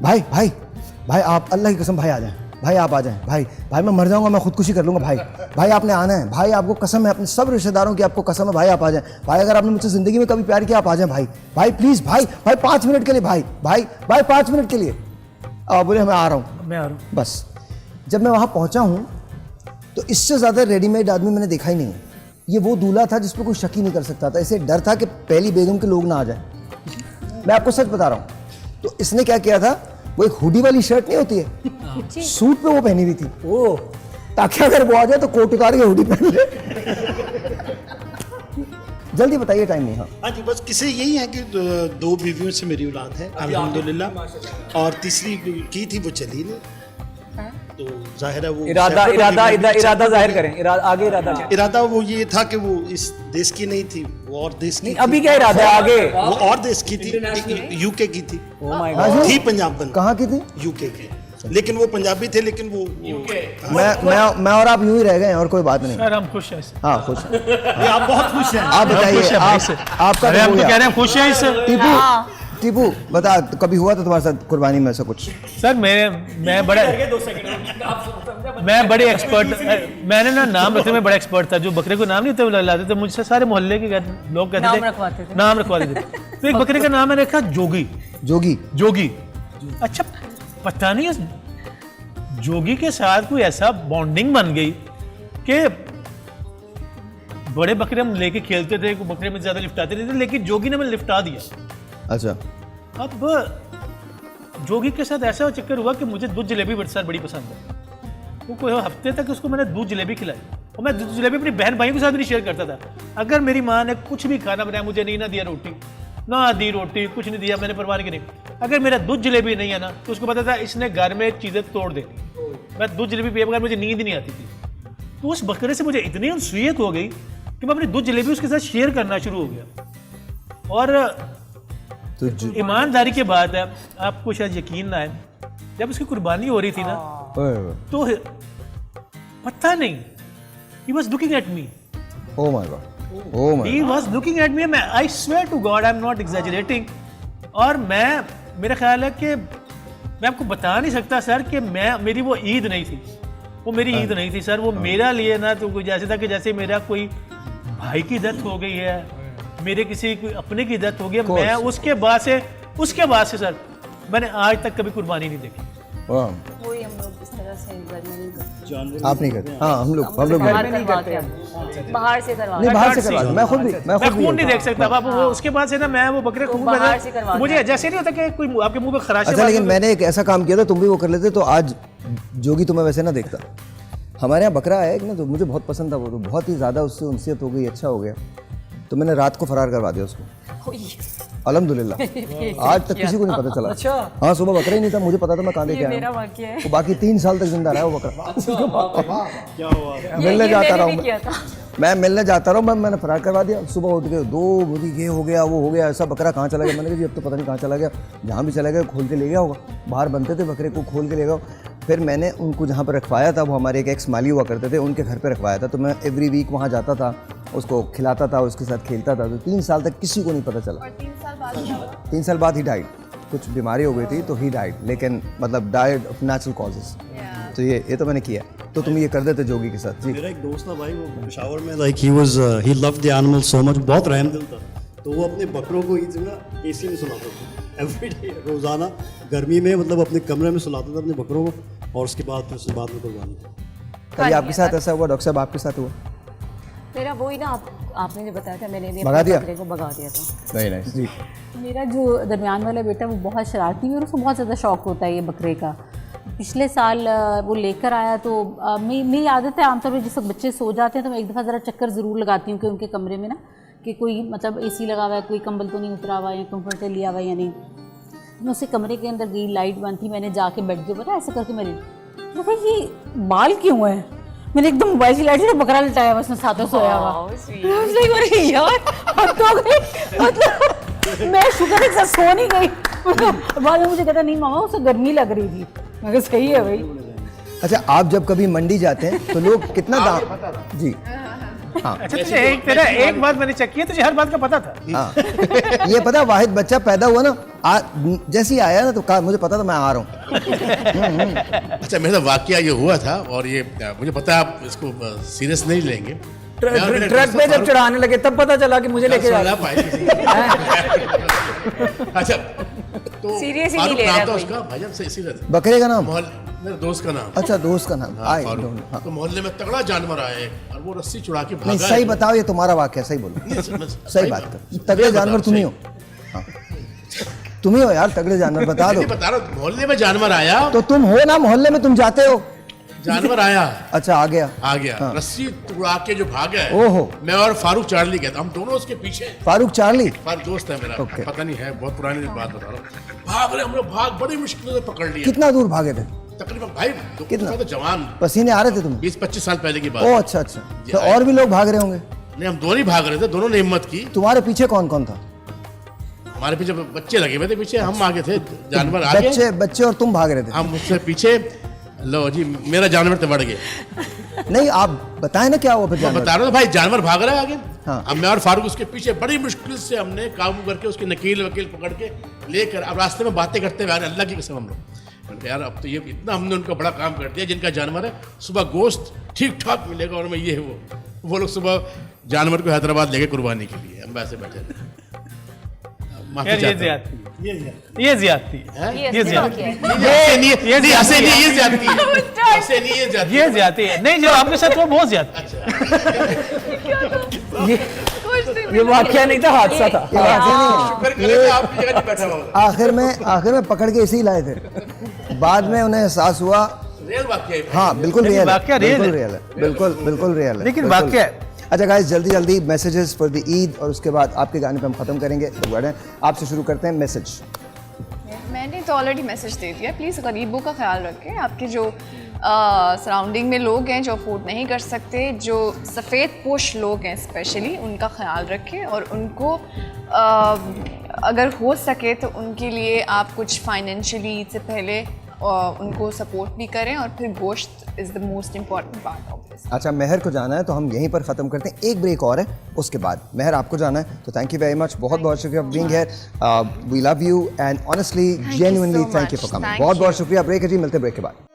भाई आप अल्लाह की कसम भाई आ जाएं, भाई आप आ जाएं, भाई मैं मर जाऊंगा, मैं खुदकुशी कर लूंगा, भाई आपने आना है, भाई आपको कसम है, अपने सब रिश्तेदारों की आपको कसम है, भाई आप आ जाएं, भाई अगर आपने मुझसे जिंदगी में कभी प्यार किया आप आ जाएं, भाई प्लीज, भाई 5 मिनट के लिए, भाई 5 मिनट के लिए। अब बोले मैं आ रहा हूँ। बस जब मैं वहाँ पहुँचा हूँ तो इससे ज़्यादा रेडीमेड आदमी मैंने देखा ही नहीं है। ये वो दूल्हा था जिस पर कोई शक ही नहीं कर सकता था, इसे डर था कि पहली बेगम के लोग ना आ जाए। मैं आपको सच बता रहा हूँ। तो इसने क्या किया था, वो एक हुडी वाली शर्ट नहीं होती है, सूट पे वो पहनी हुई थी, ओ ताकि अगर वो आ जाए तो कोट उतार के हुडी पहन ले। जल्दी बताइए, टाइम नहीं। हाँ जी बस किसे यही है कि 2 बीवियों से मेरी औलाद है अल्हम्दुलिल्लाह, और तीसरी की थी वो चली नहीं, तो जाहिर है वो इरादा जाहिर करें, आगे इरादा वो ये था कि वो इस देश की नहीं थी, वो और देश की। अभी क्या इरादा है आगे? वो और देश की थी, यूके की थी। Oh my God. थी पंजाब बंद। कहाँ की थी? यूके की, लेकिन वो पंजाबी थे, लेकिन वो मैं और आप यूं ही रह गए और कोई बात नहीं। सर हम खुश हैं। हाँ खुश हैं। आप बहुत खुश हैं। आप बताइए, आपका हम तो कह रहे हैं खुश हैं इससे। टीपू बता, कभी हुआ था तुम्हारे साथ कुर्बानी में ऐसा कुछ? सर मैं बड़े एक्सपर्ट, मैंने ना नाम रखने में बड़ा एक्सपर्ट था। जो बकरे को नाम नहीं थे लाते थे, मुझसे सारे मोहल्ले के लोग कहते थे नाम रखवाते थे। तो एक बकरे का नाम मैंने रखा जोगी। अच्छा पता नहीं जोगी के साथ कोई ऐसा बॉन्डिंग बन गई कि बड़े बकरे हम लेके खेलते थे, बकरे में ज़्यादा लिफ्टाते नहीं थे, लेकिन जोगी ने मैंने लिफ्टा दिया। अच्छा। अब जोगी के साथ ऐसा चक्कर हुआ कि मुझे दूध जलेबी बड़ी पसंद है। वो कोई हफ्ते तक उसको मैंने दूध जलेबी खिलाई, और मैं दूध जलेबी अपनी बहन भाइयों के साथ भी नहीं शेयर करता था। अगर मेरी माँ ने कुछ भी खाना बनाया, मुझे नहीं ना दिया रोटी, ना दी रोटी, कुछ नहीं दिया, मैंने परवाह नहीं, अगर मेरा दूध जलेबी नहीं है ना, तो उसको पता था इसने घर में चीज़ें तोड़ देनी। मैं दूध जलेबी पिए बगैर मुझे नींद ही नहीं आती थी। तो उस बकरे से मुझे इतनी अनसुइयत हो गई कि मैं अपनी दूध जलेबी उसके साथ शेयर करना शुरू हो गया। और ईमानदारी की बात है, आपको शायद यकीन ना आए, जब उसकी कुर्बानी हो रही थी ना, तो पता नहीं, he was looking at me. Oh my God. Oh my He was looking at me. I swear to God, I'm not exaggerating. और मेरा ख्याल है कि मैं आपको बता नहीं सकता सर कि मेरी वो ईद नहीं थी, वो मेरी ईद नहीं थी सर। वो मेरा लिए ना तो कोई जैसे था कि जैसे मेरा कोई भाई की डेथ हो गई है, मेरे किसी कोई अपने की डेथ हो गई है। मैं उसके बाद से सर मैंने आज तक कभी कुर्बानी नहीं देखी। वही हम लोग इस तरह से आप नहीं करते? हाँ, हम लोग बाहर से करवा, नहीं बाहर से करवा, मैं खुद भी खून नहीं देख सकता बाबू। वो उसके बाद से ना मैं वो बकरे खून मुझे जैसे नहीं होता कि कोई आपके मुंह में खराश। अच्छा, लेकिन मैंने एक ऐसा काम किया था, तुम भी वो कर लेते तो आज जोगी तुम्हें वैसे ना देखता। हमारे यहाँ बकरा है ना, तो मुझे बहुत पसंद था वो, तो बहुत ही ज़्यादा उससे उनसियत हो गई, अच्छा हो गया, तो मैंने रात को फरार करवा दिया उसको। अल्हम्दुलिल्लाह आज तक किसी को नहीं पता चला। अच्छा। हाँ, सुबह बकरा ही नहीं था, मुझे पता था मैं कहाँ लेके आया हूँ। वो बाकी 3 साल तक जिंदा रहा वो बकरा। मिलने जाता रहा हूँ मैं मिलने जाता रहा हूँ, मैंने फरार करवा दिया। सुबह उठ के 2 बजे ये हो गया, वो हो गया, ऐसा बकरा कहाँ चला गया। मैंने कहा जी अब तो पता नहीं कहाँ चला गया, जहाँ भी चला गया खोल के ले गया होगा। बाहर बनते थे बकरे को, खोल के ले गया। फिर मैंने उनको जहाँ पर रखवाया था, वो हमारे एक एक्स माली हुआ करते थे, उनके घर पे रखवाया था। तो मैं एवरी वीक वहाँ जाता था, उसको खिलाता था, उसके साथ खेलता था। तो 3 साल तक किसी को नहीं पता चला। 3 साल बाद ही डाइड, कुछ बीमारी हो गई थी तो ही डाइड, लेकिन मतलब डाइड ऑफ नेचुरल कॉजेज। तो ये तो मैंने किया। तो तुम ये कर देते जोगी के साथ? जी, मेरा एक दोस्त था भाई, वो पेशावर में like he loved the animal so much, बहुत रहमदिल था। तो वो अपने बकरों को ईद में एसी में सुलाता था एवरी डे, रोज़ाना गर्मी में, मतलब अपने कमरे में सुलाता था अपने बकरों को, और उसके बाद फिर उसके बाद में कुर्बानी। कभी आपके साथ ऐसा हुआ डॉक्टर साहब? आपके साथ हुआ? मेरा वही ना, आपने जो बताया था, मैंने भी भगा दिया? बकरे को भगा दिया था। नहीं नहीं जी। मेरा जो दरमियान वाला बेटा वो बहुत शरारती है और उसको बहुत ज़्यादा शौक होता है ये बकरे का। पिछले साल वो लेकर आया तो मेरी आदत है आमतौर पर जिस वक्त बच्चे सो जाते हैं तो मैं एक दफ़ा ज़रा चक्कर ज़रूर लगाती हूँ कि उनके कमरे में ना कि कोई मतलब एसी लगा हुआ है, कोई कंबल तो नहीं उतरा हुआ है या कंफर्टर लिया हुआ है या नहीं। मैं उसे कमरे के अंदर गई, लाइट बंद थी, मैंने जाके बेड के ऊपर ऐसे करके मेरे भाई ये बाल क्यों है, मैंने एकदम मोबाइल की लाइट से बकरा लटाया, उसने साथों सोया हुआ। मैं शुक्र है सो नहीं गई। बाद में मुझे कहता नहीं मामा उसे गर्मी लग रही थी। मैं कहा सही है भाई। अच्छा, आप जब कभी मंडी जाते हैं तो लोग कितना दाम? जी हाँ। अच्छा, तुझे एक बात मैंने चेक किया, तुझे हर बात का पता था। हाँ। ये पता, वाहिद बच्चा पैदा हुआ ना, जैसे ही आया ना तो कहा मुझे पता था मैं आ रहा हूँ। अच्छा, मेरा वाकया ये हुआ था, और ये मुझे पता है आप इसको सीरियस नहीं लेंगे। ट्रक पे जब चढ़ाने लगे तब पता चला कि मुझे लेके जा। अच्छा, तो सीरियस ही नहीं ले रहा उसका भाईजान से सीरियस। बकरे का नाम? मेरे दोस्त का नाम। अच्छा, दोस्त का नाम। तो मोहल्ले में तगड़ा जानवर आया और वो रस्सी चुरा के भागा। नहीं, सही बताओ, ये तुम्हारा वाकया, सही बोलो, सही बात कर। तगड़े जानवर तुम ही हो। तुम ही हो यार तगड़े जानवर, बता दो। बता रहा, मोहल्ले में जानवर आया तो तुम हो ना, मोहल्ले में तुम जाते हो। जानवर आया। अच्छा, आ गया। हाँ। रस्सी उड़ा के जो भागा है। ओहो। मैं और फारूक चार्ली गए, हम दोनों उसके पीछे। फारूक चार्ली? फारूक दोस्त है मेरा। पता नहीं है, बहुत पुरानी बात बता रहा हूँ। भाग रहे हम लोग, बड़ी मुश्किल से पकड़ लिया। कितना दूर भागे थे? तकरीबन भाई कितना? तो जवान, पसीने आ रहे थे तुम? 20-25 साल पहले की बात। ओह अच्छा। तो और भी लोग भाग रहे होंगे? नहीं, हम दोनों ही भाग रहे थे, दोनों ने हिम्मत की। तुम्हारे पीछे कौन कौन था? हमारे पीछे बच्चे लगे हुए थे, पीछे हम आगे थे, जानवर आगे। बच्चे और तुम भाग रहे थे? हम मुझसे पीछे। लो जी, मेरा जानवर तो बढ़ गया। नहीं, आप बताएं ना क्या हुआ फिर? बता रहा हूँ भाई, जानवर भाग रहा है आगे। हाँ। अब मैं और फारूक उसके पीछे, बड़ी मुश्किल से हमने काबू करके उसके नकील वकील पकड़ के लेकर, अब रास्ते में बातें करते हुए अल्लाह की कसम हम लोग यार अब तो ये इतना हमने उनका बड़ा काम कर दिया। जिनका जानवर है सुबह गोश्त ठीक ठाक मिलेगा, और मैं ये वो लोग सुबह जानवर को हैदराबाद लेके कुर्बानी के लिए हम वैसे बैठे थे। ये ज्यादती है। नहीं, जो आपके साथ वो बहुत ज्यादा। ये वाकया नहीं था, हादसा था। ये वाकया नहीं शुक्र है, करें मैं आपकी जगह नहीं बैठा हुआ। आखिर में पकड़ के इसी लाए थे। बाद में उन्हें एहसास हुआ। रियल वाकया है। हाँ बिल्कुल रियल है, वाकया रियल बिल्कुल है। रियल है, बिल्कुल रियल है, लेकिन बिल्कुल। वाकया है। अच्छा गाइस, जल्दी मैसेजेस फॉर द ईद और उसके बाद आपके गाने पे हम खत्म करेंगे। तो बढ़ें, आपसे शुरू करते हैं मैसेज। मैंने तो ऑलरेडी मैसेज दे दिया। प्लीज़ गरीबों का ख्याल रखें। आपके जो सराउंडिंग में लोग हैं जो अफोर्ड नहीं कर सकते, जो सफ़ेद पोश लोग हैं स्पेशली, उनका ख्याल रखें और उनको अगर हो सके तो उनके लिए आप कुछ फाइनेंशियली ईद से पहले उनको सपोर्ट भी करें। और फिर गोश्त is the most important part of this. अच्छा, मेहर को जाना है तो हम यहीं पर ख़त्म करते हैं। एक ब्रेक और है, उसके बाद मेहर आपको जाना है। तो थैंक यू वेरी मच, बहुत शुक्रिया for being here. We love you and honestly genuinely thank you for coming. बहुत शुक्रिया। ब्रेक है जी, मिलते ब्रेक के बाद।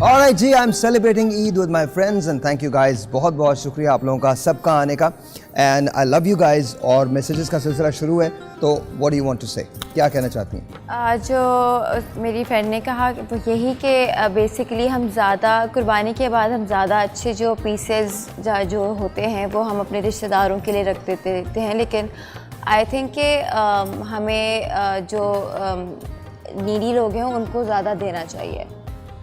Alright जी, I am celebrating Eid with my friends and thank you guys. बहुत शुक्रिया आप लोगों का सबका आने का and I love you guys. और मैसेजेस का सिलसिला शुरू है, तो what do you want to say, क्या कहना चाहती हैं? जो मेरी फ्रेंड ने कहा वो यही कि बेसिकली हम ज़्यादा कुर्बानी के बाद हम ज़्यादा अच्छे जो पीसेस जो होते हैं वो हम अपने रिश्तेदारों के लिए रख देते हैं। लेकिन आई थिंक कि हमें जो नीडी लोग हैं उनको ज़्यादा देना चाहिए।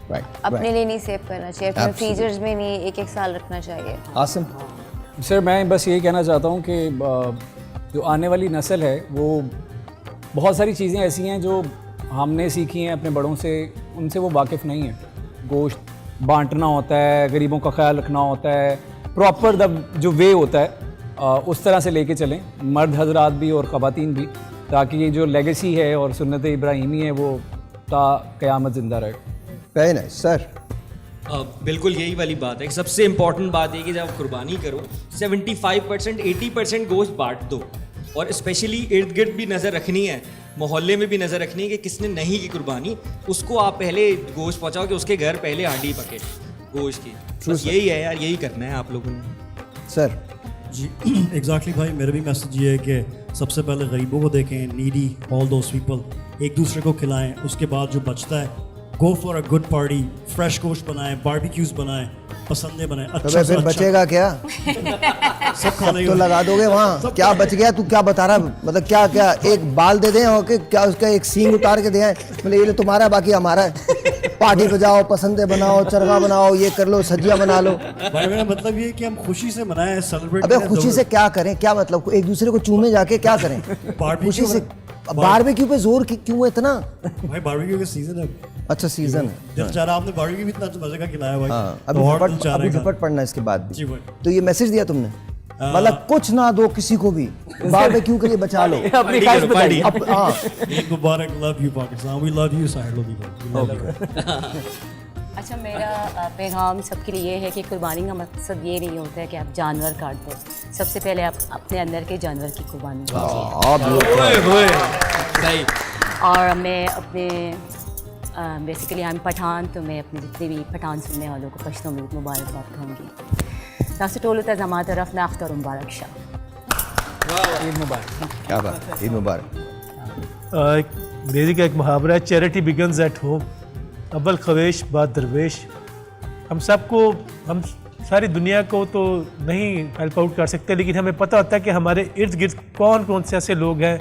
अपने लिए नहीं सेव करना चाहिए, अपने फ्रीजर्स में नहीं एक साल रखना चाहिए। आसिम सर, मैं बस यही कहना चाहता हूँ कि जो आने वाली नस्ल है वो बहुत सारी चीज़ें ऐसी हैं जो हमने सीखी हैं अपने बड़ों से, उनसे वो वाकिफ़ नहीं है। गोश्त बांटना होता है, गरीबों का ख्याल रखना होता है, प्रॉपर जो वे होता है उस तरह से लेके चलें, मर्द हजरात भी और ख़वातीन भी, ताकि ये जो लेगेसी है और सुन्नत इब्राहिमी है वो ता क़यामत ज़िंदा रहे। Very nice sir. बिल्कुल यही वाली बात है। सबसे इम्पॉर्टेंट बात है कि जब आप कुर्बानी करो 75% 80% गोश्त बांट दो। और स्पेशली इर्द गिर्द भी नज़र रखनी है, मोहल्ले में भी नज़र रखनी है कि किसने नहीं की कुर्बानी, उसको आप पहले गोश्त पहुँचाओ कि उसके घर पहले हांडी पके गोश्त की। बस यही है यार, यही करना है आप लोगों ने। सर जी एग्जैक्टली भाई, मेरा भी मैसेज ये है कि सबसे पहले गरीबों को देखें, नीडी ऑल दोस पीपल, एक दूसरे को खिलाएं। उसके बाद जो बचता है, go for a good party, fresh गोश्त बनाएं, बारबेक्यूज बनाएं, पसंदे बनाएं। अच्छा फिर बचेगा क्या? सब खाने तो लगा दोगे वहाँ, क्या बच गया? तू क्या बता रहा, मतलब क्या एक बाल दे दें और क्या उसका एक सींग उतार के दें, मतलब ये तुम्हारा बाकी हमारा है। पार्टी पे जाओ, पसंदे बनाओ, चरगा बनाओ, ये कर लो, सब्जियां बना लो। भाई मेरा मतलब ये है कि हम खुशी से मनाएं, सेलिब्रेट अबे खुशी से क्या करें? क्या मतलब एक दूसरे को चूमे जाके क्या करें? खुशी से बारबेक्यू पे जोर क्यों है इतना? भाई बारबेक्यू का सीजन है। अच्छा सीजन है। जब चारा आपने बारबेक्यू भी इतना मजे का खिलाया भाई। हाँ, अभी झपट पड़ना इसके बाद भी। तो ये मैसेज दिया तुमने, मतलब कुछ ना दो किसी को भी, बारबेक्यू के लिए बचा लो। अपनी खास बताइए। ईद मुबारक, love you Pakistan, we love you Sahil Lodhi. अच्छा, मेरा पैगाम सबके लिए ये है कि कुर्बानी का मकसद ये नहीं होता है कि आप जानवर काट दो। सबसे पहले आप अपने अंदर के जानवर की कुर्बानी कीजिए। और मैं अपने बेसिकली आई एम पठान, तो मैं अपने जितने भी पठान सुनने वालों को पश्तो में मुबारकबाद कहूँगी। Nasir toll तज़ामात rough नाख्तर Mubarak Shah. ईद मुबारक। क्या बात, ईद मुबारक। अंग्रेजी का एक मुहावरा है, चैरिटी बिगन्स एट होम, अव्वल खवेश बाद दरवेश। हम सारी दुनिया को तो नहीं हेल्प आउट कर सकते, लेकिन हमें पता होता है कि हमारे इर्द गिर्द कौन कौन से ऐसे लोग हैं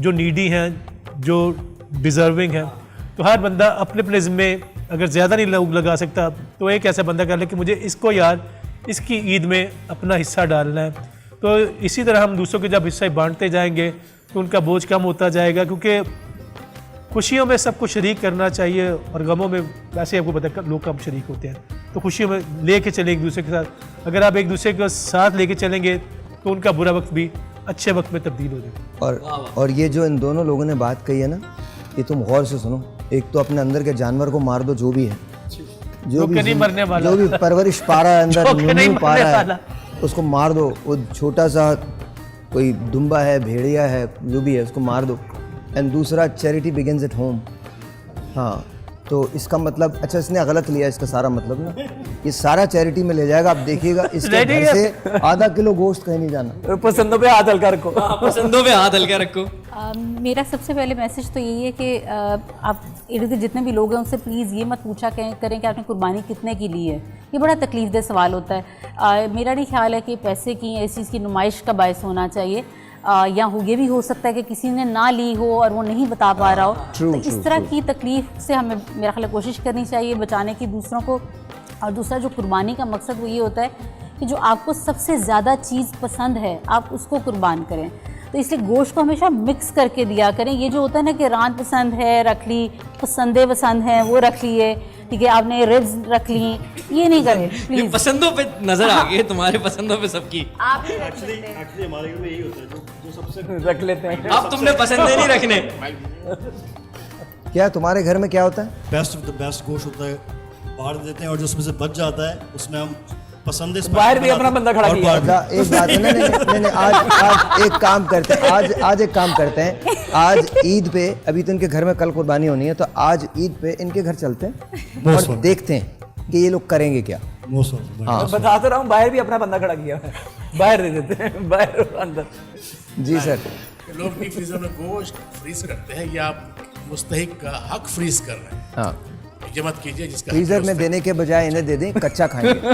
जो नीडी हैं, जो डिज़र्विंग हैं। तो हर बंदा अपने अपने ज़िम्मे, अगर ज़्यादा नहीं लोग लगा सकता तो एक ऐसा बंदा कर ले कि मुझे इसको यार इसकी ईद में अपना हिस्सा डालना है। तो इसी तरह हम दूसरों के जब हिस्सा बांटते जाएंगे तो उनका बोझ कम होता जाएगा, क्योंकि खुशियों में सबको शरीक करना चाहिए और गमों में वैसे आपको पता है लोग कम शरीक होते हैं। तो खुशियों में लेके चलें एक दूसरे के साथ। अगर आप एक दूसरे के साथ लेके चलेंगे तो उनका बुरा वक्त भी अच्छे वक्त में तब्दील हो जाएगा। और ये जो इन दोनों लोगों ने बात कही है ना, ये तुम गौर से सुनो। एक तो अपने अंदर के जानवर को मार दो, जो भी है, जो भी परवरिश पा रहा है अंदर, नींबू पा रहा है, उसको मार दो। वो छोटा सा कोई दुम्बा है, भेड़िया है, जो भी है, उसको मार दो। एंड दूसरा चैरिटी बिगिंस एट होम। हाँ, तो इसका मतलब अच्छा इसने गलत लिया इसका सारा मतलब ना, ये सारा चैरिटी में ले जाएगा। आप देखिएगा इसके घर से आधा किलो गोश्त कहीं नहीं जाना। पसंदों पे हाथ हल्का रखो। पसंदों पे हाथ हल्का रखो। मेरा सबसे पहले मैसेज तो यही है कि आप इर्द गिर्द जितने भी लोग हैं उनसे प्लीज़ ये मत पूछा करें कि आपने कुर्बानी कितने की ली है। ये बड़ा तकलीफ़देह सवाल होता है। मेरा नहीं ख्याल है कि पैसे की इस चीज़ की नुमाइश का बायस होना चाहिए। या ये भी हो सकता है कि किसी ने ना ली हो और वो नहीं बता पा रहा हो। तो इस तरह की तकलीफ़ से हमें मेरा ख्याल कोशिश करनी चाहिए बचाने की दूसरों को। और दूसरा जो कुर्बानी का मकसद वो ये होता है कि जो आपको सबसे ज़्यादा चीज़ पसंद है आप उसको कुर्बान करें। तो इसलिए गोश्त को हमेशा मिक्स करके दिया करें। ये जो होता है ना कि रान पसंद है रख ली, पसंदे पसंद हैं वो रख लिए, ठीक है, आपने रिब्स रख ली, ये नहीं करें प्लीज। पसंदों पे नजर आ गई तुम्हारे पसंदों पे सबकी। आप एक्चुअली हमारे घर में यही होता है जो सबसे रख लेते हैं। अब तुमने पसंदे नहीं रखने। क्या तुम्हारे घर में क्या होता है? बेस्ट ऑफ द बेस्ट गोश्त होता है, बाहर देते हैं और जो उसमें से बच जाता है उसमें हम पसंद है। बाहर भी अपना बंदा खड़ा किया। एक बात है, नहीं आज एक काम करते हैं, आज एक काम करते हैं। आज ईद पे, अभी तो इनके घर में कल कुर्बानी होनी है, तो आज ईद पे इनके घर चलते हैं और देखते हैं कि ये लोग करेंगे क्या। हाँ, बता तो रहा हूँ, बाहर भी अपना बंदा खड़ा किया है, बाहर दे देते हैं, बाहर अंदर। जी सर। लोग डीप फ्रीजर में गोश्त फ्रीज करते हैं, या आप मुस्तहिक का हक फ्रीज कर रहे हैं। हाँ, ये मत कीजिए जिसका फ्रीजर में देने के बजाय इन्हें दे दें, कच्चा खाएंगे।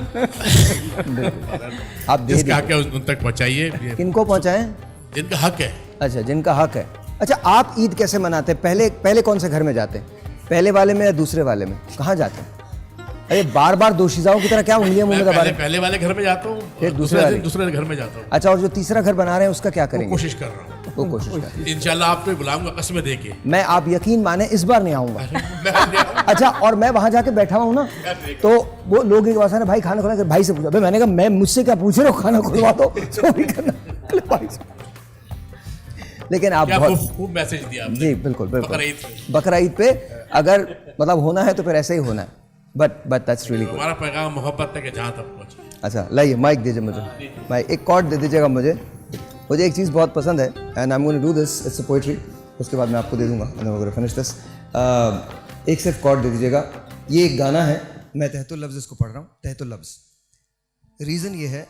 आप दे जिसका हक है उन तक पहुंचाइए। किनको पहुंचाएं? जिनका हक है। अच्छा, जिनका हक है। अच्छा, आप ईद कैसे मनाते हैं? पहले कौन से घर में जाते हैं? पहले वाले में या दूसरे वाले में? कहाँ जाते हैं? अरे बार बार दोशीजाओं की तरह क्या उंगलियां मुंह में दबा रहे हैं? पहले वाले घर में जाता हूँ, फिर दूसरे घर में जाता हूँ। अच्छा, और जो तीसरा घर बना रहे हैं उसका क्या करेंगे? कोशिश कर रहा हूँ, वो कोशिश कर रहे हैं। इंशाल्लाह आपको बुलाऊंगा कसम देके। मैं, आप यकीन माने, इस बार नहीं आऊंगा। अच्छा, और मैं वहां जाके बैठा हुआ हूँ ना, तो वो लोग एक बार भाई खाना खुला, भाई से पूछा, भाई मैंने कहा मैं मुझसे क्या पूछ रहे हो, खाना खुलवा दो। लेकिन आप खूब मैसेज दिया आपने। जी बिल्कुल बकरा ईद पे अगर मतलब होना है तो फिर ऐसे ही होना है। But that's really good. हमारा पैगाम मोहब्बत है कि जहाँ तक पहुँचे। अच्छा, लाइए माइक दीजिए मुझे, माइक एक कॉर्ड दे दीजिएगा मुझे एक चीज़ बहुत पसंद है and I am going to do this, it's a poetry. उसके बाद मैं आपको दे दूंगा and I am going to finish this. एक सिर्फ कॉर्ड दे दीजिएगा। ये एक गाना है, मैं तहतुल लफ्ज़ इसको पढ़ रहा हूँ, तहतुल लफ्ज़। रीज़न ये है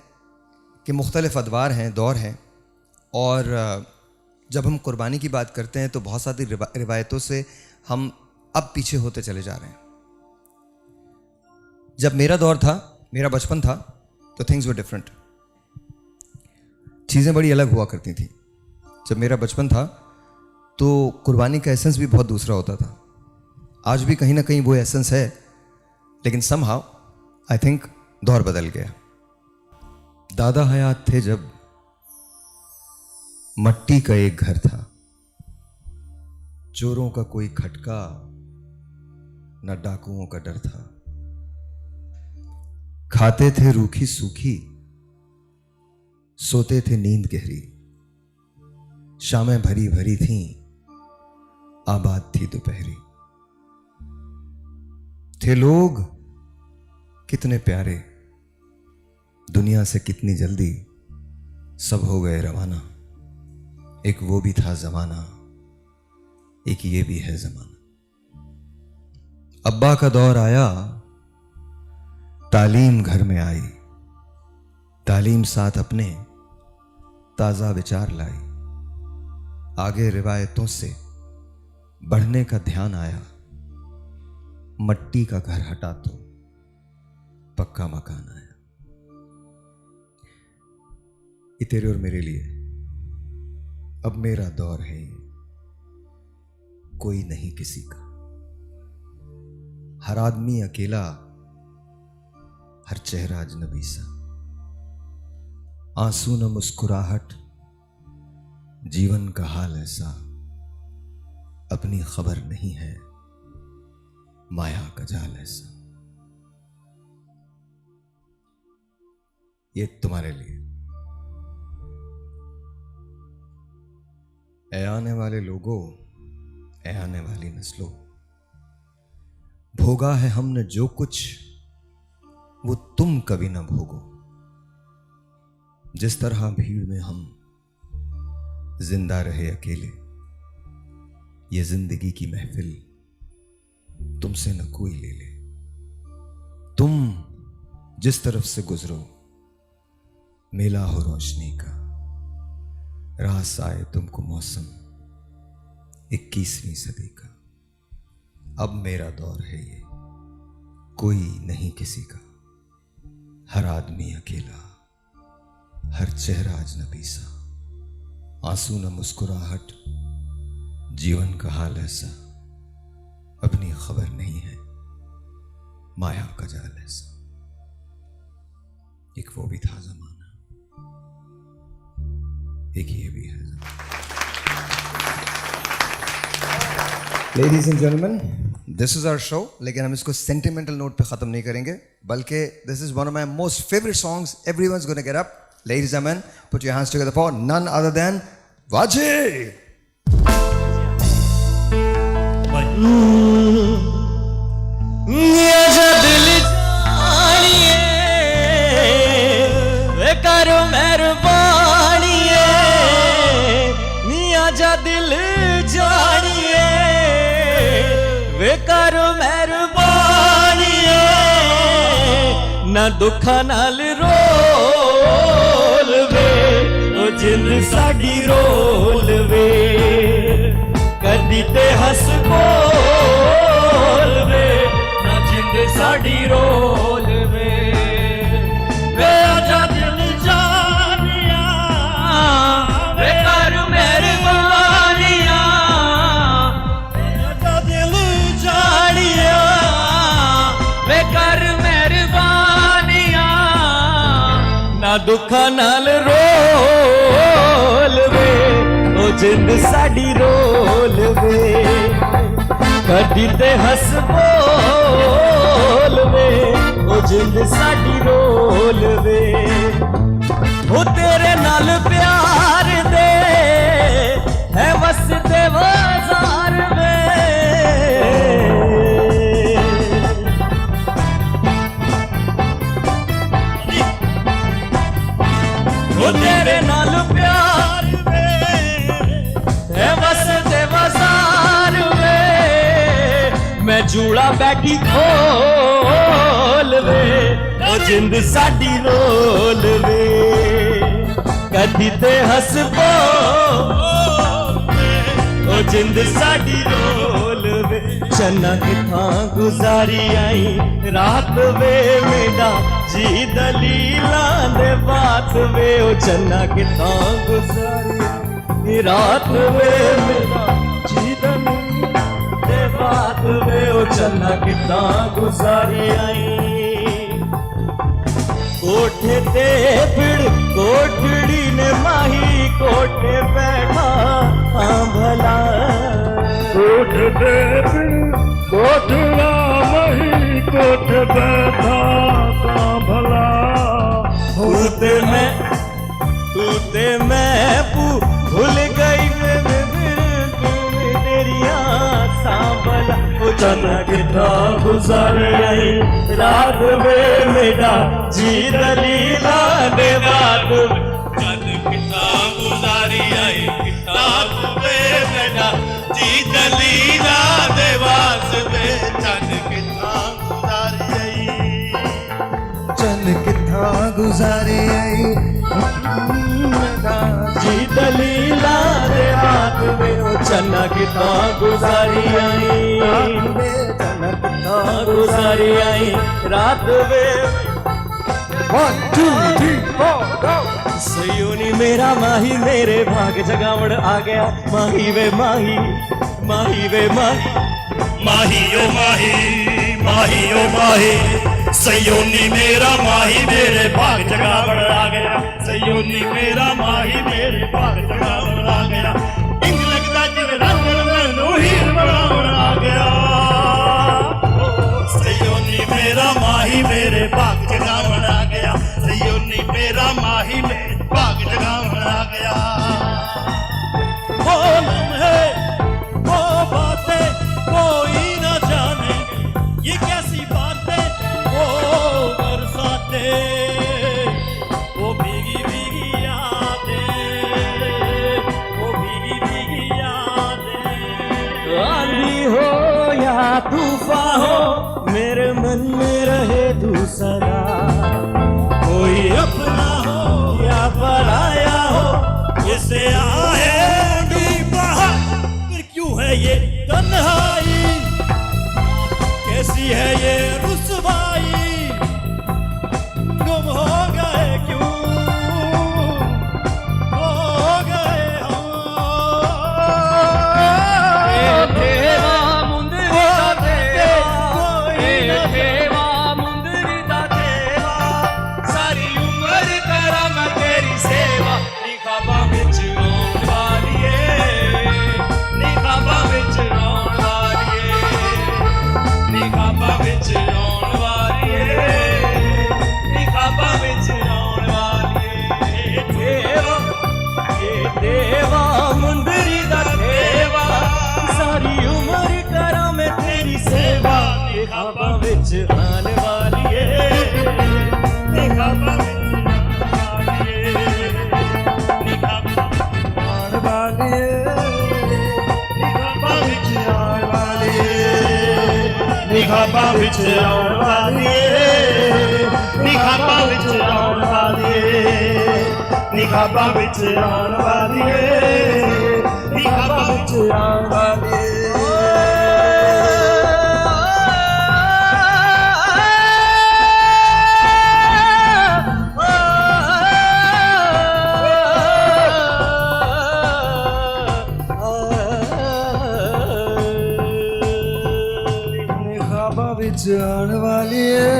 कि मुख्तलिफ अदवार हैं, दौर हैं, और जब हम कुर्बानी की बात करते हैं तो बहुत सारी रिवायतों से हम अब पीछे होते चले जा रहे हैं। जब मेरा दौर था, मेरा बचपन था, तो थिंग्स वर डिफरेंट, चीज़ें बड़ी अलग हुआ करती थी। जब मेरा बचपन था तो कुर्बानी का एसेंस भी बहुत दूसरा होता था। आज भी कहीं ना कहीं वो एसेंस है, लेकिन समहाउ आई थिंक दौर बदल गया। दादा हयात थे जब मट्टी का एक घर था, चोरों का कोई खटका न डाकुओं का डर था। खाते थे रूखी सूखी, सोते थे नींद गहरी, शामें भरी भरी थीं, आबाद थी दोपहरी। थे लोग कितने प्यारे, दुनिया से कितनी जल्दी सब हो गए रवाना। एक वो भी था जमाना, एक ये भी है जमाना। अब्बा का दौर आया, तालीम घर में आई, तालीम साथ अपने ताजा विचार लाई। आगे रिवायतों से बढ़ने का ध्यान आया, मट्टी का घर हटा तो पक्का मकान आया। ये तेरे और मेरे लिए अब मेरा दौर है, ये कोई नहीं किसी का। हर आदमी अकेला, हर चेहरा अजनबी सा। आंसू न मुस्कुराहट, जीवन का हाल ऐसा। अपनी खबर नहीं है, माया का जाल ऐसा। ये तुम्हारे लिए। ऐ आने वाले लोगों, ऐ आने वाली नस्लों, भोगा है हमने जो कुछ वो तुम कभी ना भोगो। जिस तरह भीड़ में हम जिंदा रहे अकेले, ये जिंदगी की महफिल तुमसे न कोई ले ले। तुम जिस तरफ से गुजरो मेला हो रोशनी का, रास आए तुमको मौसम 21वीं सदी का। अब मेरा दौर है ये, कोई नहीं किसी का, हर आदमी अकेला, हर चेहरा अजनबी सा, आंसू न मुस्कुराहट, जीवन का हाल ऐसा, अपनी खबर नहीं है, माया का जाल ऐसा। एक वो भी था जमाना, एक ये भी है जमाना। Ladies and gentlemen, this is our show, लेकिन हम इसको sentimental note पे ख़त्म नहीं करेंगे, बल्कि this is one of my most favorite songs. Everyone's going to get up. Ladies and gentlemen, put your hands together for none other than Vaji. करो मेहरबानिए, मियां जा दिल जानिए, वे करो मेहरबानिए, ना दुखा नाल रोल वे, ओ जिंद साडी रोल वे, कदी ते हस बोल वे, ना जिंद साडी रोल वे, वे आजा दिल जानिया, वे कर मेहरबानिया, वे आजा दिल जानिया, वे कर मेहरबानिया, ना दुखा नाल रोल वे, ओ जिंद साडी रोल वे, कदी ते हस बोल वे, ओ जिंद साडी रोल वे, ओ तेरे नाल प्यार दे है वसते बाजार में, ओ तेरे नाल प्यार दे है वसते बाजार में, मैं जूड़ा बैठी खोल वे, ओ जिंद साडी रोल वे, कदी ते हस बोल वे, ओ जिंद साडी रोल वे, चन्ना किथां गुजारी आई रात वे, मेरा जी दलीलां दे बात वे, ओ चन्ना किथां गुजारी रात वे, मेरा जी दलीलां दे बात वे, ओ चन्ना किथां गुजारी आई, कोठे ते फिर कोठड़ी ने माही, कोठे बैठा हाँ भला, कोठे ते फिर कोठड़ा माही, कोठे बैठा हाँ भला, तू ते मैं भूल गई तेरिया सांभला, ओ चन्ना किथा गुजारी आई रात वे, मेरा जी दलीला दे बात, चन किथा गुजारी आई रात वे, मेरा जी दलीला दे वास्ते, चन किथा गुजारी आई, चन किथा गुजारी आई, जी दलीला दे बात में, ओ चन्ना किथा गुजारी आई, चन्ना किथा गुजारी आई रात वे, 1 2 3 4 go। सयोनी मेरा माही मेरे भाग जगावड़ आ गया, माही वे माही, माही वे माही, माही ओ माही, माही ओ माही, सयोनी मेरा माही मेरे भाग जगावड़ आ गया, सयोनी मेरा माही मेरे भाग जगावड़ आ गया, इंग लगदा जिवें रंग मैनू हीर बनावड़ आ गया, सयोनी मेरा माही मेरे भाग जगावड़ आ गया, सयोनी मेरा माही मेरे भाग जगावड़ आ गया, वो लम्हे वो बातें कोई न जाने, ये कैसी बातें वो बरसाते, वो भीगी भीगी याद मन में रहे तू सदा, कोई अपना हो या पराया हो, इसे आएगी बाहर। फिर क्यों है ये तन्हाई, कैसी है ये रुसवाई, गुम हो गए क्यों, खो गए हम। देवा मुंदरी दा देवा मुंदरी दा देवा, सारी उम्र करा मैं तेरी सेवा। निखाबा विच रोण वालिए, निखाबा विच रोण वालिए, निखाबा विच रोण वालिए, निखाबा विच रोण वालिए। देवा मुंदरी दा देवा, सारी उम्र करा मैं तेरी सेवा। निखाबा विच आने वालिए, निखाबा विच आने वालिए, निखाबा विच आने वालिए, निखाबा विच आने वालिए, निखाबा विच आने वालिए, निखाबा विच आने वालिए, निखाबा विच आने वालिए। निखाबा विच आने वाली है।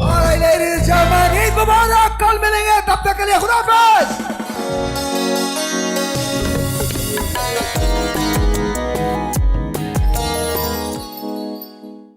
Alright, ladies and gentlemen, Eid मुबारक। कल मिलेंगे, तब तक के लिए खुदा हाफिज़।